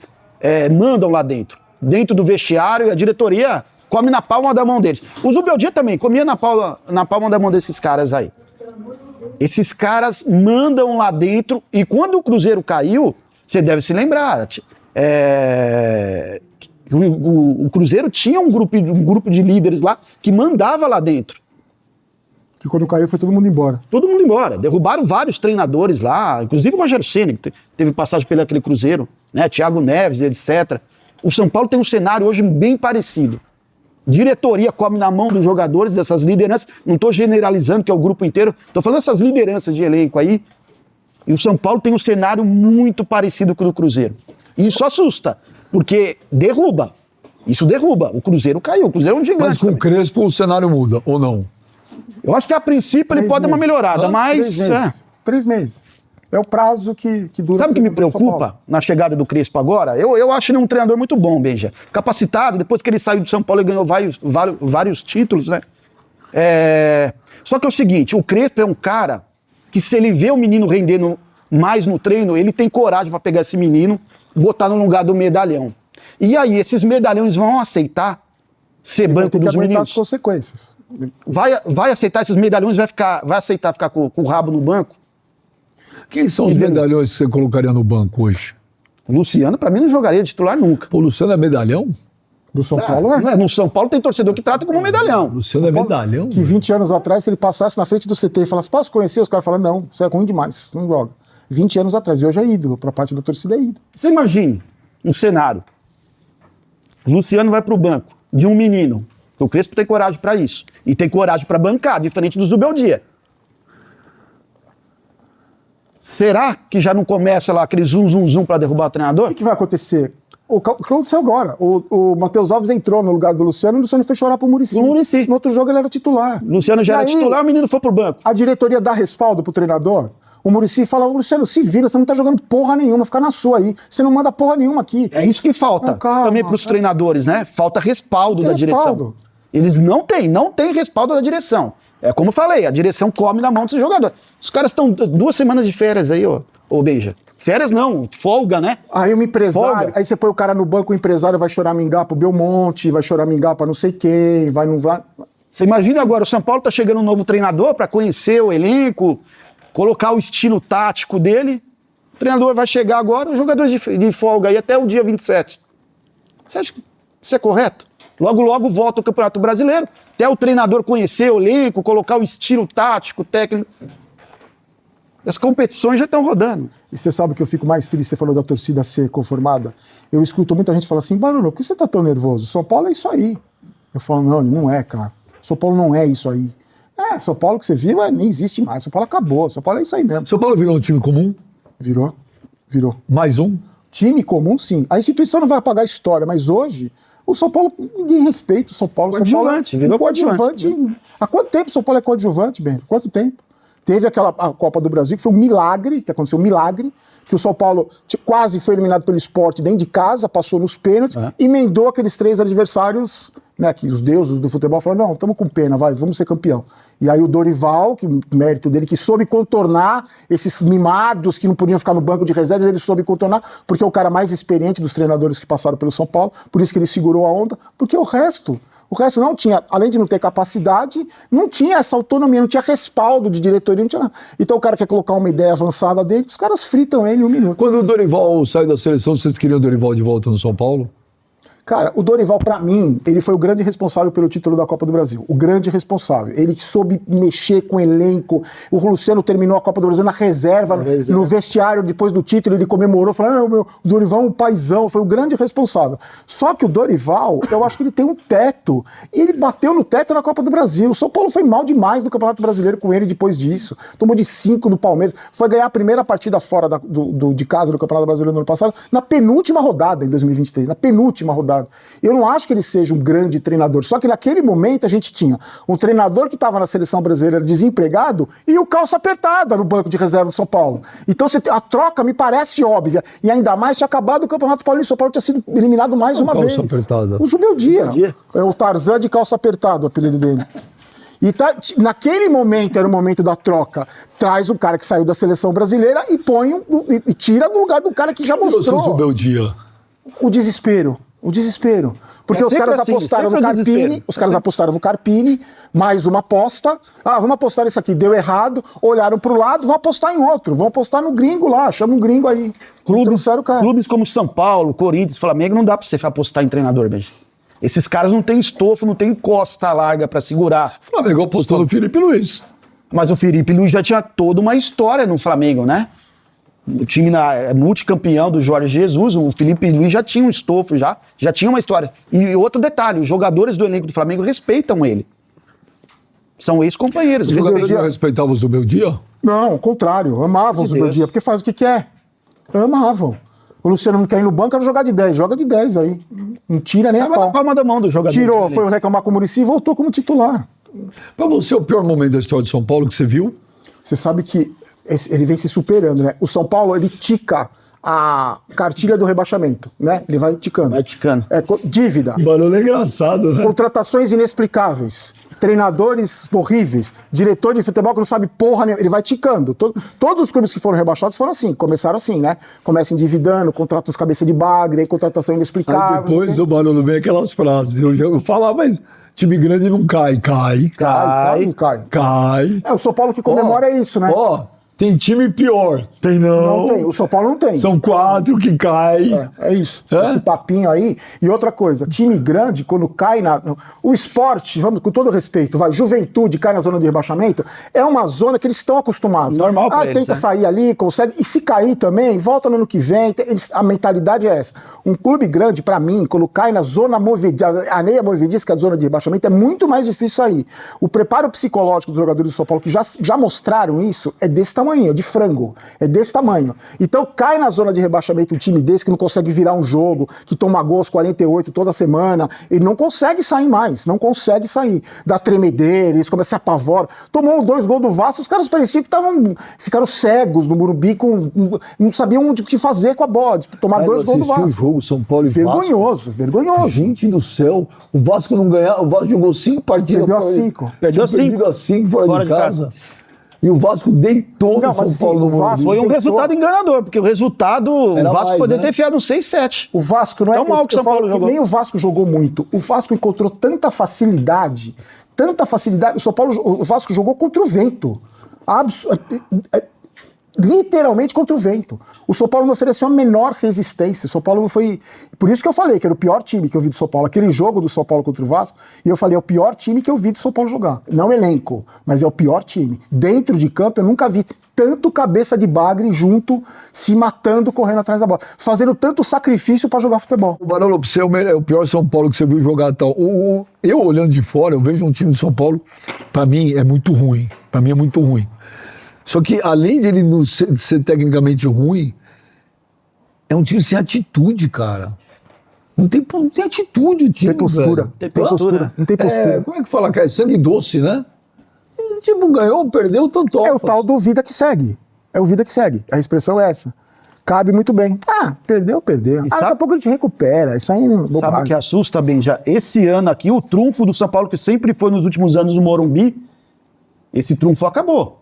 Speaker 3: mandam lá dentro. Dentro do vestiário, a diretoria come na palma da mão deles. O Zubeldia também comia na palma da mão desses caras aí. Esses caras mandam lá dentro, e quando o Cruzeiro caiu, você deve se lembrar, o Cruzeiro tinha um grupo de líderes lá que mandava lá dentro.
Speaker 2: Que quando caiu foi todo mundo embora.
Speaker 3: Todo mundo embora. Derrubaram vários treinadores lá, inclusive o Rogério Ceni, que teve passagem pelo aquele Cruzeiro, né? Thiago Neves, etc. O São Paulo tem um cenário hoje bem parecido. Diretoria come na mão dos jogadores, dessas lideranças. Não estou generalizando que é o grupo inteiro, estou falando dessas lideranças de elenco aí. E o São Paulo tem um cenário muito parecido com o do Cruzeiro. E isso assusta, porque derruba. Isso derruba. O Cruzeiro caiu, o Cruzeiro é um gigante.
Speaker 1: Mas com o Crespo o cenário muda, ou não?
Speaker 3: Eu acho que a princípio ele pode dar uma melhorada, mas...
Speaker 2: 3 meses. É o prazo que dura.
Speaker 3: Sabe o que me preocupa na chegada do Crespo agora? Eu acho ele um treinador muito bom, Benja. Capacitado, depois que ele saiu de São Paulo e ganhou vários títulos, né? Só que é o seguinte, o Crespo é um cara que, se ele vê o menino rendendo mais no treino, ele tem coragem para pegar esse menino e botar no lugar do medalhão. E aí, esses medalhões vão aceitar ser banco dos meninos?
Speaker 2: As consequências.
Speaker 3: Vai aceitar esses medalhões, vai aceitar ficar com o rabo no banco?
Speaker 1: Quem são os medalhões que você colocaria no banco hoje?
Speaker 3: O Luciano, pra mim, não jogaria de titular nunca.
Speaker 1: O Luciano é medalhão?
Speaker 2: Do São Paulo é?
Speaker 3: No São Paulo tem torcedor que trata como medalhão.
Speaker 1: O Luciano é medalhão?
Speaker 2: Que 20 anos atrás, se ele passasse na frente do CT e falasse, posso conhecer? Os caras falam, não, você é ruim demais, não joga. 20 anos atrás, e hoje é ídolo, pra parte da torcida é ídolo.
Speaker 3: Você imagine um cenário. O Luciano vai pro banco de um menino. O Crespo tem coragem pra isso. E tem coragem pra bancar, diferente do Zubeldia. Será que já não começa lá aquele zum pra derrubar o treinador?
Speaker 2: O que vai acontecer? O que aconteceu agora? O Matheus Alves entrou no lugar do Luciano e o Luciano fez chorar pro Muricy.
Speaker 3: Muricy.
Speaker 2: No outro jogo ele era titular.
Speaker 3: O Luciano já era titular, o menino foi pro banco.
Speaker 2: A diretoria dá respaldo pro treinador. O Muricy fala, Luciano, se vira, você não tá jogando porra nenhuma, fica na sua aí. Você não manda porra nenhuma aqui.
Speaker 3: É isso que falta também pros treinadores, né? Falta respaldo da direção. Eles não têm respaldo da direção. É como eu falei, a direção come na mão dos jogadores. Os caras estão 2 semanas de férias aí, ô Benja. Férias não, folga, né?
Speaker 2: Aí o empresário, aí você põe o cara no banco, o empresário vai choramingar pro Belmonte, vai choramingar pra não sei quem, não vai.
Speaker 3: Você imagina agora, o São Paulo tá chegando um novo treinador pra conhecer o elenco, colocar o estilo tático dele. O treinador vai chegar agora, os jogadores de folga aí até o dia 27. Você acha que isso é correto? Logo, logo volta o Campeonato Brasileiro, até o treinador conhecer o elenco, colocar o estilo tático, técnico. As competições já estão rodando.
Speaker 2: E você sabe que eu fico mais triste, você falou da torcida ser conformada. Eu escuto muita gente falar assim, Barulho, por que você tá tão nervoso? São Paulo é isso aí. Eu falo, não é, cara. São Paulo não é isso aí. São Paulo que você viu nem existe mais. São Paulo acabou. São Paulo é isso aí mesmo.
Speaker 1: São Paulo virou um time comum?
Speaker 2: Virou.
Speaker 1: Mais um?
Speaker 2: Time comum, sim. A instituição não vai apagar a história, mas hoje o São Paulo, ninguém respeita o São Paulo.
Speaker 3: Coadjuvante, virou
Speaker 2: coadjuvante. Há quanto tempo o São Paulo é coadjuvante, Ben? Quanto tempo? Teve a Copa do Brasil, que foi um milagre, que aconteceu um milagre, que o São Paulo quase foi eliminado pelo Sport dentro de casa, passou nos pênaltis, emendou aqueles 3 adversários, né, que os deuses do futebol falaram, não, estamos com pena, vamos ser campeão. E aí o Dorival, que o mérito dele, que soube contornar esses mimados que não podiam ficar no banco de reservas, ele soube contornar, porque é o cara mais experiente dos treinadores que passaram pelo São Paulo, por isso que ele segurou a onda, porque o resto não tinha, além de não ter capacidade, não tinha essa autonomia, não tinha respaldo de diretoria, não tinha nada. Então o cara quer colocar uma ideia avançada dele, os caras fritam ele em 1 minuto.
Speaker 1: Quando o Dorival saiu da seleção, vocês queriam o Dorival de volta no São Paulo?
Speaker 2: Cara, o Dorival, pra mim, ele foi o grande responsável pelo título da Copa do Brasil. O grande responsável. Ele soube mexer com o elenco. O Luciano terminou a Copa do Brasil na reserva, no vestiário, depois do título, ele comemorou, falou, o Dorival é um paizão, foi o grande responsável. Só que o Dorival, eu acho que ele tem um teto. E ele bateu no teto na Copa do Brasil. O São Paulo foi mal demais no Campeonato Brasileiro com ele depois disso. Tomou de 5 do Palmeiras. Foi ganhar a primeira partida fora de casa do Campeonato Brasileiro no ano passado, na penúltima rodada, em 2023. Na penúltima rodada. Eu não acho que ele seja um grande treinador, só que naquele momento a gente tinha um treinador que estava na seleção brasileira desempregado e o calça apertada no banco de reserva do São Paulo. Então a troca me parece óbvia, e ainda mais tinha acabado o Campeonato Paulista, o São Paulo tinha sido eliminado mais uma vez.
Speaker 1: Calça apertada.
Speaker 2: O Zubeldia. É o Tarzan de calça apertada, o apelido dele. E naquele momento, era o momento da troca, traz o cara que saiu da seleção brasileira e e tira do lugar do cara que já mostrou.
Speaker 1: O Zubeldia.
Speaker 2: O desespero. Porque os caras apostaram no Carpini, mais uma aposta. Vamos apostar isso aqui, deu errado, olharam pro lado, vão apostar em outro, vão apostar no gringo lá, chama um gringo aí.
Speaker 3: Clubes como São Paulo, Corinthians, Flamengo, não dá pra você apostar em treinador, mesmo. Esses caras não têm estofo, não tem costa larga pra segurar.
Speaker 1: O Flamengo apostou no Felipe Luiz.
Speaker 3: Mas o Felipe Luiz já tinha toda uma história no Flamengo, né? O time multicampeão do Jorge Jesus, o Felipe Luiz já tinha um estofo, já tinha uma história. E outro detalhe, os jogadores do elenco do Flamengo respeitam ele. São ex-companheiros.
Speaker 1: Os jogadores não respeitavam o Zubeldia?
Speaker 2: Não, ao contrário, amavam o Zubeldia, porque faz o que quer. Amavam. O Luciano não quer ir no banco, era jogar de 10, joga de 10 aí. Não tira nem a pau.
Speaker 3: Na palma da mão do jogador.
Speaker 2: Tirou, foi reclamar com o Muricy e voltou como titular.
Speaker 1: Pra você, o pior momento da história de São Paulo que você viu?
Speaker 2: Você sabe que ele vem se superando, né? O São Paulo, ele tica a cartilha do rebaixamento, né? Ele vai ticando. Dívida.
Speaker 1: Barulho é engraçado, né?
Speaker 2: Contratações inexplicáveis. Treinadores horríveis. Diretor de futebol que não sabe porra nenhuma. Ele vai ticando. Todos os clubes que foram rebaixados foram assim. Começaram assim, né? Começa endividando, contrata os cabeça de bagre, aí contratação inexplicável.
Speaker 1: Aí depois o Barulho vem aquelas frases. Eu falava, mas time grande não cai. Cai.
Speaker 2: O São Paulo que comemora é isso, né?
Speaker 1: Tem time pior. Tem não.
Speaker 2: Não tem. O São Paulo não tem.
Speaker 1: São 4 que caem.
Speaker 2: É isso. Esse papinho aí. E outra coisa, time grande, quando cai o esporte, vamos com todo respeito, Juventude cai na zona de rebaixamento, é uma zona que eles estão acostumados.
Speaker 3: Normal pra eles,
Speaker 2: tenta sair ali, consegue. E se cair também, volta no ano que vem. A mentalidade é essa. Um clube grande, pra mim, quando cai na zona areia movediça, que é a zona de rebaixamento, é muito mais difícil sair. O preparo psicológico dos jogadores do São Paulo, que já mostraram isso, é desse tamanho, de frango. É desse tamanho. Então cai na zona de rebaixamento um time desse que não consegue virar um jogo, que toma gol aos 48 toda semana, ele não consegue sair mais, não consegue sair. Dá tremedeira, eles começam a se apavorar. Tomou 2 gols do Vasco, os caras pareciam que ficaram cegos no Morumbi, não sabiam o que fazer com a bola, de tomar 2 gols do Vasco.
Speaker 1: O jogo São Paulo e
Speaker 2: vergonhoso.
Speaker 1: Gente do céu, o Vasco não ganhava, o Vasco jogou 5 partidas.
Speaker 2: Perdeu a 5
Speaker 1: fora de casa. E o Vasco deitou no São Paulo.
Speaker 3: Foi um resultado enganador, porque o resultado, o Vasco poderia ter enfiado um 6-7.
Speaker 2: O Vasco não é
Speaker 3: tão mal que o São Paulo jogou.
Speaker 2: Nem o Vasco jogou muito. O Vasco encontrou tanta facilidade. O Vasco jogou contra o vento. literalmente contra o vento. O São Paulo não ofereceu a menor resistência. O São Paulo não foi... Por isso que eu falei que era o pior time que eu vi do São Paulo. Aquele jogo do São Paulo contra o Vasco, e eu falei, é o pior time que eu vi do São Paulo jogar. Não elenco, mas é o pior time. Dentro de campo, eu nunca vi tanto cabeça de bagre junto, se matando, correndo atrás da bola. Fazendo tanto sacrifício pra jogar futebol.
Speaker 1: O Barolo, pra você é o pior São Paulo que você viu jogar tal. Eu, olhando de fora, eu vejo um time de São Paulo, pra mim, é muito ruim. Pra mim é muito ruim. Só que, além de ele não ser tecnicamente ruim, é um time sem atitude, cara. Não tem atitude o time,
Speaker 2: Tem postura.
Speaker 1: velho.
Speaker 3: Tem postura.
Speaker 2: Não tem postura.
Speaker 1: Como é que fala, cara? É sangue doce, né? Tipo, ganhou, perdeu, tanto.
Speaker 2: É o tal do vida que segue. É o vida que segue. A expressão é essa. Cabe muito bem. Perdeu. Daqui a pouco a gente recupera. Isso aí é
Speaker 3: Sabe o
Speaker 2: bobagem.
Speaker 3: que assusta, Benja? Esse ano aqui, o trunfo do São Paulo, que sempre foi nos últimos anos no Morumbi, esse trunfo acabou.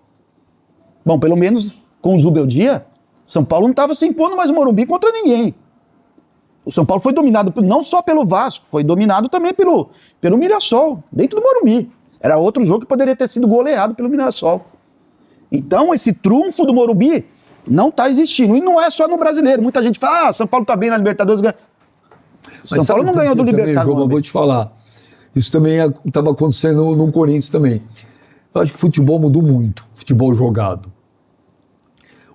Speaker 3: Bom, pelo menos com o Zubeldia, São Paulo não estava se impondo mais o Morumbi contra ninguém. O São Paulo foi dominado não só pelo Vasco, foi dominado também pelo Mirassol, dentro do Morumbi. Era outro jogo que poderia ter sido goleado pelo Mirassol. Então, esse trunfo do Morumbi não está existindo. E não é só no Brasileiro. Muita gente fala, São Paulo está bem na Libertadores. São Paulo não ganhou do Libertadores.
Speaker 1: Eu vou te falar. Isso também estava acontecendo no Corinthians também. Eu acho que o futebol mudou muito. Futebol jogado.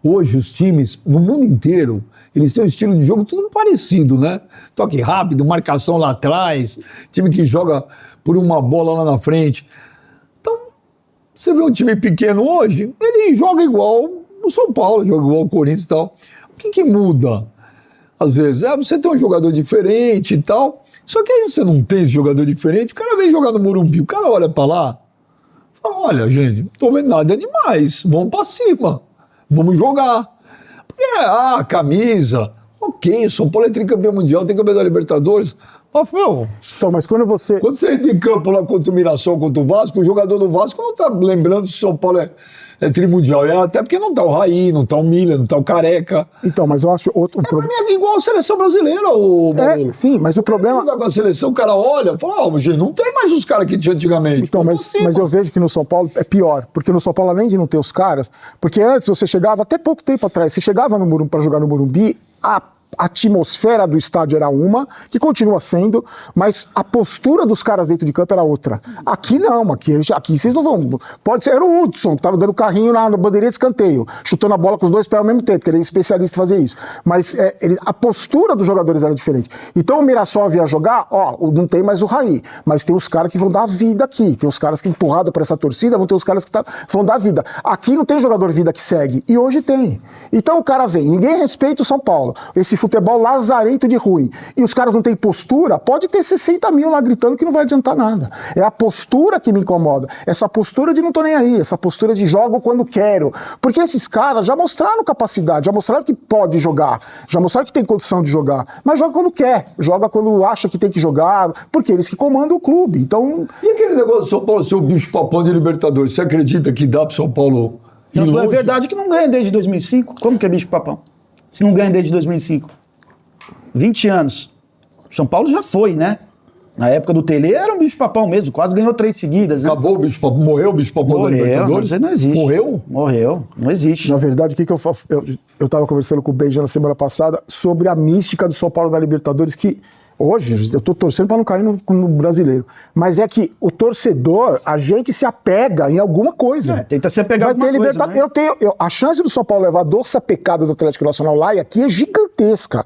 Speaker 1: Hoje, os times, no mundo inteiro, eles têm um estilo de jogo tudo parecido, né? Toque rápido, marcação lá atrás, time que joga por uma bola lá na frente. Então, você vê um time pequeno hoje, ele joga igual o São Paulo, joga igual o Corinthians e tal. O que muda? Às vezes, você tem um jogador diferente e tal, só que aí você não tem esse jogador diferente, o cara vem jogar no Morumbi, o cara olha pra lá, fala, olha, gente, não tô vendo nada demais, vamos pra cima. Vamos jogar. Porque, camisa, ok, São Paulo é tricampeão mundial, tem campeão da Libertadores. Mas,
Speaker 2: Então, mas quando você...
Speaker 1: quando você entra em campo lá contra o Mirassol, contra o Vasco, o jogador do Vasco não tá lembrando se o São Paulo é trimundial. Até porque não tá o Raí, não tá o Miller, não tá o Careca.
Speaker 2: Então, mas eu acho outro
Speaker 1: Pra
Speaker 2: problema.
Speaker 1: mim é igual a seleção brasileira, o Barolo.
Speaker 2: Sim, mas o problema...
Speaker 1: Jogar com a seleção, o cara olha, fala, gente, não tem mais os caras que tinha antigamente.
Speaker 2: Então, mas eu vejo que no São Paulo é pior, porque no São Paulo, além de não ter os caras, porque antes você chegava, até pouco tempo atrás, você chegava no Morumbi para jogar no Morumbi, a atmosfera do estádio era uma, que continua sendo, mas a postura dos caras dentro de campo era outra. Aqui não, aqui vocês não vão... Pode ser, era o Hudson, que tava dando carrinho no bandeirinha de escanteio, chutando a bola com os dois pés ao mesmo tempo, porque ele é especialista em fazer isso. Mas a postura dos jogadores era diferente. Então o Mirassol ia jogar, não tem mais o Raí, mas tem os caras que vão dar vida aqui, tem os caras que empurrado para essa torcida, vão ter os caras que vão dar vida. Aqui não tem jogador vida que segue, e hoje tem. Então o cara vem, ninguém respeita o São Paulo, esse futebol lazarento de ruim, e os caras não têm postura, pode ter 60 mil lá gritando que não vai adiantar nada. É a postura que me incomoda, essa postura de não tô nem aí, essa postura de jogo quando quero, porque esses caras já mostraram capacidade, já mostraram que pode jogar, já mostraram que tem condição de jogar, mas joga quando quer, joga quando acha que tem que jogar, porque eles que comandam o clube. Então...
Speaker 1: E aquele negócio do São Paulo ser o bicho papão de Libertadores, você acredita que dá pro São Paulo ir
Speaker 3: Não, é
Speaker 1: longe?
Speaker 3: verdade que não ganha desde 2005. Como que é bicho papão? Se não ganha desde 2005. 20 anos. São Paulo já foi, né? Na época do Tele era um bicho papão mesmo, quase ganhou 3 seguidas. Né?
Speaker 1: Acabou o bicho papão, morreu o bicho papão da Libertadores?
Speaker 3: Não existe.
Speaker 1: Morreu?
Speaker 3: Morreu, não existe.
Speaker 2: Na verdade, o que eu faço? Eu tava conversando com o Benja na semana passada sobre a mística do São Paulo da Libertadores, que hoje eu tô torcendo para não cair no brasileiro. Mas é que o torcedor, a gente se apega em alguma coisa.
Speaker 3: Tenta se apegar em alguma coisa,
Speaker 2: Libertadores.
Speaker 3: né?
Speaker 2: A chance do São Paulo levar a doce pecada do Atlético Nacional lá e aqui é gigantesca.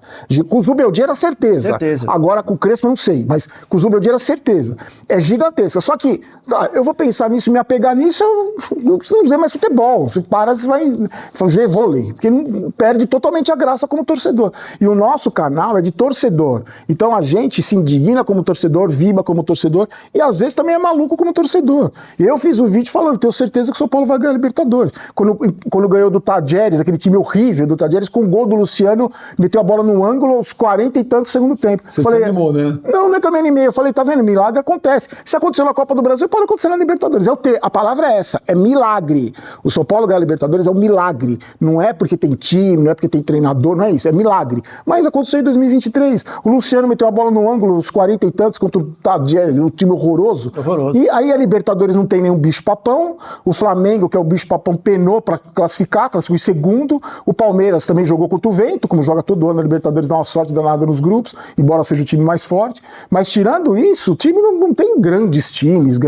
Speaker 2: Com o Zubeldia era certeza. Agora com o Crespo eu não sei, mas com o Zubeldia era certeza. É gigantesca. Só que eu vou pensar nisso, me apegar nisso, eu não preciso dizer mais futebol. Você para, você vai fazer vôlei. Porque perde totalmente a graça como torcedor. E o nosso canal é de torcedor. Então a gente se indigna como torcedor, vibra como torcedor e às vezes também é maluco como torcedor. Eu fiz um vídeo falando, tenho certeza que o São Paulo vai ganhar a Libertadores. Quando ganhou do Tadjeres, aquele time horrível do Tadjeres, com o gol do Luciano meteu a bola no ângulo aos 40 e tantos do segundo tempo.
Speaker 1: Você se animou, né?
Speaker 2: Não é que eu me animei. Eu falei, tá vendo? Milagre acontece. Se aconteceu na Copa do Brasil, pode acontecer na Libertadores. A palavra é essa, é milagre. O São Paulo ganhar a Libertadores é um milagre. Não é porque tem time, não é porque tem treinador, não é isso, é milagre. Mas aconteceu em 2023. O Luciano meteu a bola no ângulo aos 40 e tantos contra o time horroroso. E aí a Libertadores não tem nenhum bicho-papão. O Flamengo, que é o bicho-papão, penou pra classificou em segundo. O Palmeiras também jogou contra o vento, como joga todo ano a Libertadores, dá uma sorte danada nos grupos, embora seja o time mais forte. Mas tirando isso, o time não tem grandes times,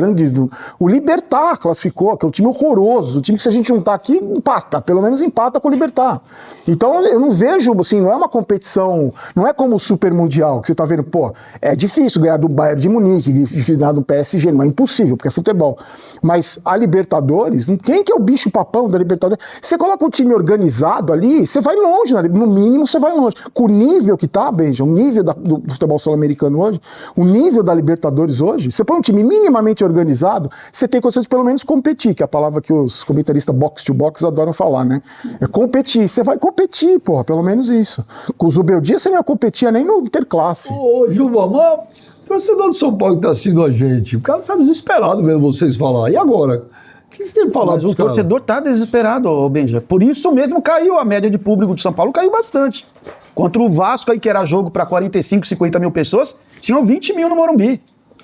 Speaker 2: O Libertad classificou, que é um time horroroso. O time que se a gente juntar aqui, empata, pelo menos empata com o Libertad. Então eu não vejo, assim, não é uma competição, não é como o Super Mundial, que você tá vendo, pô, é difícil ganhar do Bayern de Munique, ganhar do PSG, não é impossível, porque é futebol. Mas a Libertadores, quem que é o bicho-papão da Libertadores? Você coloca um time organizado ali, você vai longe, no mínimo você vai longe. Com o nível que tá, Benja, o nível do futebol sul-americano hoje, o nível da Libertadores hoje, você põe um time minimamente organizado, você tem condições de pelo menos competir, que é a palavra que os comentaristas box-to-box adoram falar, né? É competir. Você vai competir, porra, pelo menos isso. Com o Zubeldia você não ia competir nem no interclasse.
Speaker 1: Ô, Gilmar, mas o torcedor do São Paulo que tá assistindo a gente, o cara tá desesperado vendo vocês falar. E agora? O que você tem que falar
Speaker 3: Mas
Speaker 1: pros
Speaker 3: o
Speaker 1: caras?
Speaker 3: torcedor tá desesperado, ô Benja. Por isso mesmo caiu a média de público de São Paulo, caiu bastante. Contra o Vasco, aí, que era jogo para 45, 50 mil pessoas, tinham 20 mil no Morumbi.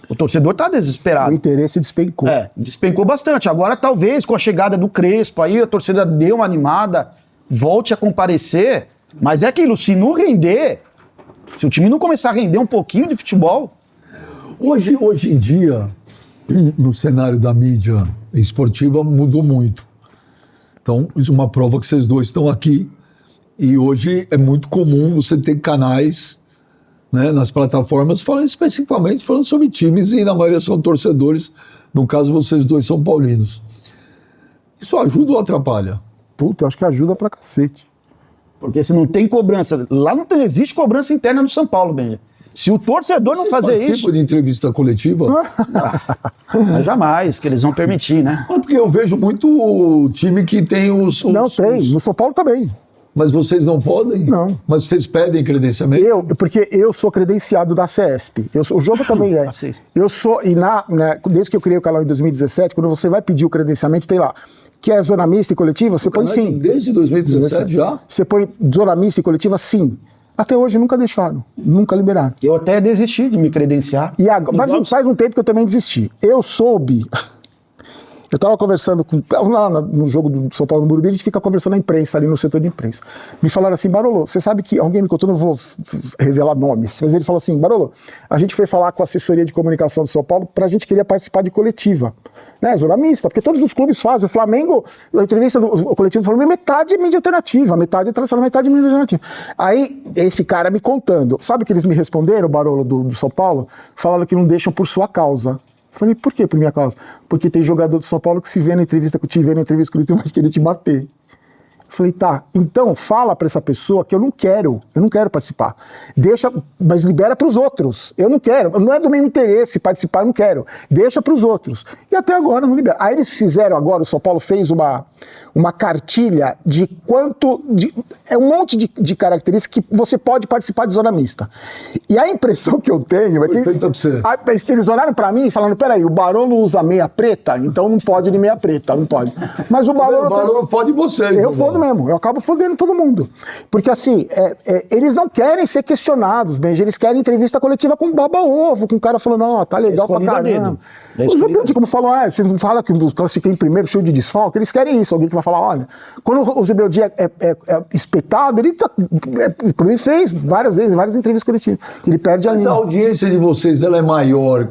Speaker 3: O torcedor tá desesperado.
Speaker 2: O interesse despencou.
Speaker 3: Despencou bastante. Agora, talvez, com a chegada do Crespo, aí a torcida deu uma animada, volte a comparecer, mas é aquilo, se não render, se o time não começar a render um pouquinho de futebol...
Speaker 1: Hoje em dia, no cenário da mídia esportiva, mudou muito. Então, isso é uma prova que vocês dois estão aqui. E hoje é muito comum você ter canais, né, nas plataformas especificamente falando sobre times, e na maioria são torcedores. No caso, vocês dois são paulinos. Isso ajuda ou atrapalha?
Speaker 2: Puta, eu acho que ajuda pra cacete.
Speaker 3: Porque se não tem cobrança... Lá não existe cobrança interna no São Paulo, Benja. Se o torcedor não fazer isso...
Speaker 1: Participa de entrevista coletiva?
Speaker 3: Mas jamais, que eles vão permitir, né?
Speaker 1: Porque eu vejo muito time que tem os...
Speaker 2: Não tem, no São Paulo também.
Speaker 1: Mas vocês não podem?
Speaker 2: Não.
Speaker 1: Mas vocês pedem credenciamento?
Speaker 2: Porque eu sou credenciado da CESP. O jogo também é. Eu sou, desde que eu criei o canal em 2017, quando você vai pedir o credenciamento, tem lá, que é zona mista e coletiva, você põe sim.
Speaker 1: Desde 2017 já?
Speaker 2: Você põe zona mista e coletiva, sim. Até hoje nunca deixaram, nunca liberaram.
Speaker 3: Eu até desisti de me credenciar.
Speaker 2: E agora, mas faz um tempo que eu também desisti. Eu soube... Eu estava conversando lá no jogo do São Paulo no Morumbi, a gente fica conversando na imprensa, ali no setor de imprensa. Me falaram assim, Barolo, você sabe que alguém me contou, não vou revelar nomes, mas ele falou assim, Barolo, a gente foi falar com a assessoria de comunicação do São Paulo pra gente querer participar de coletiva, né, zona mista, porque todos os clubes fazem. O Flamengo, a entrevista do coletivo do Flamengo é metade mídia alternativa, metade tradicional, metade mídia alternativa. Aí, esse cara me contando, sabe que eles me responderam, Barolo, do São Paulo? Falaram que não deixam por sua causa. Falei, por quê por minha causa? Porque tem jogador do São Paulo que se vê na entrevista que te vê na entrevista coletiva, vai querer te bater. Falei, tá, então fala pra essa pessoa que eu não quero participar. Deixa, mas libera pros outros. Eu não quero, não é do meu interesse participar, eu não quero. Deixa pros outros. E até agora não libera. Aí eles fizeram agora, o São Paulo fez uma cartilha de é um monte de características que você pode participar de zona mista. E a impressão que eu tenho é que eles olharam pra mim falando, peraí, o Barolo usa meia preta, então não pode de meia preta, não pode. Mas o Barolo
Speaker 1: fode você.
Speaker 2: Eu fodo mesmo, eu acabo fodendo todo mundo. Porque assim, eles não querem ser questionados, Benji, eles querem entrevista coletiva com baba-ovo, com o cara falando, ó, tá legal pra caramba. Os Zubeldia, como falam, você não fala que eu classifiquei em primeiro, show de desfalque, eles querem isso, alguém que vai falar, olha, quando o Zubeldia é espetado, ele fez várias vezes, várias entrevistas coletivas, ele perde a linha.
Speaker 1: Mas a audiência de vocês, ela é maior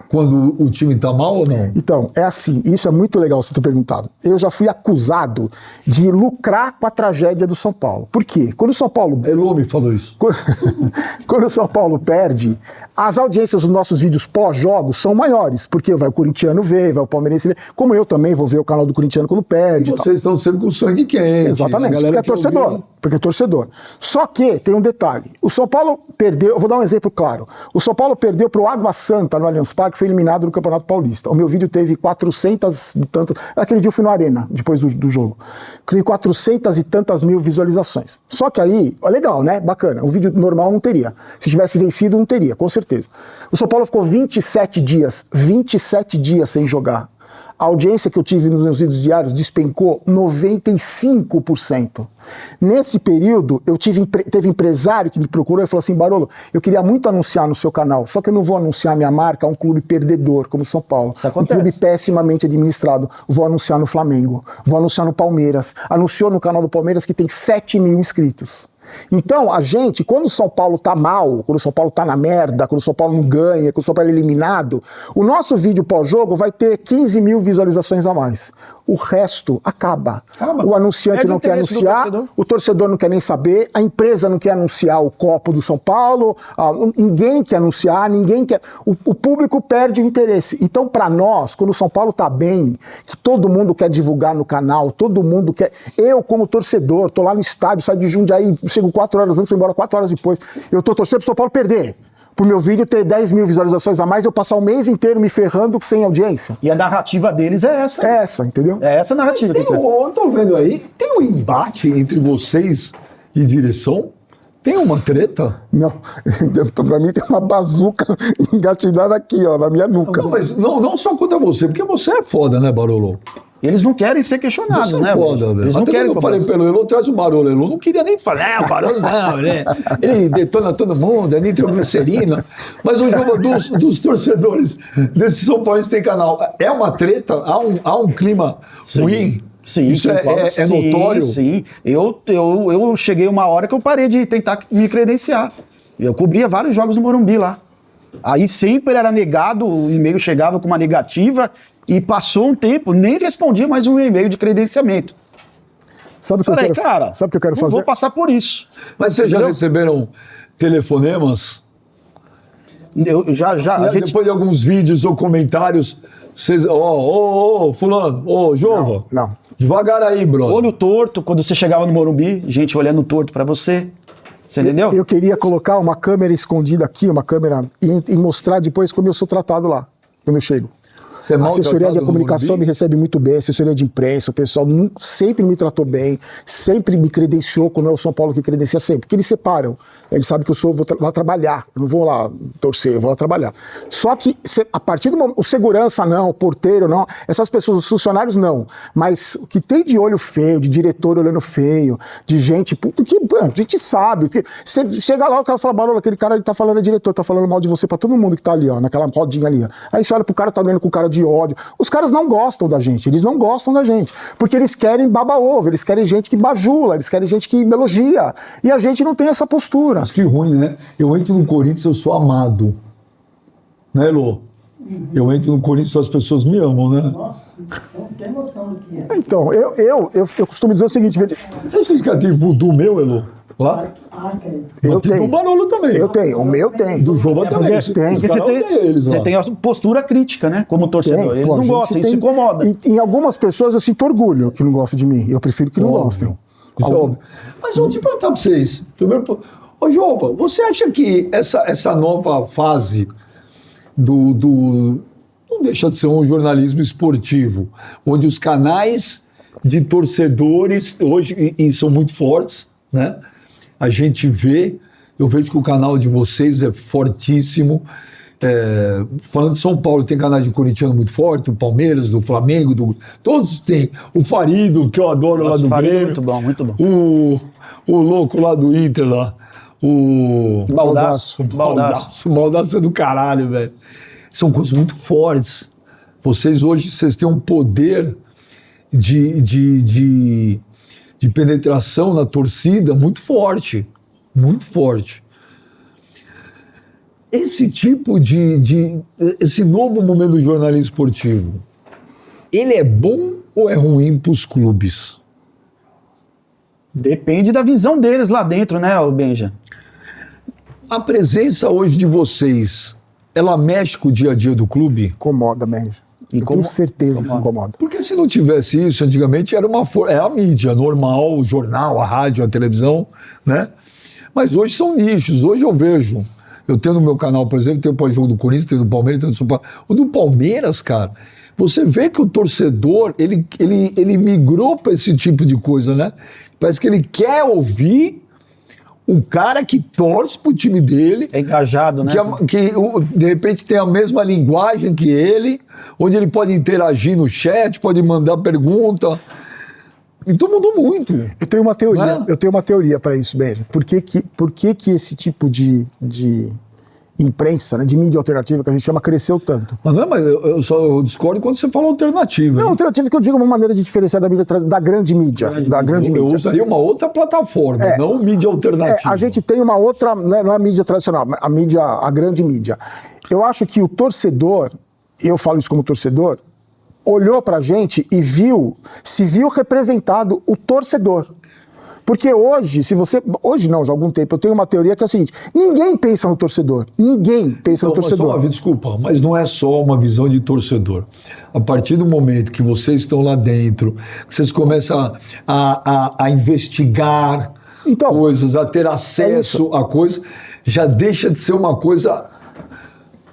Speaker 1: quando o time tá mal ou não?
Speaker 2: Então, é assim, isso é muito legal você ter perguntado. Eu já fui acusado de lucrar com a tragédia do São Paulo. Por quê? Quando o São Paulo...
Speaker 1: Elume falou isso.
Speaker 2: Quando o São Paulo perde, as audiências dos nossos vídeos pós-jogos são maiores, porque vai o corintiano ver, vai o palmeirense ver, como eu também vou ver o canal do corintiano quando perde.
Speaker 1: E vocês estão sempre com sangue quente.
Speaker 2: Exatamente, porque é torcedor. Porque é torcedor. Só que tem um detalhe. O São Paulo perdeu, eu vou dar um exemplo claro. O São Paulo perdeu para o Água Santa no Allianz Parque, que foi eliminado do Campeonato Paulista. O meu vídeo teve 400 e tantas... Aquele dia eu fui no Arena, depois do jogo. Teve 400 e tantas mil visualizações. Só que aí, ó, legal, né? Bacana. Um vídeo normal não teria. Se tivesse vencido, não teria, com certeza. O São Paulo ficou 27 dias sem jogar. A audiência que eu tive nos meus vídeos diários despencou 95%. Nesse período, teve empresário que me procurou e falou assim: Barolo, eu queria muito anunciar no seu canal, só que eu não vou anunciar minha marca a um clube perdedor como o São Paulo. Um clube pessimamente administrado. Vou anunciar no Flamengo, vou anunciar no Palmeiras. Anunciou no canal do Palmeiras que tem 7 mil inscritos. Então, a gente, quando o São Paulo tá mal, quando o São Paulo tá na merda, quando o São Paulo não ganha, quando o São Paulo é eliminado, o nosso vídeo pós-jogo vai ter 15 mil visualizações a mais. O resto acaba. O anunciante não quer anunciar, o torcedor não quer nem saber, a empresa não quer anunciar o copo do São Paulo, ninguém quer anunciar, ninguém quer... O público perde o interesse. Então, para nós, quando o São Paulo tá bem, que todo mundo quer divulgar no canal, todo mundo quer... Eu, como torcedor, tô lá no estádio, saio de Jundiaí, chego 4 horas antes, vou embora 4 horas depois. Eu tô torcendo pro São Paulo perder. Pro meu vídeo ter 10 mil visualizações a mais, eu passar o mês inteiro me ferrando sem audiência.
Speaker 3: E a narrativa deles é essa.
Speaker 2: É essa, entendeu?
Speaker 3: É essa a narrativa.
Speaker 1: Mas eu tô vendo aí, tem um embate entre vocês e direção? Tem uma treta?
Speaker 2: Não, pra mim tem uma bazuca engatilhada aqui, ó, na minha nuca.
Speaker 1: Não, mas não só contra você, porque você é foda, né, Barolo?
Speaker 3: Eles não querem ser questionados,
Speaker 1: Você
Speaker 3: né?
Speaker 1: é foda, velho.
Speaker 3: Eles não
Speaker 1: Até
Speaker 3: querem.
Speaker 1: quando eu falei pelo Elô, traz o Barolo. Elô não queria nem falar, o Barolo não, né? Ele detona todo mundo, é nitroglicerina. Mas o jogo dos torcedores desse São Paulo tem canal. É uma treta? Há um clima ruim?
Speaker 3: Sim,
Speaker 1: isso é notório?
Speaker 3: Sim, eu cheguei uma hora que eu parei de tentar me credenciar. Eu cobria vários jogos no Morumbi lá. Aí sempre era negado, o e-mail chegava com uma negativa e passou um tempo, nem respondia mais um e-mail de credenciamento.
Speaker 2: Sabe o que
Speaker 3: Falei,
Speaker 2: eu quero,
Speaker 3: cara,
Speaker 2: sabe o que eu quero
Speaker 3: não
Speaker 2: fazer?
Speaker 3: vou passar por isso.
Speaker 1: Mas vocês já receberam telefonemas?
Speaker 3: Eu já a gente...
Speaker 1: Depois de alguns vídeos ou comentários, vocês... fulano, Jova.
Speaker 2: Não.
Speaker 1: Devagar aí, brother.
Speaker 3: Olho torto, quando você chegava no Morumbi, gente olhando torto pra você. Você entendeu?
Speaker 2: Eu queria colocar uma câmera escondida aqui, uma câmera, e mostrar depois como eu sou tratado lá, quando eu chego.
Speaker 1: Você é
Speaker 2: A assessoria de
Speaker 1: maltratado no
Speaker 2: comunicação
Speaker 1: Morumbi?
Speaker 2: me recebe muito bem, a assessoria de imprensa, o pessoal sempre me tratou bem, sempre me credenciou quando é o São Paulo que credencia sempre, porque eles separam. Eles sabem que eu vou lá trabalhar, eu não vou lá torcer, eu vou lá trabalhar. Só que a partir do momento, o segurança não, o porteiro não, essas pessoas, os funcionários não, mas o que tem de olho feio, de diretor olhando feio, de gente, que a gente sabe, que você chega lá, o cara fala, Barolo, aquele cara ele tá falando, é diretor, tá falando mal de você pra todo mundo que tá ali, ó, naquela rodinha ali, ó. Aí você olha pro cara, tá olhando com cara de ódio. Os caras não gostam da gente, eles não gostam da gente, porque eles querem baba-ovo, eles querem gente que bajula, eles querem gente que elogia, e a gente não tem essa postura.
Speaker 1: Mas que ruim, né? Eu entro no Corinthians, eu sou amado. Né, Elô? Eu entro no Corinthians, as pessoas me amam, né?
Speaker 4: Nossa, então sem noção do que é.
Speaker 2: Então, eu costumo dizer o seguinte,
Speaker 1: Você acha que esse cara tem voodoo meu, Elô? Lá?
Speaker 4: Cara.
Speaker 2: eu
Speaker 1: Tem do
Speaker 2: tenho,
Speaker 1: Barolo também.
Speaker 2: eu tenho, o meu tem.
Speaker 1: Do Jova também.
Speaker 2: tem.
Speaker 1: Os
Speaker 3: Porque
Speaker 1: caras odeiam eles lá.
Speaker 3: você tem a postura crítica, né? Como torcedor. Eles
Speaker 2: Pô, a
Speaker 3: não
Speaker 2: gente
Speaker 3: gostam, isso
Speaker 2: tem-
Speaker 3: incomoda.
Speaker 2: E em algumas pessoas eu sinto orgulho que não gostam de mim, eu prefiro que não
Speaker 1: Óbvio.
Speaker 2: gostem.
Speaker 1: Isso é óbvio. Mas eu vou te perguntar pra vocês. Primeiro, ô Jova, você acha que essa nova fase do não deixa de ser um jornalismo esportivo, onde os canais de torcedores hoje e são muito fortes, né? A gente eu vejo que o canal de vocês é fortíssimo. Falando de São Paulo, tem canal de corintiano muito forte, do Palmeiras, do Flamengo, todos têm. O Farido, que eu adoro lá do
Speaker 3: Farido é
Speaker 1: Grêmio.
Speaker 3: muito bom, muito bom.
Speaker 1: O louco lá do Inter lá. O
Speaker 3: Baldaço.
Speaker 1: Baldaço é do caralho, velho. São coisas muito fortes. Vocês hoje, vocês têm um poder de penetração na torcida muito forte. Muito forte. Esse tipo esse novo momento do jornalismo esportivo, ele é bom ou é ruim para os clubes?
Speaker 3: Depende da visão deles lá dentro, né, Benja?
Speaker 1: A presença hoje de vocês, ela mexe com o dia a dia do clube?
Speaker 2: Incomoda, Benja. Eu tenho certeza que incomoda.
Speaker 1: Porque se não tivesse isso, antigamente era a mídia normal, o jornal, a rádio, a televisão, né? Mas hoje são nichos. Hoje eu vejo Eu tenho no meu canal, por exemplo, tem o pós-jogo do Corinthians, tem o do Palmeiras, tem o do São Paulo. O do Palmeiras, cara, você vê que o torcedor, ele migrou para esse tipo de coisa, né? Parece que ele quer ouvir o cara que torce pro time dele.
Speaker 3: É engajado, né?
Speaker 1: Que de repente tem a mesma linguagem que ele, onde ele pode interagir no chat, pode mandar pergunta. Então mudou muito.
Speaker 2: Eu tenho uma teoria,
Speaker 1: Né?
Speaker 2: eu tenho uma teoria para isso, Benja. Por que esse tipo de imprensa, né, de mídia alternativa que a gente chama, cresceu tanto?
Speaker 1: Mas não é, mas eu discordo quando você fala alternativa.
Speaker 2: Não,
Speaker 1: hein?
Speaker 2: alternativa que eu digo é uma maneira de diferenciar da mídia da grande mídia. Da grande
Speaker 1: Eu
Speaker 2: mídia.
Speaker 1: usaria uma outra plataforma, não mídia alternativa.
Speaker 2: A gente tem uma outra, né, não é a mídia tradicional, a grande mídia. Eu acho que o torcedor, eu falo isso como torcedor, olhou pra gente e se viu representado o torcedor. Porque hoje não, já há algum tempo, eu tenho uma teoria que é a seguinte: ninguém pensa no torcedor. Ninguém pensa no torcedor.
Speaker 1: Desculpa, mas não é só uma visão de torcedor. A partir do momento que vocês estão lá dentro, que vocês começam a investigar coisas, a ter acesso a coisas, já deixa de ser uma coisa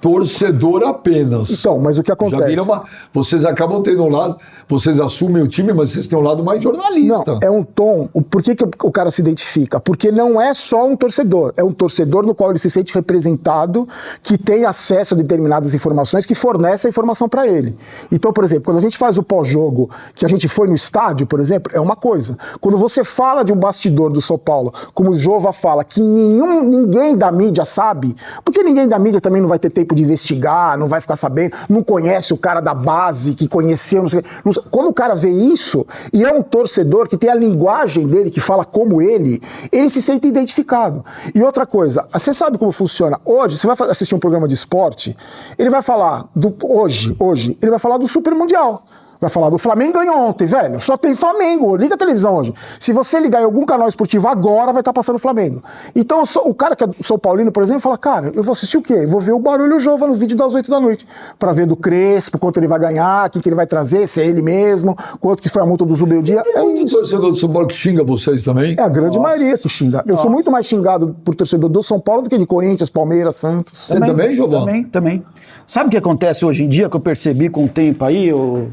Speaker 1: torcedor apenas.
Speaker 2: Então, mas o que acontece?
Speaker 1: Já vira vocês acabam tendo um lado, vocês assumem o time, mas vocês têm um lado mais jornalista.
Speaker 2: Não, é um tom. Por que o cara se identifica? Porque não é só um torcedor, é um torcedor no qual ele se sente representado, que tem acesso a determinadas informações, que fornece a informação para ele. Então, por exemplo, quando a gente faz o pós-jogo, que a gente foi no estádio, por exemplo, é uma coisa. Quando você fala de um bastidor do São Paulo, como o Jova fala, que ninguém da mídia sabe, porque ninguém da mídia também não vai ter tempo de investigar, não vai ficar sabendo, não conhece o cara da base, que conheceu, não sei, quando o cara vê isso, e é um torcedor que tem a linguagem dele, que fala como ele se sente identificado. E outra coisa, você sabe como funciona? Hoje, você vai assistir um programa de esporte, ele vai falar, hoje, ele vai falar do Super Mundial. Vai falar do Flamengo ganhou ontem, velho. Só tem Flamengo. Liga a televisão hoje. Se você ligar em algum canal esportivo agora, vai estar passando o Flamengo. Então, o cara que é São Paulino, por exemplo, fala: cara, eu vou assistir o quê? Eu vou ver o Barulho Jova no vídeo das 8 da noite. Pra ver do Crespo, quanto ele vai ganhar, quem que ele vai trazer, se é ele mesmo, quanto que foi a multa do Zubeldia.
Speaker 1: Tem muito torcedor do São Paulo que xinga vocês também?
Speaker 2: É a grande maioria que xinga. Eu sou muito mais xingado por torcedor do São Paulo do que de Corinthians, Palmeiras, Santos.
Speaker 1: Você também, Jovão?
Speaker 3: Também. Sabe o que acontece hoje em dia, que eu percebi com o tempo aí, ô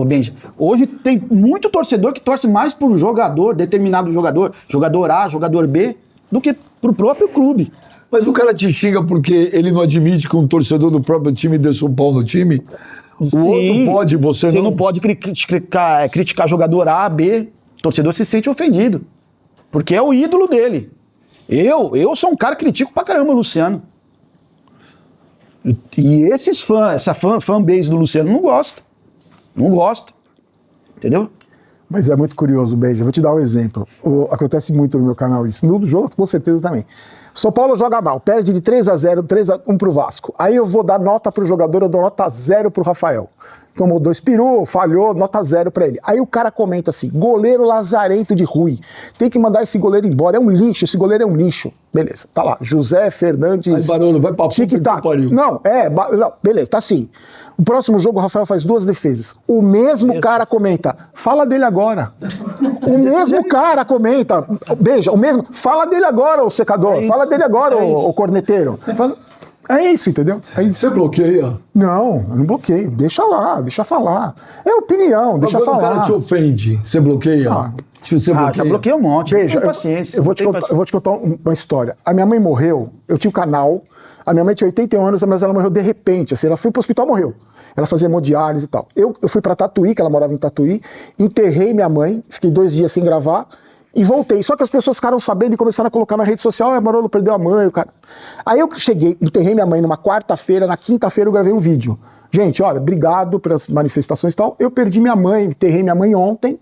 Speaker 3: Benja? Hoje tem muito torcedor que torce mais por jogador, determinado jogador, jogador A, jogador B, do que pro próprio clube.
Speaker 1: Mas o cara te xinga porque ele não admite que um torcedor do próprio time dê São Paulo no time? O outro pode, você
Speaker 3: não pode criticar jogador A, B, o torcedor se sente ofendido, porque é o ídolo dele. Eu sou um cara que critico pra caramba o Luciano. E esses fãs, essa fanbase do Luciano não gosta. Não gosta. Entendeu?
Speaker 2: Mas é muito curioso, Benja. Vou te dar um exemplo. Acontece muito no meu canal isso. No jogo, com certeza também. São Paulo joga mal, perde de 3-0, 3-1 pro Vasco. Aí eu vou dar nota pro jogador, eu dou nota 0 pro Rafael. Tomou 2 peru, falhou, nota 0 pra ele. Aí o cara comenta assim: goleiro lazarento de Rui. Tem que mandar esse goleiro embora, é um lixo, esse goleiro é um lixo. Beleza, tá lá. José Fernandes.
Speaker 1: Aí, Barolo, vai pra puta que pariu.
Speaker 2: Não, beleza, tá assim. O próximo jogo o Rafael faz 2 defesas. O mesmo cara comenta: fala dele agora. O mesmo cara comenta: beija, o mesmo. Fala dele agora, o secador. Fala dele agora, o corneteiro. É isso, entendeu? É isso.
Speaker 1: Você bloqueia?
Speaker 2: Não, eu não bloqueio. Deixa lá, deixa falar. É opinião, deixa falar.
Speaker 1: Quando o cara te ofende, você bloqueia? Você bloqueia?
Speaker 3: Já bloqueei um monte.
Speaker 2: Veja,
Speaker 3: paciência.
Speaker 2: Eu vou te contar uma história. A minha mãe morreu, eu tinha um canal, a minha mãe tinha 81 anos, mas ela morreu de repente. Assim, ela foi pro hospital e morreu. Ela fazia hemodiálise e tal. Eu fui pra Tatuí, que ela morava em Tatuí, enterrei minha mãe, fiquei 2 dias sem gravar, e voltei. Só que as pessoas ficaram sabendo e começaram a colocar na rede social: Marolo perdeu a mãe, o cara. Aí eu cheguei, enterrei minha mãe numa quarta-feira, na quinta-feira eu gravei um vídeo. Gente, olha, obrigado pelas manifestações e tal. Eu perdi minha mãe, enterrei minha mãe ontem,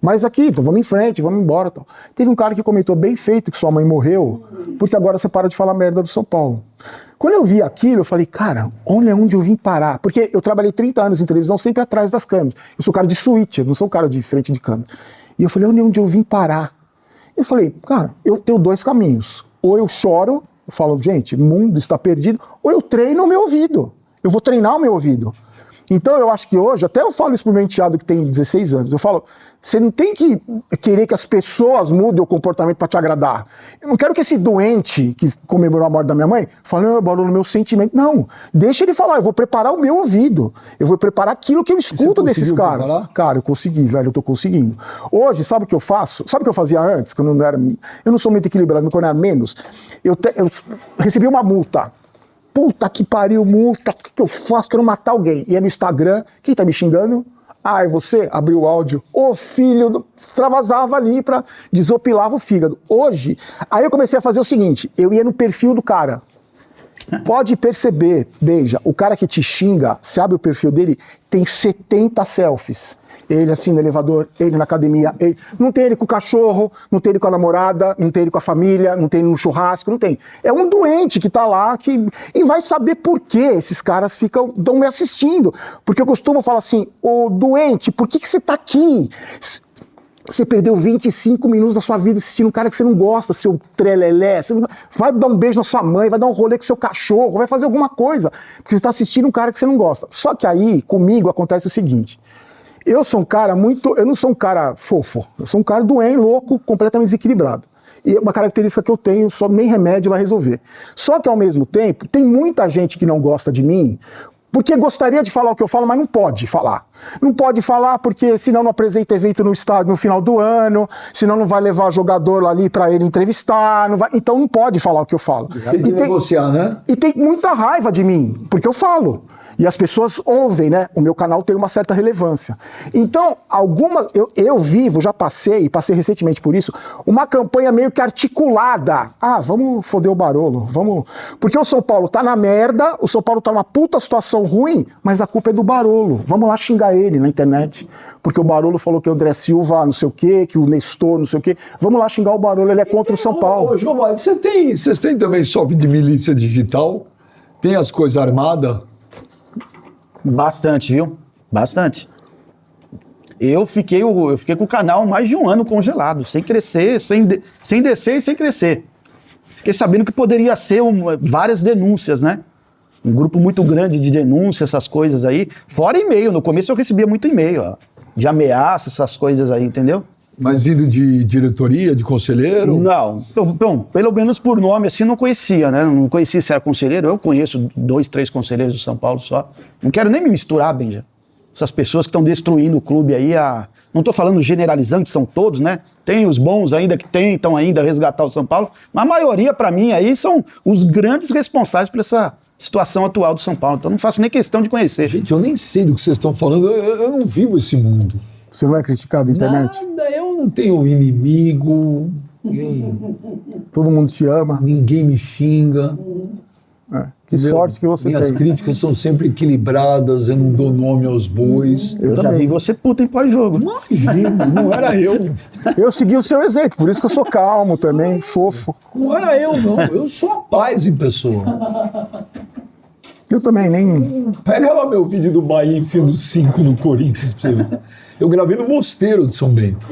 Speaker 2: mas aqui, então vamos em frente, vamos embora. Tal. Teve um cara que comentou: bem feito que sua mãe morreu, porque agora você para de falar merda do São Paulo. Quando eu vi aquilo, eu falei: cara, olha onde eu vim parar. Porque eu trabalhei 30 anos em televisão, sempre atrás das câmeras. Eu sou cara de suíte, eu não sou um cara de frente de câmera. E eu falei: olha onde eu vim parar. Eu falei: cara, eu tenho 2 caminhos. Ou eu choro, eu falo: gente, o mundo está perdido. Ou eu treino o meu ouvido. Eu vou treinar o meu ouvido. Então eu acho que hoje, até eu falo isso pro meu enteado que tem 16 anos, eu falo, você não tem que querer que as pessoas mudem o comportamento para te agradar. Eu não quero que esse doente que comemorou a morte da minha mãe fale, eu barulho no meu sentimento. Não, deixa ele falar, eu vou preparar o meu ouvido, eu vou preparar aquilo que eu escuto desses caras. Preparar? Cara, eu consegui, velho, eu tô conseguindo. Hoje, sabe o que eu faço? Sabe o que eu fazia antes, quando eu não sou muito equilibrado, quando eu era menos? Eu recebi uma multa. Puta que pariu, multa, o que eu faço? Quero matar alguém. E é no Instagram, quem tá me xingando? Ah, é você? Abriu o áudio. Ô filho, extravasava ali pra desopilava o fígado. Hoje, aí eu comecei a fazer o seguinte, eu ia no perfil do cara. Pode perceber, beija, o cara que te xinga, você abre o perfil dele, tem 70 selfies. Ele assim no elevador, ele na academia, ele... não tem ele com o cachorro, não tem ele com a namorada, não tem ele com a família, não tem ele no churrasco, não tem. É um doente que tá lá e vai saber por que esses caras estão me assistindo. Porque eu costumo falar assim, ô doente, por que você tá aqui? Você perdeu 25 minutos da sua vida assistindo um cara que você não gosta, seu trelelé. Você vai dar um beijo na sua mãe, vai dar um rolê com seu cachorro, vai fazer alguma coisa, porque você está assistindo um cara que você não gosta. Só que aí, comigo, acontece o seguinte. Eu sou um cara eu não sou um cara fofo, eu sou um cara doente, louco, completamente desequilibrado. E uma característica que eu tenho, só nem remédio vai resolver. Só que ao mesmo tempo, tem muita gente que não gosta de mim, porque gostaria de falar o que eu falo, mas não pode falar. Não pode falar porque senão não apresenta evento no estádio no final do ano, senão não vai levar jogador ali para ele entrevistar, então não pode falar o que eu falo.
Speaker 1: Tem que negociar, né?
Speaker 2: E tem muita raiva de mim, porque eu falo. E as pessoas ouvem, né? O meu canal tem uma certa relevância. Então, eu vivo, já passei recentemente por isso, uma campanha meio que articulada. Ah, vamos foder o Barolo, vamos... Porque o São Paulo tá na merda, o São Paulo tá numa puta situação ruim, mas a culpa é do Barolo. Vamos lá xingar ele na internet. Porque o Barolo falou que o André Silva não sei o quê, que o Nestor não sei o quê. Vamos lá xingar o Barolo, ele é contra o São Paulo.
Speaker 1: Ô, João, vocês têm também software de milícia digital? Tem as coisas armadas?
Speaker 3: Bastante, viu? Bastante. Eu fiquei com o canal mais de um ano congelado, sem crescer, sem descer e sem crescer. Fiquei sabendo que poderia ser várias denúncias, né? Um grupo muito grande de denúncias, essas coisas aí. Fora e-mail, no começo eu recebia muito e-mail, ó, de ameaça, essas coisas aí, entendeu?
Speaker 1: Mas vindo de diretoria, de conselheiro?
Speaker 3: Não. Bom, pelo menos por nome assim não conhecia, né? Não conhecia se era conselheiro. Eu conheço 2, 3 conselheiros do São Paulo só. Não quero nem me misturar, Benja. Essas pessoas que estão destruindo o clube aí, não estou falando generalizando, que são todos, né? Tem os bons ainda que tentam ainda resgatar o São Paulo, mas a maioria, para mim, aí são os grandes responsáveis por essa situação atual do São Paulo. Então não faço nem questão de conhecer.
Speaker 1: Gente, eu nem sei do que vocês estão falando. Eu não vivo esse mundo.
Speaker 2: Você não é criticado na internet?
Speaker 1: Nada, eu não tenho inimigo.
Speaker 2: Todo mundo te ama.
Speaker 1: Ninguém me xinga.
Speaker 2: Que sorte que você
Speaker 1: Minhas
Speaker 2: tem.
Speaker 1: críticas são sempre equilibradas, eu não dou nome aos bois.
Speaker 3: Eu já vi você puta em pós-jogo.
Speaker 1: Imagina, não era eu.
Speaker 2: Eu segui o seu exemplo, por isso que eu sou calmo também, fofo.
Speaker 1: Não era eu, não. Eu sou a paz em pessoa.
Speaker 2: Eu também, nem...
Speaker 1: Pega lá meu vídeo do Bahia enfiando 5 no Corinthians pra você ver. Eu gravei no Mosteiro de São Bento.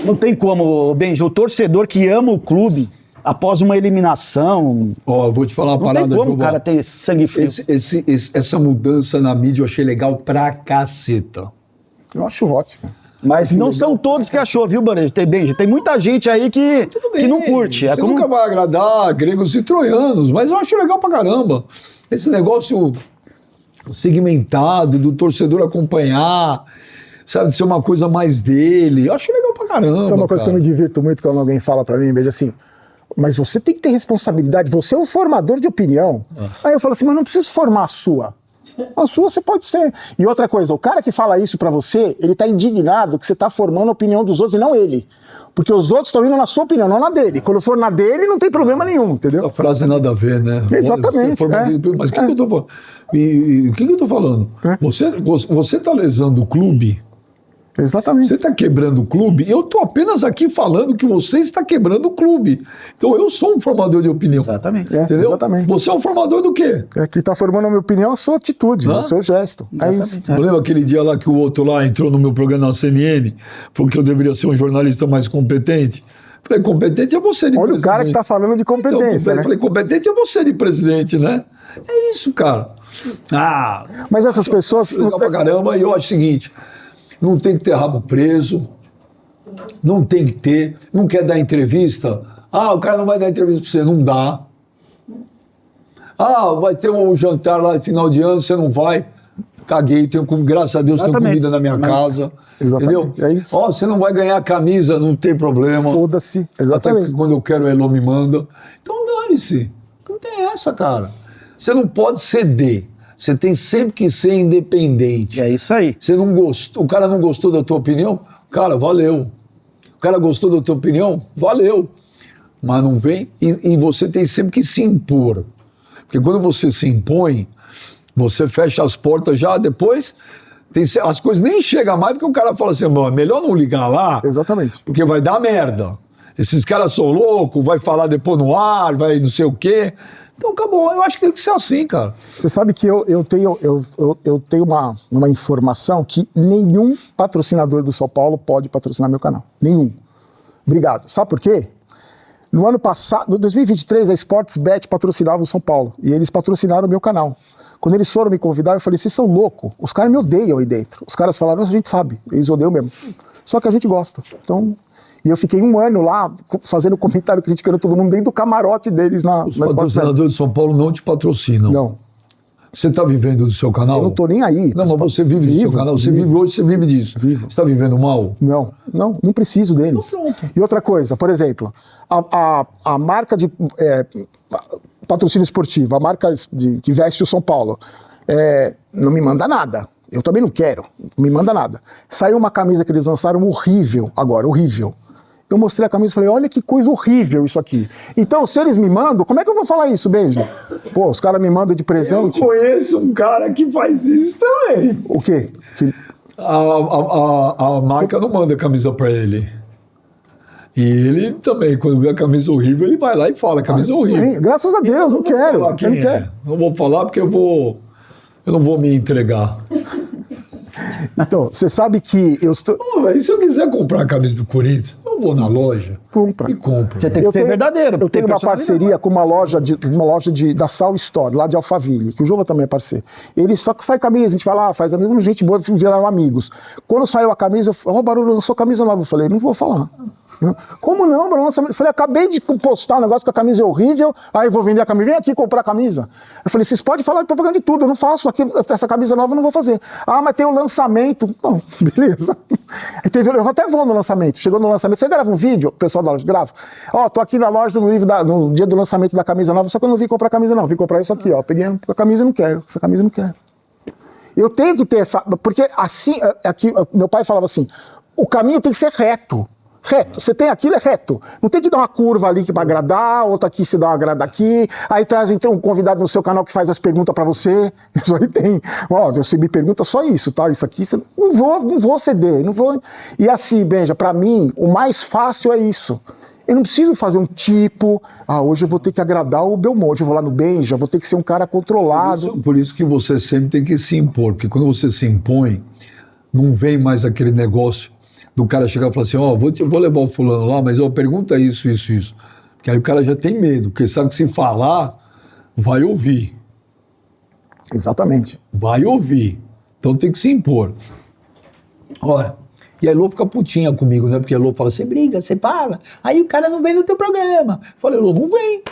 Speaker 3: Não tem como, Benja, o torcedor que ama o clube, após uma eliminação...
Speaker 1: Ó, eu vou te falar uma
Speaker 3: não
Speaker 1: parada.
Speaker 3: tem como o
Speaker 1: João.
Speaker 3: cara ter sangue frio.
Speaker 1: Essa mudança na mídia eu achei legal pra caceta.
Speaker 2: Eu acho ótimo.
Speaker 3: Mas não são todos que achou, viu, Benja? Tem muita gente aí que não curte.
Speaker 1: Você nunca vai agradar gregos e troianos, mas eu acho legal pra caramba. Esse negócio segmentado, do torcedor acompanhar, sabe, de ser uma coisa mais dele. Eu acho legal pra caramba.
Speaker 2: Isso é uma coisa
Speaker 1: cara.
Speaker 2: que eu me divirto muito quando alguém fala pra mim, veja assim, mas você tem que ter responsabilidade, você é um formador de opinião. Aí eu falo assim, mas não preciso formar a sua. A sua você pode ser. E outra coisa, o cara que fala isso pra você, ele tá indignado que você tá formando a opinião dos outros e não ele. Porque os outros estão indo na sua opinião, não na dele. Quando for na dele, não tem problema nenhum, entendeu?
Speaker 1: A frase nada a ver, né?
Speaker 2: Exatamente,
Speaker 1: Olha, mas o que eu tô falando? O que eu tô falando? Você tá lesando o clube?
Speaker 2: Exatamente.
Speaker 1: Você está quebrando o clube, eu estou apenas aqui falando que você está quebrando o clube. Então eu sou um formador de opinião.
Speaker 3: Exatamente.
Speaker 1: Entendeu?
Speaker 2: Exatamente.
Speaker 1: Você é um formador do quê?
Speaker 2: Quem tá formando a minha opinião é a sua atitude, o seu gesto. É isso.
Speaker 1: Eu lembro aquele dia lá que o outro lá entrou no meu programa na CNN, falou que eu deveria ser um jornalista mais competente. Falei, competente é você de
Speaker 2: Olha
Speaker 1: presidente.
Speaker 2: o cara que tá falando de competência,
Speaker 1: Então,
Speaker 2: né?
Speaker 1: falei, competente é você de presidente, né? É isso, cara.
Speaker 2: Mas essas pessoas...
Speaker 1: Legal pra caramba. E eu acho o seguinte, não tem que ter rabo preso, não tem que ter, não quer dar entrevista, o cara não vai dar entrevista pra você, não dá. Vai ter um jantar lá no final de ano, você não vai. Caguei, graças a Deus, tenho comida na minha casa.
Speaker 2: Exatamente.
Speaker 1: Entendeu?
Speaker 2: É isso.
Speaker 1: Você não vai ganhar camisa, não tem problema.
Speaker 2: Foda-se.
Speaker 1: Até
Speaker 2: Exatamente.
Speaker 1: que quando eu quero, o Elô me manda. Então dane-se. Não tem essa, cara. Você não pode ceder. Você tem sempre que ser independente.
Speaker 3: É isso aí.
Speaker 1: Você não gostou, o cara não gostou da tua opinião? Cara, valeu. O cara gostou da tua opinião? Valeu. Mas não vem. E você tem sempre que se impor. Porque quando você se impõe, você fecha as portas já, depois as coisas nem chegam mais, porque o cara fala assim, é melhor não ligar lá,
Speaker 2: Exatamente.
Speaker 1: porque vai dar merda. Esses caras são loucos, vai falar depois no ar, vai não sei o quê. Então acabou, eu acho que tem que ser assim, cara.
Speaker 2: Você sabe que eu tenho uma informação que nenhum patrocinador do São Paulo pode patrocinar meu canal. Nenhum. Obrigado. Sabe por quê? No ano passado, em 2023, a Sportsbet patrocinava o São Paulo. E eles patrocinaram o meu canal. Quando eles foram me convidar, eu falei, vocês são loucos. Os caras me odeiam aí dentro. Os caras falaram, a gente sabe, eles odeiam mesmo. Só que a gente gosta. Então, e eu fiquei um ano lá, fazendo comentário, criticando todo mundo, dentro do camarote deles na
Speaker 1: Os
Speaker 2: Sportsbet.
Speaker 1: patrocinadores de São Paulo não te patrocinam.
Speaker 2: Não.
Speaker 1: Você está vivendo do seu canal?
Speaker 2: Eu não tô nem aí.
Speaker 1: Não, mas você vive do seu canal. Você vive hoje, você vive disso.
Speaker 2: Vivo.
Speaker 1: Você está vivendo mal?
Speaker 2: Não preciso deles.
Speaker 1: Então pronto.
Speaker 2: E outra coisa, por exemplo, a marca de patrocínio esportivo, a marca que veste o São Paulo, não me manda nada. Eu também não quero, não me manda nada. Saiu uma camisa que eles lançaram horrível agora, horrível. Eu mostrei a camisa e falei, olha que coisa horrível isso aqui. Então, se eles me mandam, como é que eu vou falar isso, Benji? Pô, os caras me mandam de presente.
Speaker 1: Eu conheço um cara que faz isso também.
Speaker 2: O quê?
Speaker 1: A marca não manda camisa pra ele. E ele também, quando vê a camisa horrível, ele vai lá e fala, camisa horrível.
Speaker 2: Graças a Deus, não quero.
Speaker 1: Falar quem é. Não vou falar porque eu não vou me entregar.
Speaker 2: Então, você sabe que eu estou...
Speaker 1: E se eu quiser comprar a camisa do Corinthians, eu vou na loja
Speaker 2: Compra.
Speaker 1: e compro.
Speaker 3: Você tem que ser verdadeiro.
Speaker 2: Eu tenho
Speaker 3: tem
Speaker 2: uma parceria com uma loja da Sal Store, lá de Alphaville, que o Jova também é parceiro. Ele só sai camisa, a gente vai lá, faz amigos, gente boa, viraram amigos. Quando saiu a camisa, eu falei, Barulho, lançou camisa nova. Eu falei, não vou falar. Como não, Bruno? Eu falei, acabei de postar um negócio que a camisa é horrível, aí eu vou vender a camisa, vem aqui comprar a camisa. Eu falei, vocês podem falar de propaganda de tudo, eu não faço, essa camisa nova eu não vou fazer. Mas tem o lançamento. Não, beleza. Eu até vou no lançamento, chegou no lançamento, você grava um vídeo, o pessoal da loja grava, tô aqui na loja no dia do lançamento da camisa nova, só que eu não vim comprar a camisa não, vim comprar isso aqui, peguei a camisa e não quero, essa camisa eu não quero. Eu tenho que ter essa, porque assim, aqui, meu pai falava assim, o caminho tem que ser reto. Reto, você tem aquilo, é reto. Não tem que dar uma curva ali para agradar, outra aqui você dá uma agrada aqui, aí traz então um convidado no seu canal que faz as perguntas para você. Isso aí tem. Você me pergunta só isso, tá? Isso aqui, você... não vou ceder, não vou. E assim, Benja, para mim, o mais fácil é isso. Eu não preciso fazer um tipo, hoje eu vou ter que agradar o Belmonte, eu vou lá no Benja, vou ter que ser um cara controlado.
Speaker 1: Por isso que você sempre tem que se impor, porque quando você se impõe, não vem mais aquele negócio do cara chegar e falar assim, vou levar o fulano lá, mas pergunta isso. Que aí o cara já tem medo, porque sabe que se falar, vai ouvir.
Speaker 2: Exatamente.
Speaker 1: Vai ouvir. Então tem que se impor. Olha, e a Elô fica putinha comigo, né? Porque a Elô fala, você briga, você fala, aí o cara não vem no teu programa. Eu falei, Elô, não vem.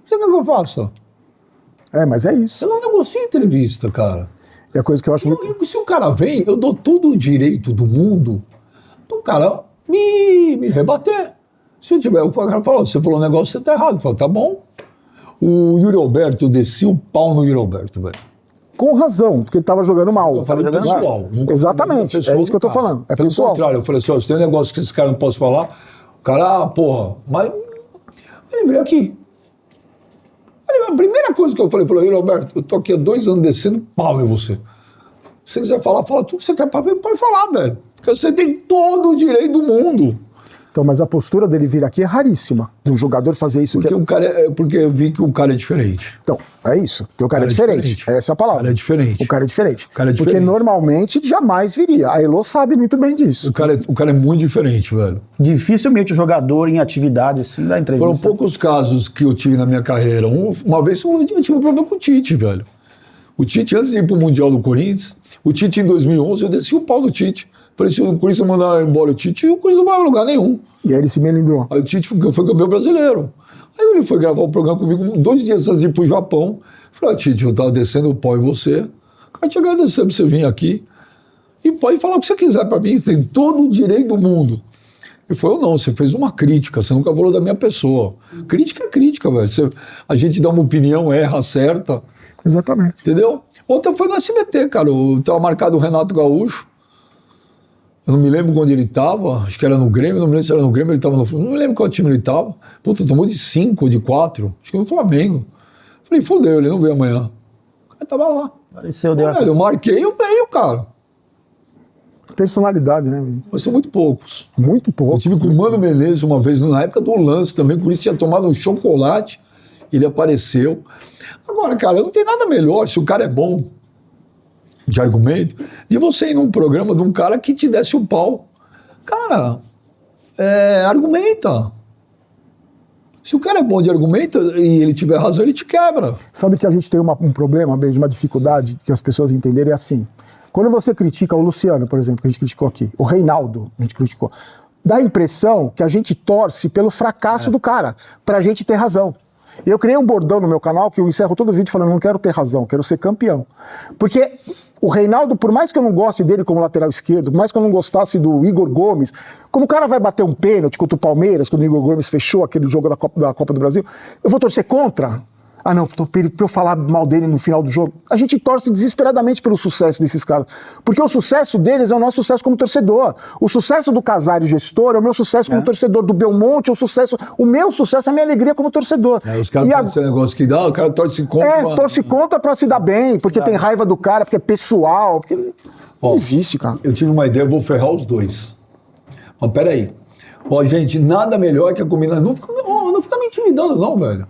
Speaker 1: Você quer que eu faça?
Speaker 2: Mas é isso.
Speaker 1: Eu não negocio entrevista, cara.
Speaker 2: É a coisa que eu acho muito...
Speaker 1: Se o cara vem, eu dou todo o direito do mundo do cara me rebater. Se eu tiver, o cara fala, você falou um negócio, você tá errado. Eu falo, tá bom. O Yuri Alberto, eu desci o pau no Yuri Alberto, velho.
Speaker 2: Com razão, porque ele tava jogando mal.
Speaker 1: Eu falei pessoal.
Speaker 2: Exatamente, é isso que eu tô falando. É
Speaker 1: pelo
Speaker 2: pessoal.
Speaker 1: contrário, eu falei assim, se tem um negócio que esse cara não posso falar, o cara, mas ele veio aqui. A primeira coisa que eu falei, Yuri Alberto, eu tô aqui há 2 anos descendo pau em você. Se você quiser falar, fala tudo que você quer, pode falar, velho. Porque você tem todo o direito do mundo.
Speaker 2: Então, mas a postura dele vir aqui é raríssima, do jogador fazer isso.
Speaker 1: Porque eu vi que o cara é diferente.
Speaker 2: Então, é isso. Porque o cara é diferente. Essa é a palavra.
Speaker 1: O cara é diferente.
Speaker 2: O cara é diferente.
Speaker 1: O cara é diferente.
Speaker 2: Porque normalmente jamais viria. A Elô sabe muito bem disso.
Speaker 1: O cara é muito diferente, velho.
Speaker 3: Dificilmente o jogador em atividade assim dá entrevista.
Speaker 1: Foram poucos casos que eu tive na minha carreira. Uma vez eu tive um problema com o Tite, velho. O Tite, antes de ir pro Mundial do Corinthians, o Tite em 2011, eu desci o pau no Tite. Falei, se o Corinthians mandar embora o Tite, o Corinthians não vai a lugar nenhum.
Speaker 2: E aí ele se melindrou.
Speaker 1: Aí o Tite foi campeão brasileiro. Aí ele foi gravar o programa comigo 2 dias antes de ir pro Japão. Falei, Tite, eu tava descendo o pau em você. Quero te agradecer por você vir aqui. E pode falar o que você quiser pra mim, você tem todo o direito do mundo. Ele falou, não, você fez uma crítica, você nunca falou da minha pessoa. Crítica é crítica, velho. A gente dá uma opinião, erra, acerta.
Speaker 2: Exatamente.
Speaker 1: Entendeu? Outra foi no SBT, cara. Tava marcado o Renato Gaúcho. Eu não me lembro onde ele estava, acho que era no Grêmio, não me lembro se era no Grêmio, ele estava no Flamengo, não me lembro qual time ele estava. Puta, tomou de 5 ou de 4, acho que no Flamengo. Falei, fodeu, ele não veio amanhã. O cara tava lá.
Speaker 3: Apareceu, deu
Speaker 1: Eu marquei, eu venho, cara.
Speaker 2: Personalidade, né, velho?
Speaker 1: Mas são muito poucos.
Speaker 2: Muito
Speaker 1: Eu
Speaker 2: pouco.
Speaker 1: tive com o Mano Menezes uma vez, na época do lance também, por isso tinha tomado um chocolate, ele apareceu. Agora, cara, não tem nada melhor, se o cara é bom de argumento, de você ir num programa de um cara que te desse o pau. Cara, argumenta. Se o cara é bom de argumento e ele tiver razão, ele te quebra.
Speaker 2: Sabe que a gente tem um problema, bem, uma dificuldade que as pessoas entenderem é assim. Quando você critica o Luciano, por exemplo, que a gente criticou aqui, o Reinaldo, a gente criticou, dá a impressão que a gente torce pelo fracasso do cara, pra gente ter razão. Eu criei um bordão no meu canal que eu encerro todo vídeo falando, não quero ter razão, quero ser campeão. Porque o Reinaldo, por mais que eu não goste dele como lateral esquerdo, por mais que eu não gostasse do Igor Gomes, quando o cara vai bater um pênalti contra o Palmeiras, quando o Igor Gomes fechou aquele jogo da Copa do Brasil, eu vou torcer contra? Ah não, pra eu falar mal dele no final do jogo. A gente torce desesperadamente pelo sucesso desses caras. Porque o sucesso deles é o nosso sucesso como torcedor. O sucesso do Casares gestor é o meu sucesso como torcedor. Do Belmonte é o sucesso. O meu sucesso é a minha alegria como torcedor.
Speaker 1: Os caras têm esse negócio que dá, o cara torce contra.
Speaker 2: Torce contra pra se dar bem, porque tem raiva do cara, porque é pessoal. Porque não existe, cara.
Speaker 1: Eu tive uma ideia, eu vou ferrar os dois. Mas peraí. Ó, gente, nada melhor que a combinação. Não fica me intimidando, não, velho.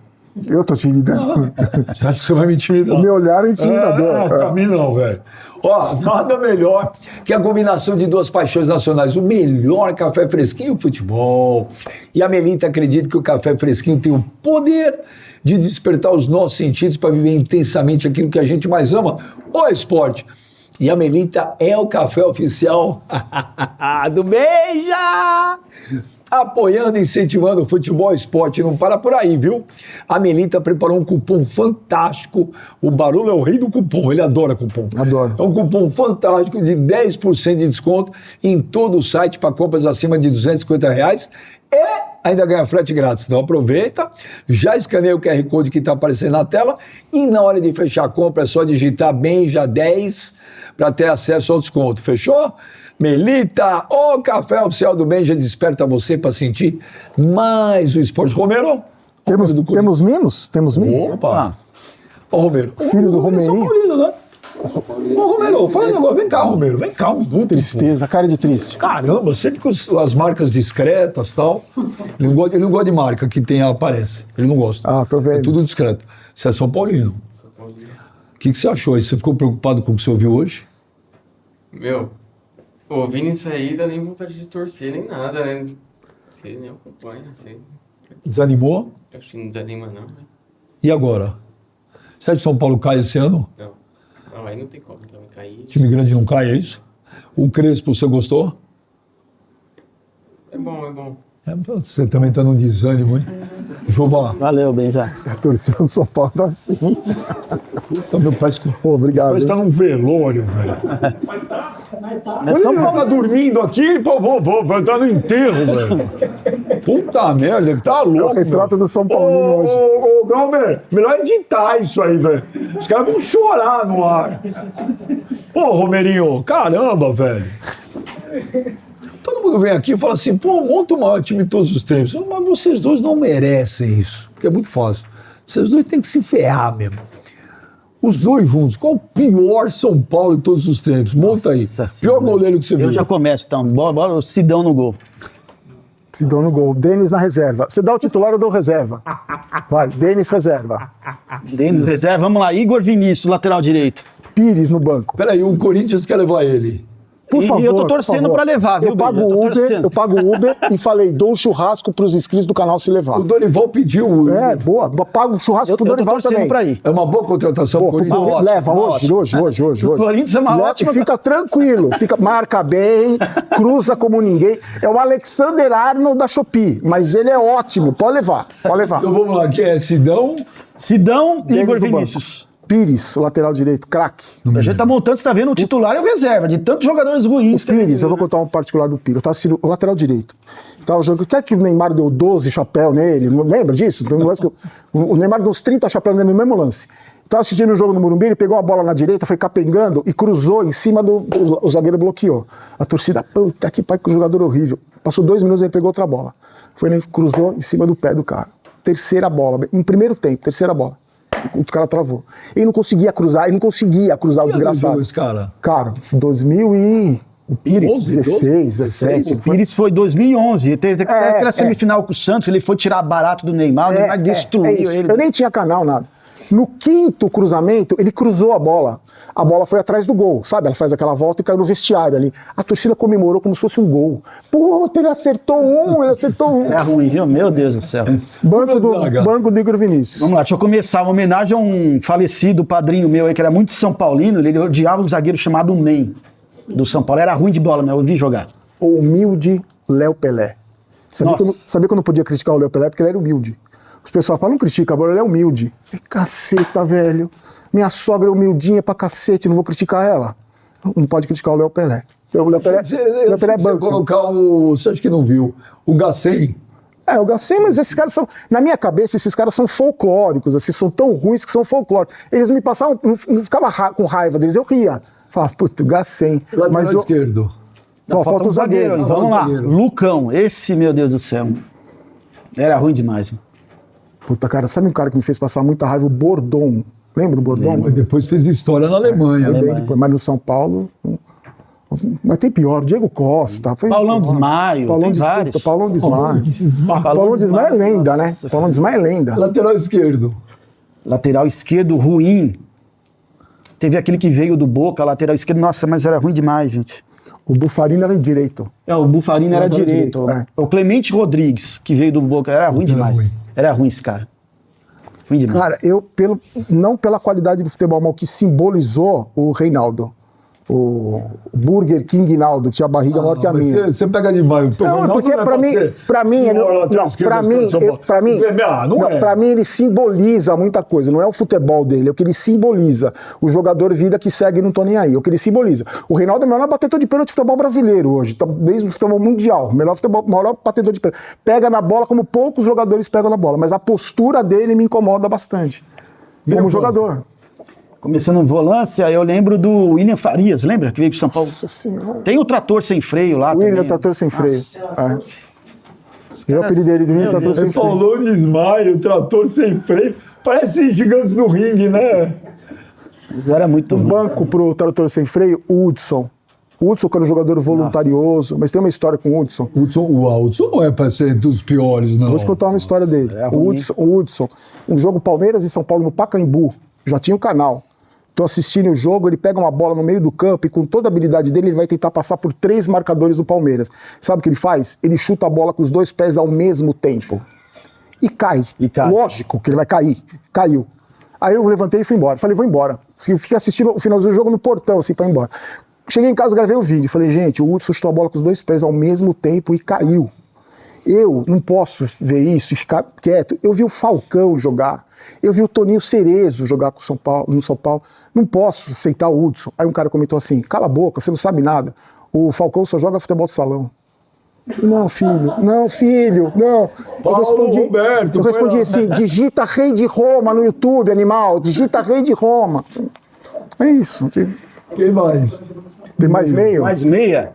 Speaker 2: Eu tô te intimidando.
Speaker 1: Você acha que você vai me intimidar?
Speaker 2: O meu olhar é intimidador.
Speaker 1: Pra mim não, velho. Ó, nada melhor que a combinação de duas paixões nacionais. O melhor café fresquinho e o futebol. E a Melita acredita que o café fresquinho tem o poder de despertar os nossos sentidos para viver intensamente aquilo que a gente mais ama, o esporte. E a Melita é o café oficial do Beija! Apoiando e incentivando o futebol e esporte. Não para por aí, viu? A Melita preparou um cupom fantástico. O Barulho é o rei do cupom. Ele adora cupom.
Speaker 2: Adoro.
Speaker 1: É um cupom fantástico de 10% de desconto em todo o site para compras acima de R$250 e ainda ganha frete grátis. Então aproveita, já escaneia o QR Code que está aparecendo na tela e na hora de fechar a compra é só digitar BENJA10 para ter acesso ao desconto. Fechou? Melita, o café oficial do Benja desperta você para sentir mais o esporte. Romero?
Speaker 2: Temos menos? Temos menos?
Speaker 1: Opa! Ó, Romero.
Speaker 2: Filho do
Speaker 1: Romero é São
Speaker 2: Romerinho.
Speaker 1: Paulino, né? Ô, Romero, fala um negócio. Vem cá, Romero. Vem cá um minuto.
Speaker 2: Tristeza, cara de triste.
Speaker 1: Caramba, sempre com as marcas discretas e tal. Ele não gosta de marca que aparece. Ele não gosta.
Speaker 2: Ah, tô vendo.
Speaker 1: É tudo discreto. Você é São Paulino. O que você achou aí? Você ficou preocupado com o que você ouviu hoje?
Speaker 5: Meu, ouvindo isso aí, dá nem vontade de torcer, nem nada, né? Você nem acompanha, você...
Speaker 1: Desanimou?
Speaker 5: Acho que não desanima, não, né?
Speaker 1: E agora? Você acha que São Paulo cai esse ano?
Speaker 5: Não. Não, aí não tem como, então vai cair.
Speaker 1: Time grande não cai, é isso? O Crespo, você gostou?
Speaker 5: É bom, é bom.
Speaker 1: Você também tá num desânimo, hein? Jová.
Speaker 3: Valeu, Benja.
Speaker 2: A torcida do São Paulo tá assim.
Speaker 1: Puta, meu pai...
Speaker 2: Obrigado.
Speaker 1: Parece que tá num velório, velho.
Speaker 4: Mas tá.
Speaker 1: Ele tá dormindo aqui, ele tá no enterro, velho. Puta merda, que tá louco,
Speaker 2: É o retrato do São Paulino hoje.
Speaker 1: Ô, Galmer, melhor editar isso aí, velho. Os caras vão chorar no ar. Pô, Romerinho, caramba, velho. Todo mundo vem aqui e fala assim, pô, monta o maior time de todos os tempos. Mas vocês dois não merecem isso, porque é muito fácil. Vocês dois têm que se ferrar mesmo. Os dois juntos, qual o pior São Paulo de todos os tempos? Monta aí. Pior goleiro que você viu.
Speaker 3: Eu já começo, então. Bora o Sidão no gol.
Speaker 2: Sidão no gol. Denis na reserva. Você dá o titular, eu dou reserva. Vai, Denis reserva.
Speaker 3: Denis reserva. Vamos lá. Igor Vinícius, lateral direito.
Speaker 2: Pires no banco.
Speaker 1: Peraí, o Corinthians quer levar ele.
Speaker 2: Por favor.
Speaker 3: E eu tô torcendo
Speaker 2: por favor.
Speaker 3: pra levar, viu,
Speaker 2: eu pago
Speaker 3: Benja? Eu tô
Speaker 2: Uber,
Speaker 3: torcendo.
Speaker 2: eu pago Uber e falei, dou um churrasco pros inscritos do canal se levar.
Speaker 1: O Dorival pediu.
Speaker 2: É, boa. Pago um churrasco
Speaker 3: Eu
Speaker 2: pro
Speaker 3: tô
Speaker 2: Dorival
Speaker 3: torcendo
Speaker 2: também.
Speaker 3: pra ir.
Speaker 1: É uma boa contratação
Speaker 2: Pô,
Speaker 1: pro
Speaker 2: pro
Speaker 1: Corinthians.
Speaker 2: Corinthians, leva
Speaker 3: ótimo.
Speaker 2: hoje.
Speaker 3: O Corinthians é uma
Speaker 2: Leva
Speaker 3: ótima-
Speaker 2: E fica tranquilo, marca bem, cruza como ninguém. É o Alexander Arnold da Shopee, mas ele é ótimo, pode levar.
Speaker 1: Então vamos lá, quem é Sidão?
Speaker 3: Sidão e
Speaker 2: Davis
Speaker 3: Igor
Speaker 2: no banco.
Speaker 3: Vinícius.
Speaker 2: Pires, o lateral direito, craque.
Speaker 3: A gente tá montando, você tá vendo o titular e o reserva, de tantos jogadores ruins.
Speaker 2: O Pires, eu vou contar um particular do Pires. Eu tava assistindo o lateral direito. Tava jogando. Quer que o Neymar deu 12 chapéu nele? Não lembra disso? Tem um lance que o Neymar deu uns 30 chapéus nele no mesmo lance. Tava assistindo o jogo no Morumbi, ele pegou a bola na direita, foi capengando e cruzou em cima do. O zagueiro bloqueou. A torcida, puta que pai, que jogador horrível. Passou 2 minutos e ele pegou outra bola. Foi, ele cruzou em cima do pé do cara. Terceira bola. No primeiro tempo, terceira bola. O cara travou. Ele não conseguia cruzar o desgraçado.
Speaker 1: Esse cara?
Speaker 2: Cara, 2000 e...
Speaker 3: O Pires.
Speaker 2: 16, 17.
Speaker 3: O Pires foi 2011, teve aquela semifinal com o Santos, ele foi tirar barato do Neymar, o Neymar destruiu ele.
Speaker 2: Eu nem tinha canal, nada. No quinto cruzamento, ele cruzou a bola. A bola foi atrás do gol, sabe? Ela faz aquela volta e caiu no vestiário ali. A torcida comemorou como se fosse um gol. Puta, ele acertou um.
Speaker 3: É ruim, viu? Meu Deus do céu.
Speaker 2: Banco do Igor Vinícius.
Speaker 3: Vamos lá, deixa eu começar. Uma homenagem a um falecido padrinho meu aí, que era muito São Paulino, ele odiava um zagueiro chamado Ney, do São Paulo. Era ruim de bola, né? Eu vi jogar.
Speaker 2: O humilde Léo Pelé. Sabia que eu não podia criticar o Léo Pelé porque ele era humilde. Os pessoal falam, não critica, agora ele é humilde. Caceta, velho. Minha sogra é humildinha pra cacete, não vou criticar ela. Não pode criticar o Léo Pelé. O Léo Pelé é banco.
Speaker 1: Colocar você acha que não viu? O Gacém.
Speaker 2: O Gacém, mas esses caras são... Na minha cabeça, esses caras são folclóricos, assim, são tão ruins que são folclóricos. Eles não me passavam, não ficava com raiva deles, eu ria. Falava, puta, o Gacém.
Speaker 1: Lateral esquerdo.
Speaker 2: Falta o zagueiro.
Speaker 3: Vamos lá, Lucão, esse, meu Deus do céu. Era ruim demais.
Speaker 2: Puta, cara, sabe um cara que me fez passar muita raiva? O Bordon. Lembra do Bordon?
Speaker 1: Mas depois fez história na Alemanha.
Speaker 2: Mas no São Paulo... Mas tem pior, Diego Costa.
Speaker 3: Paulão Desmaio, tem vários.
Speaker 2: Paulão Desmaio. Paulão Desmaio é lenda, né? Paulão Desmaio é lenda.
Speaker 1: Lateral esquerdo.
Speaker 3: Lateral esquerdo ruim. Teve aquele que veio do Boca, lateral esquerdo. Nossa, mas era ruim demais, gente.
Speaker 2: O Bufarino era direito.
Speaker 3: O Bufarino era direito. O Clemente Rodrigues, que veio do Boca, era ruim demais. Era ruim esse cara. Ruim demais.
Speaker 2: Cara, não pela qualidade do futebol, mas o que simbolizou o Reinaldo. O Burger King Naldo, que tinha a barriga maior que a minha.
Speaker 1: Você pega demais.
Speaker 2: Não, porque pra mim ele simboliza muita coisa. Não é o futebol dele, é o que ele simboliza. O jogador vida que segue não tô nem aí. É o que ele simboliza. O Reinaldo é o melhor batedor de pênalti do futebol brasileiro hoje, desde o futebol mundial. Maior batedor de pênalti. Pega na bola como poucos jogadores pegam na bola, mas a postura dele me incomoda bastante. Como jogador.
Speaker 3: Começando em volância, eu lembro do William Farias, lembra? Que veio pro São Paulo. Tem o trator sem freio lá também.
Speaker 2: William, trator sem freio. Eu apelido dele de William, trator sem freio.
Speaker 1: Paulão Desmaio, trator sem freio. Parece gigantes do ringue, né?
Speaker 3: Mas era muito ruim.
Speaker 2: Banco pro trator sem freio, o Hudson. O Hudson, que era um jogador voluntarioso, mas tem uma história com o Hudson.
Speaker 1: O Hudson não é para ser dos piores, não.
Speaker 2: Vou te contar uma história dele. O Hudson, um jogo Palmeiras e São Paulo no Pacaembu, já tinha um canal. Tô assistindo o jogo, ele pega uma bola no meio do campo e com toda a habilidade dele, ele vai tentar passar por 3 marcadores do Palmeiras. Sabe o que ele faz? Ele chuta a bola com os 2 pés ao mesmo tempo. E cai. Lógico que ele vai cair. Caiu. Aí eu levantei e fui embora. Falei, vou embora. Fiquei assistindo o finalzinho do jogo no portão, assim, pra ir embora. Cheguei em casa, gravei o vídeo. Falei, gente, o Hudson chutou a bola com os 2 pés ao mesmo tempo e caiu. Eu não posso ver isso e ficar quieto. Eu vi o Falcão jogar. Eu vi o Toninho Cerezo jogar no São Paulo. Não posso aceitar o Hudson. Aí um cara comentou assim, cala a boca, você não sabe nada. O Falcão só joga futebol de salão. Não, filho, não. Eu respondi assim, digita Rei de Roma no YouTube, animal. Digita Rei de Roma. É isso.
Speaker 1: Quem mais?
Speaker 2: Tem mais meio?
Speaker 3: Mais meia?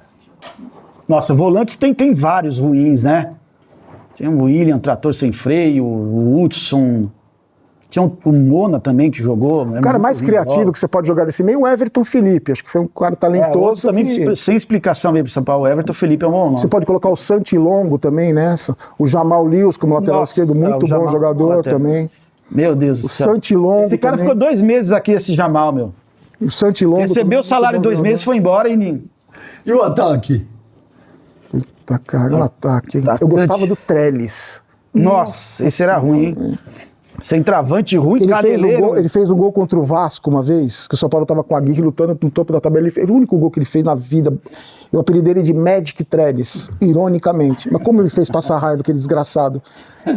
Speaker 3: Nossa, volantes tem vários ruins, né? Tinha o William, trator sem freio, o Hudson... Tinha o Mona também que jogou.
Speaker 2: O cara mais criativo que você pode jogar nesse meio é o Everton Felipe. Acho que foi um cara talentoso.
Speaker 3: Também sem explicação mesmo pro São Paulo. O Everton Felipe é um bom nome.
Speaker 2: Você pode colocar o Santi Longo também nessa. O Jamal Lewis como lateral esquerdo, muito bom jogador também.
Speaker 3: Meu Deus do céu.
Speaker 2: O Santi Longo.
Speaker 3: Esse cara ficou 2 meses aqui, esse Jamal, meu.
Speaker 2: O Santi Longo.
Speaker 3: Recebeu o salário em 2 meses, foi embora e...
Speaker 1: E o ataque?
Speaker 2: Puta, cara, o ataque, hein? Eu gostava do Trellis.
Speaker 3: Nossa, esse era ruim, hein? Centroavante ruim, caneleiro.
Speaker 2: Ele fez um gol contra o Vasco uma vez, que o São Paulo tava com a Aguirre lutando no topo da tabela. O único gol que ele fez na vida. Eu apelidei ele de Magic Trellis, ironicamente. Mas como ele fez passar raiva, aquele desgraçado.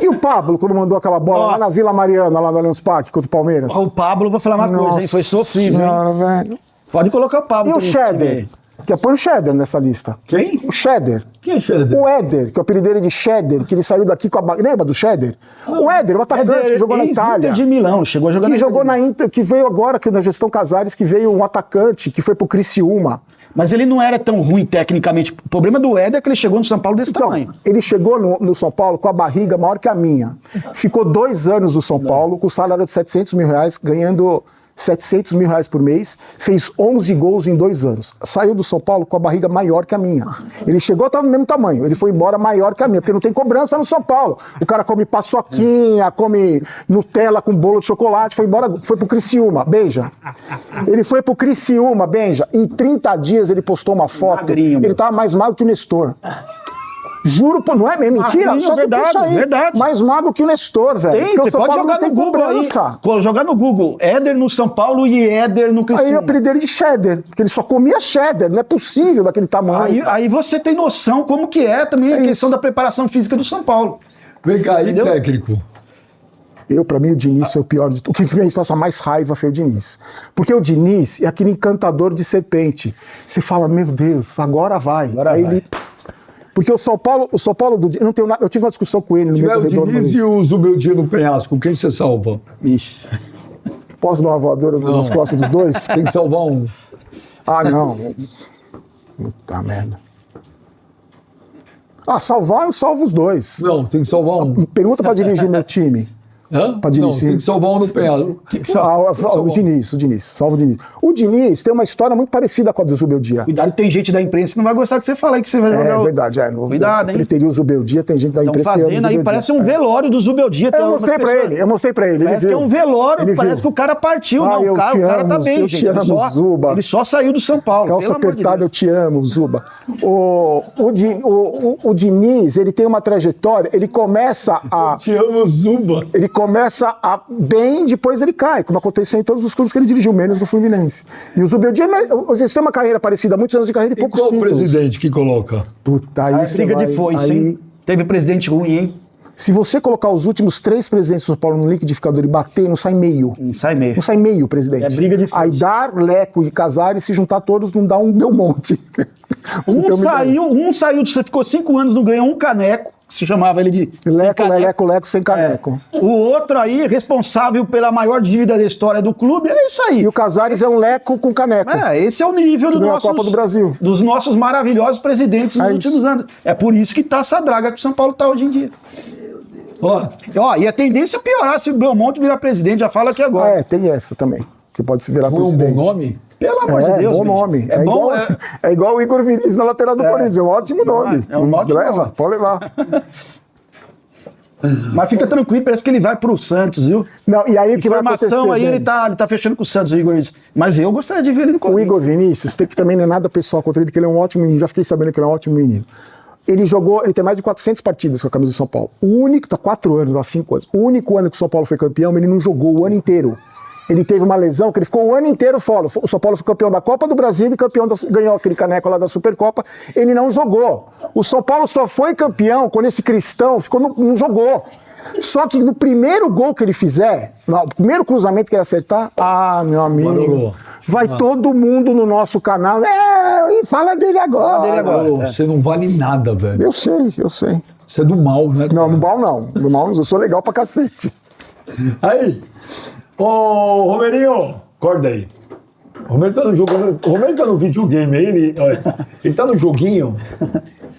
Speaker 2: E o Pablo, quando mandou aquela bola lá na Vila Mariana, lá no Allianz Parque, contra o Palmeiras?
Speaker 3: O Pablo, vou falar uma coisa, hein? Foi sofrível, hein?
Speaker 2: Velho.
Speaker 3: Pode colocar o Pablo.
Speaker 2: E o Cheddar? Que põe o Cheddar nessa lista.
Speaker 1: Quem?
Speaker 2: O Cheddar.
Speaker 1: Quem é Cheddar?
Speaker 2: O Éder, que eu apelidei ele de Cheddar, que ele saiu daqui com a... Lembra do Cheddar? O Éder, o atacante que jogou na Itália.
Speaker 3: Inter de Milão, chegou a jogar
Speaker 2: Que jogou na Inter, que veio agora, que na gestão Casares, que veio um atacante, que foi pro Criciúma.
Speaker 3: Mas ele não era tão ruim tecnicamente. O problema do Éder é que ele chegou no São Paulo desse tamanho.
Speaker 2: Ele chegou no São Paulo com a barriga maior que a minha. Ficou 2 anos no São Paulo, com o salário de R$700 mil, ganhando R$700 mil por mês, fez 11 gols em 2 anos. Saiu do São Paulo com a barriga maior que a minha. Ele chegou, estava no mesmo tamanho. Ele foi embora maior que a minha, porque não tem cobrança no São Paulo. O cara come paçoquinha, come Nutella com bolo de chocolate, foi embora, foi pro Criciúma, beija. Ele foi pro Criciúma, beija. Em 30 dias ele postou uma foto.
Speaker 3: Magrinho,
Speaker 2: ele
Speaker 3: meu.
Speaker 2: tava mais magro que o Nestor. Juro, pô, não é mesmo? Mentira?
Speaker 3: Magrinho,
Speaker 2: Só
Speaker 3: verdade,
Speaker 2: tu puxa aí.
Speaker 3: verdade.
Speaker 2: Mais magro que o Nestor, velho.
Speaker 3: Tem,
Speaker 2: Porque o
Speaker 3: você
Speaker 2: São
Speaker 3: pode
Speaker 2: Paulo
Speaker 3: jogar
Speaker 2: não
Speaker 3: no
Speaker 2: tem
Speaker 3: Google aí.
Speaker 2: cobrança.
Speaker 3: Jogar no Google, Éder no São Paulo e Éder no
Speaker 2: Aí
Speaker 3: Criciúma.
Speaker 2: eu apelidei ele de Cheddar, porque ele só comia Cheddar, não é possível daquele tamanho.
Speaker 3: Aí você tem noção como que é também a questão da preparação física do São Paulo.
Speaker 1: Vem cá, aí,
Speaker 3: Entendeu?
Speaker 1: técnico.
Speaker 2: Pra mim, o Diniz foi o pior de tudo. O que fez passar mais raiva foi o Diniz. Porque o Diniz é aquele encantador de serpente. Você fala, meu Deus, agora vai. Aí ele... Porque o São Paulo do Diniz, não tenho nada, eu tive uma discussão com ele no
Speaker 1: Se
Speaker 2: mês
Speaker 1: tiver o Diniz e o Zubeldia no penhasco, quem você salva?
Speaker 3: Ixi.
Speaker 2: Posso dar uma voadora nas costas dos dois?
Speaker 1: Tem que salvar um.
Speaker 2: Ah, não. Puta merda. Ah, salvar, eu salvo os dois.
Speaker 1: Não, tem que salvar um.
Speaker 2: Pergunta pra dirigir meu time.
Speaker 1: Hã?
Speaker 2: Pra
Speaker 1: Não,
Speaker 2: dirigir.
Speaker 1: tem que salvar um no penhasco.
Speaker 2: O Diniz, salva o Diniz. O Diniz tem uma história muito parecida com a do Zubeldia.
Speaker 3: Cuidado, tem gente da imprensa que não vai gostar que você fale aí que você vai jogar.
Speaker 2: É verdade, no
Speaker 3: Cuidado, hein?
Speaker 2: Preteriu o Zubeldia, tem gente da
Speaker 3: Estão
Speaker 2: imprensa que ama o
Speaker 3: fazendo aí,
Speaker 2: Zubeldia.
Speaker 3: parece um velório do Zubeldia.
Speaker 2: Eu mostrei pra ele, ele
Speaker 3: Parece que
Speaker 2: viu.
Speaker 3: é um velório,
Speaker 2: Ele
Speaker 3: parece
Speaker 2: viu.
Speaker 3: que o cara partiu. Não,
Speaker 2: eu
Speaker 3: o cara tá
Speaker 2: amo,
Speaker 3: bem,
Speaker 2: eu
Speaker 3: gente.
Speaker 2: te amo, Zuba.
Speaker 3: Ele só saiu do São Paulo.
Speaker 2: Calça
Speaker 3: pelo amor de
Speaker 2: apertada, eu
Speaker 3: Deus.
Speaker 2: te amo, Zuba. O Diniz, ele tem uma trajetória, ele começa
Speaker 1: Te amo, Zuba.
Speaker 2: bem, depois ele cai, como aconteceu em todos os clubes que ele dirigiu, menos no Fluminense. E o Zubeldia, eles têm uma carreira parecida, muitos anos de carreira e
Speaker 1: E
Speaker 2: poucos
Speaker 1: qual o
Speaker 2: títulos.
Speaker 1: presidente que coloca?
Speaker 2: Puta, aí
Speaker 3: Aí
Speaker 2: você
Speaker 3: briga
Speaker 2: vai-
Speaker 3: de foice,
Speaker 2: aí-
Speaker 3: hein? Teve presidente ruim, hein?
Speaker 2: Se você colocar os últimos 3 presidentes do São Paulo no liquidificador e bater, não sai meio.
Speaker 3: Não sai meio.
Speaker 2: Não sai meio, presidente.
Speaker 3: É briga de foice.
Speaker 2: Aidar, Leco e Casares, se juntar todos, não dá um Belmonte. Você tem uma ideia.
Speaker 3: Um saiu, você ficou 5 anos, não ganhou um caneco, se chamava ele de
Speaker 2: Leco,
Speaker 3: caneco.
Speaker 2: Leco, sem caneco.
Speaker 3: O outro aí, responsável pela maior dívida da história do clube, é isso aí.
Speaker 2: E o Casares é um Leco com caneco.
Speaker 3: Esse é o nível do
Speaker 2: ganhou a
Speaker 3: nossos,
Speaker 2: Copa do Brasil.
Speaker 3: dos nossos maravilhosos presidentes nos
Speaker 2: É
Speaker 3: últimos
Speaker 2: isso.
Speaker 3: anos. É por isso que tá essa draga que o São Paulo tá hoje em dia.
Speaker 1: Ó,
Speaker 3: E a tendência é piorar se o Belmonte virar presidente, já fala aqui agora.
Speaker 2: Tem essa também, que pode se virar
Speaker 1: foi um
Speaker 2: presidente.
Speaker 1: bom nome?
Speaker 3: Pelo amor de Deus,
Speaker 2: bom
Speaker 3: bicho.
Speaker 2: nome.
Speaker 3: É bom,
Speaker 2: é igual o Igor Vinícius na lateral do Corinthians. É um ótimo nome.
Speaker 3: É um ótimo
Speaker 2: Leva,
Speaker 3: nome.
Speaker 2: pode levar.
Speaker 3: Mas fica tranquilo, parece que ele vai pro Santos, viu?
Speaker 2: Não, e aí o que vai acontecer?
Speaker 3: Informação aí,
Speaker 2: né?
Speaker 3: ele tá fechando com o Santos, o Igor. Mas eu gostaria de ver ele no
Speaker 2: O
Speaker 3: Corinthians.
Speaker 2: Igor Vinícius, tem que também não é nada pessoal contra ele, porque ele é um ótimo menino. Já fiquei sabendo que ele é um ótimo menino. Ele tem mais de 400 partidas com a camisa do São Paulo. O único, tá 4 anos, há 5 anos. O único ano que o São Paulo foi campeão, ele não jogou o ano inteiro. Ele teve uma lesão que ele ficou o ano inteiro fora. O São Paulo foi campeão da Copa do Brasil e ganhou aquele caneco lá da Supercopa. Ele não jogou. O São Paulo só foi campeão quando esse cristão não jogou. Só que no primeiro gol que ele fizer, no primeiro cruzamento que ele acertar, meu amigo,
Speaker 1: Manolo.
Speaker 2: vai todo mundo no nosso canal. E fala dele agora.
Speaker 1: Ô, você não vale nada, velho.
Speaker 2: Eu sei.
Speaker 1: Você é do mal, né?
Speaker 2: Não, no mal não. No mal eu sou legal pra cacete.
Speaker 1: Aí, ô Romerinho, acorda aí. O Romero tá no jogo, o Romero tá no videogame aí, ele tá no joguinho.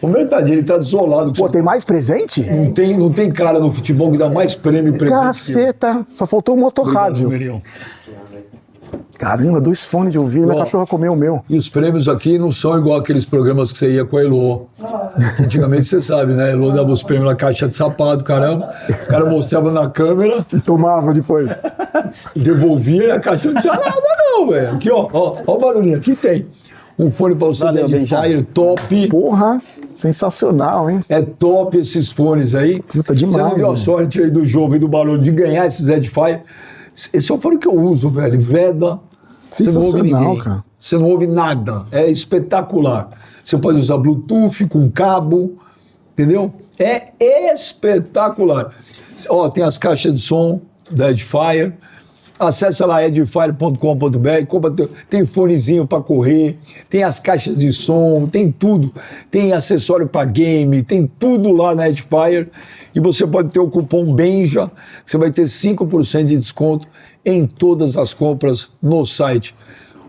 Speaker 1: O Romero tadinho, ele tá desolado.
Speaker 2: Pô, tem mais presente?
Speaker 1: Não tem cara no futebol que dá mais prêmio e presente.
Speaker 2: Caceta, só faltou o motorrádio.
Speaker 1: Romerinho.
Speaker 2: Caramba, 2 fones de ouvido, minha
Speaker 1: Ó.
Speaker 2: cachorra comeu o meu.
Speaker 1: E os prêmios aqui não são igual aqueles programas que você ia com a Elô. Antigamente você sabe, né? A Elô dava os prêmios na caixa de sapato, caramba. O cara mostrava na câmera,
Speaker 2: E tomava depois.
Speaker 1: devolvia e a caixa não tinha nada, não, velho. Aqui, ó o barulhinho, aqui tem. Um fone para você
Speaker 3: Valeu,
Speaker 1: da Edifier top.
Speaker 2: Porra, sensacional, hein?
Speaker 1: É top esses fones aí.
Speaker 2: Puta, demais,
Speaker 1: Você não deu a
Speaker 2: velho.
Speaker 1: sorte aí do João e do Barulho de ganhar esses Edifier. Esse é o fone que eu uso, velho. Veda. Você não ouve
Speaker 2: Sensacional,
Speaker 1: ninguém.
Speaker 2: cara.
Speaker 1: Você não ouve nada. É espetacular. Você pode usar Bluetooth com cabo, entendeu? É espetacular. Ó, tem as caixas de som da Edifier. Acesse lá edifier.com.br, tem fonezinho para correr, tem as caixas de som, tem tudo. Tem acessório para game, tem tudo lá na Edifier. E você pode ter o cupom BENJA, você vai ter 5% de desconto em todas as compras no site.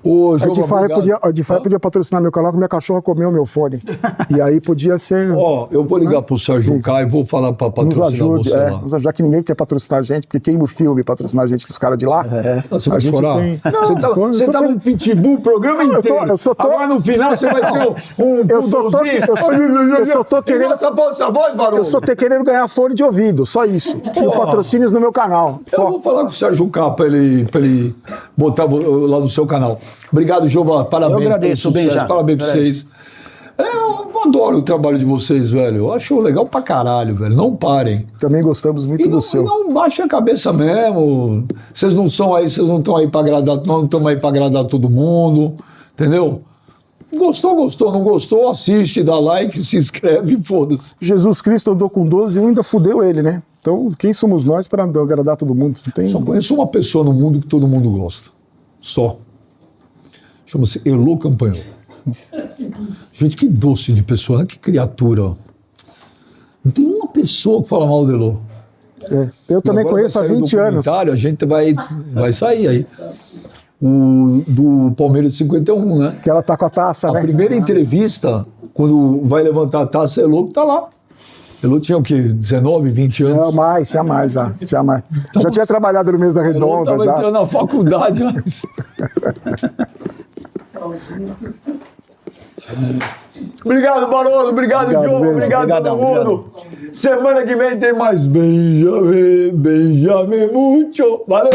Speaker 1: Ô,
Speaker 2: A
Speaker 1: João, obrigado.
Speaker 2: Edifier podia patrocinar meu canal, que minha cachorra comeu meu fone. E aí podia ser...
Speaker 1: Ó, eu vou ligar pro Sérgio Caio e vou falar para
Speaker 2: Nos
Speaker 1: patrocinar
Speaker 2: ajude,
Speaker 1: você lá.
Speaker 2: já que ninguém quer patrocinar a gente, porque queima o filme patrocinar a gente, os caras de lá.
Speaker 1: Você
Speaker 2: A
Speaker 1: vai
Speaker 2: gente
Speaker 1: chorar?
Speaker 2: tem-
Speaker 1: Você tá,
Speaker 2: Não,
Speaker 1: você
Speaker 2: eu tô
Speaker 1: tá
Speaker 2: feliz.
Speaker 1: num pitbull o programa inteiro.
Speaker 2: eu só tô-
Speaker 1: Agora no final você vai ser um
Speaker 2: Eu só tô-
Speaker 1: poodlezinho.
Speaker 2: eu só tô querendo-
Speaker 1: Essa voz, Barulho.
Speaker 2: Eu só tô querendo ganhar fone de ouvido, só isso. E patrocínios no meu canal.
Speaker 1: Eu
Speaker 2: Só.
Speaker 1: vou falar com o Sérgio K pra ele botar lá no seu canal. Obrigado, Giovanni. Parabéns
Speaker 3: Eu agradeço,
Speaker 1: pelo sucesso.
Speaker 3: Benja.
Speaker 1: Parabéns pra vocês. Eu adoro o trabalho de vocês, velho. Eu acho legal pra caralho, velho. Não parem.
Speaker 2: Também gostamos muito
Speaker 1: E não,
Speaker 2: do seu.
Speaker 1: e não baixe a cabeça mesmo. Vocês não estão aí pra agradar, não estão aí pra agradar todo mundo. Entendeu? Gostou, gostou. Não gostou, assiste, dá like, se inscreve e foda-se.
Speaker 2: Jesus Cristo andou com 12 e um ainda fudeu ele, né? Então, quem somos nós para agradar todo mundo? Não tem...
Speaker 1: Só conheço uma pessoa no mundo que todo mundo gosta. Só. Chama-se Elô Campanhão. Gente, que doce de pessoa, né? Que criatura. Não tem uma pessoa que fala mal do Elô.
Speaker 2: É. Eu também
Speaker 1: Agora
Speaker 2: conheço há
Speaker 1: vai sair o
Speaker 2: 20 anos.
Speaker 1: documentário, a gente vai sair aí. O do Palmeiras de 51, né?
Speaker 2: Que ela tá com a taça,
Speaker 1: A
Speaker 2: né?
Speaker 1: primeira entrevista, quando vai levantar a taça, Elô que tá lá. Elô tinha o quê? 19, 20 anos?
Speaker 2: Não, mais, tinha mais já. Tinha mais. Já tinha trabalhado no Mesa
Speaker 1: Elô
Speaker 2: Redonda,
Speaker 1: tava
Speaker 2: já.
Speaker 1: entrando na faculdade. Lá. Obrigado, Barolo. Obrigado,
Speaker 2: Obrigado,
Speaker 1: Diogo.
Speaker 2: beijo.
Speaker 1: Obrigado a
Speaker 3: Obrigadão,
Speaker 1: todo mundo. Semana que vem tem mais Benjamin, Benjamin Mucho. Valeu.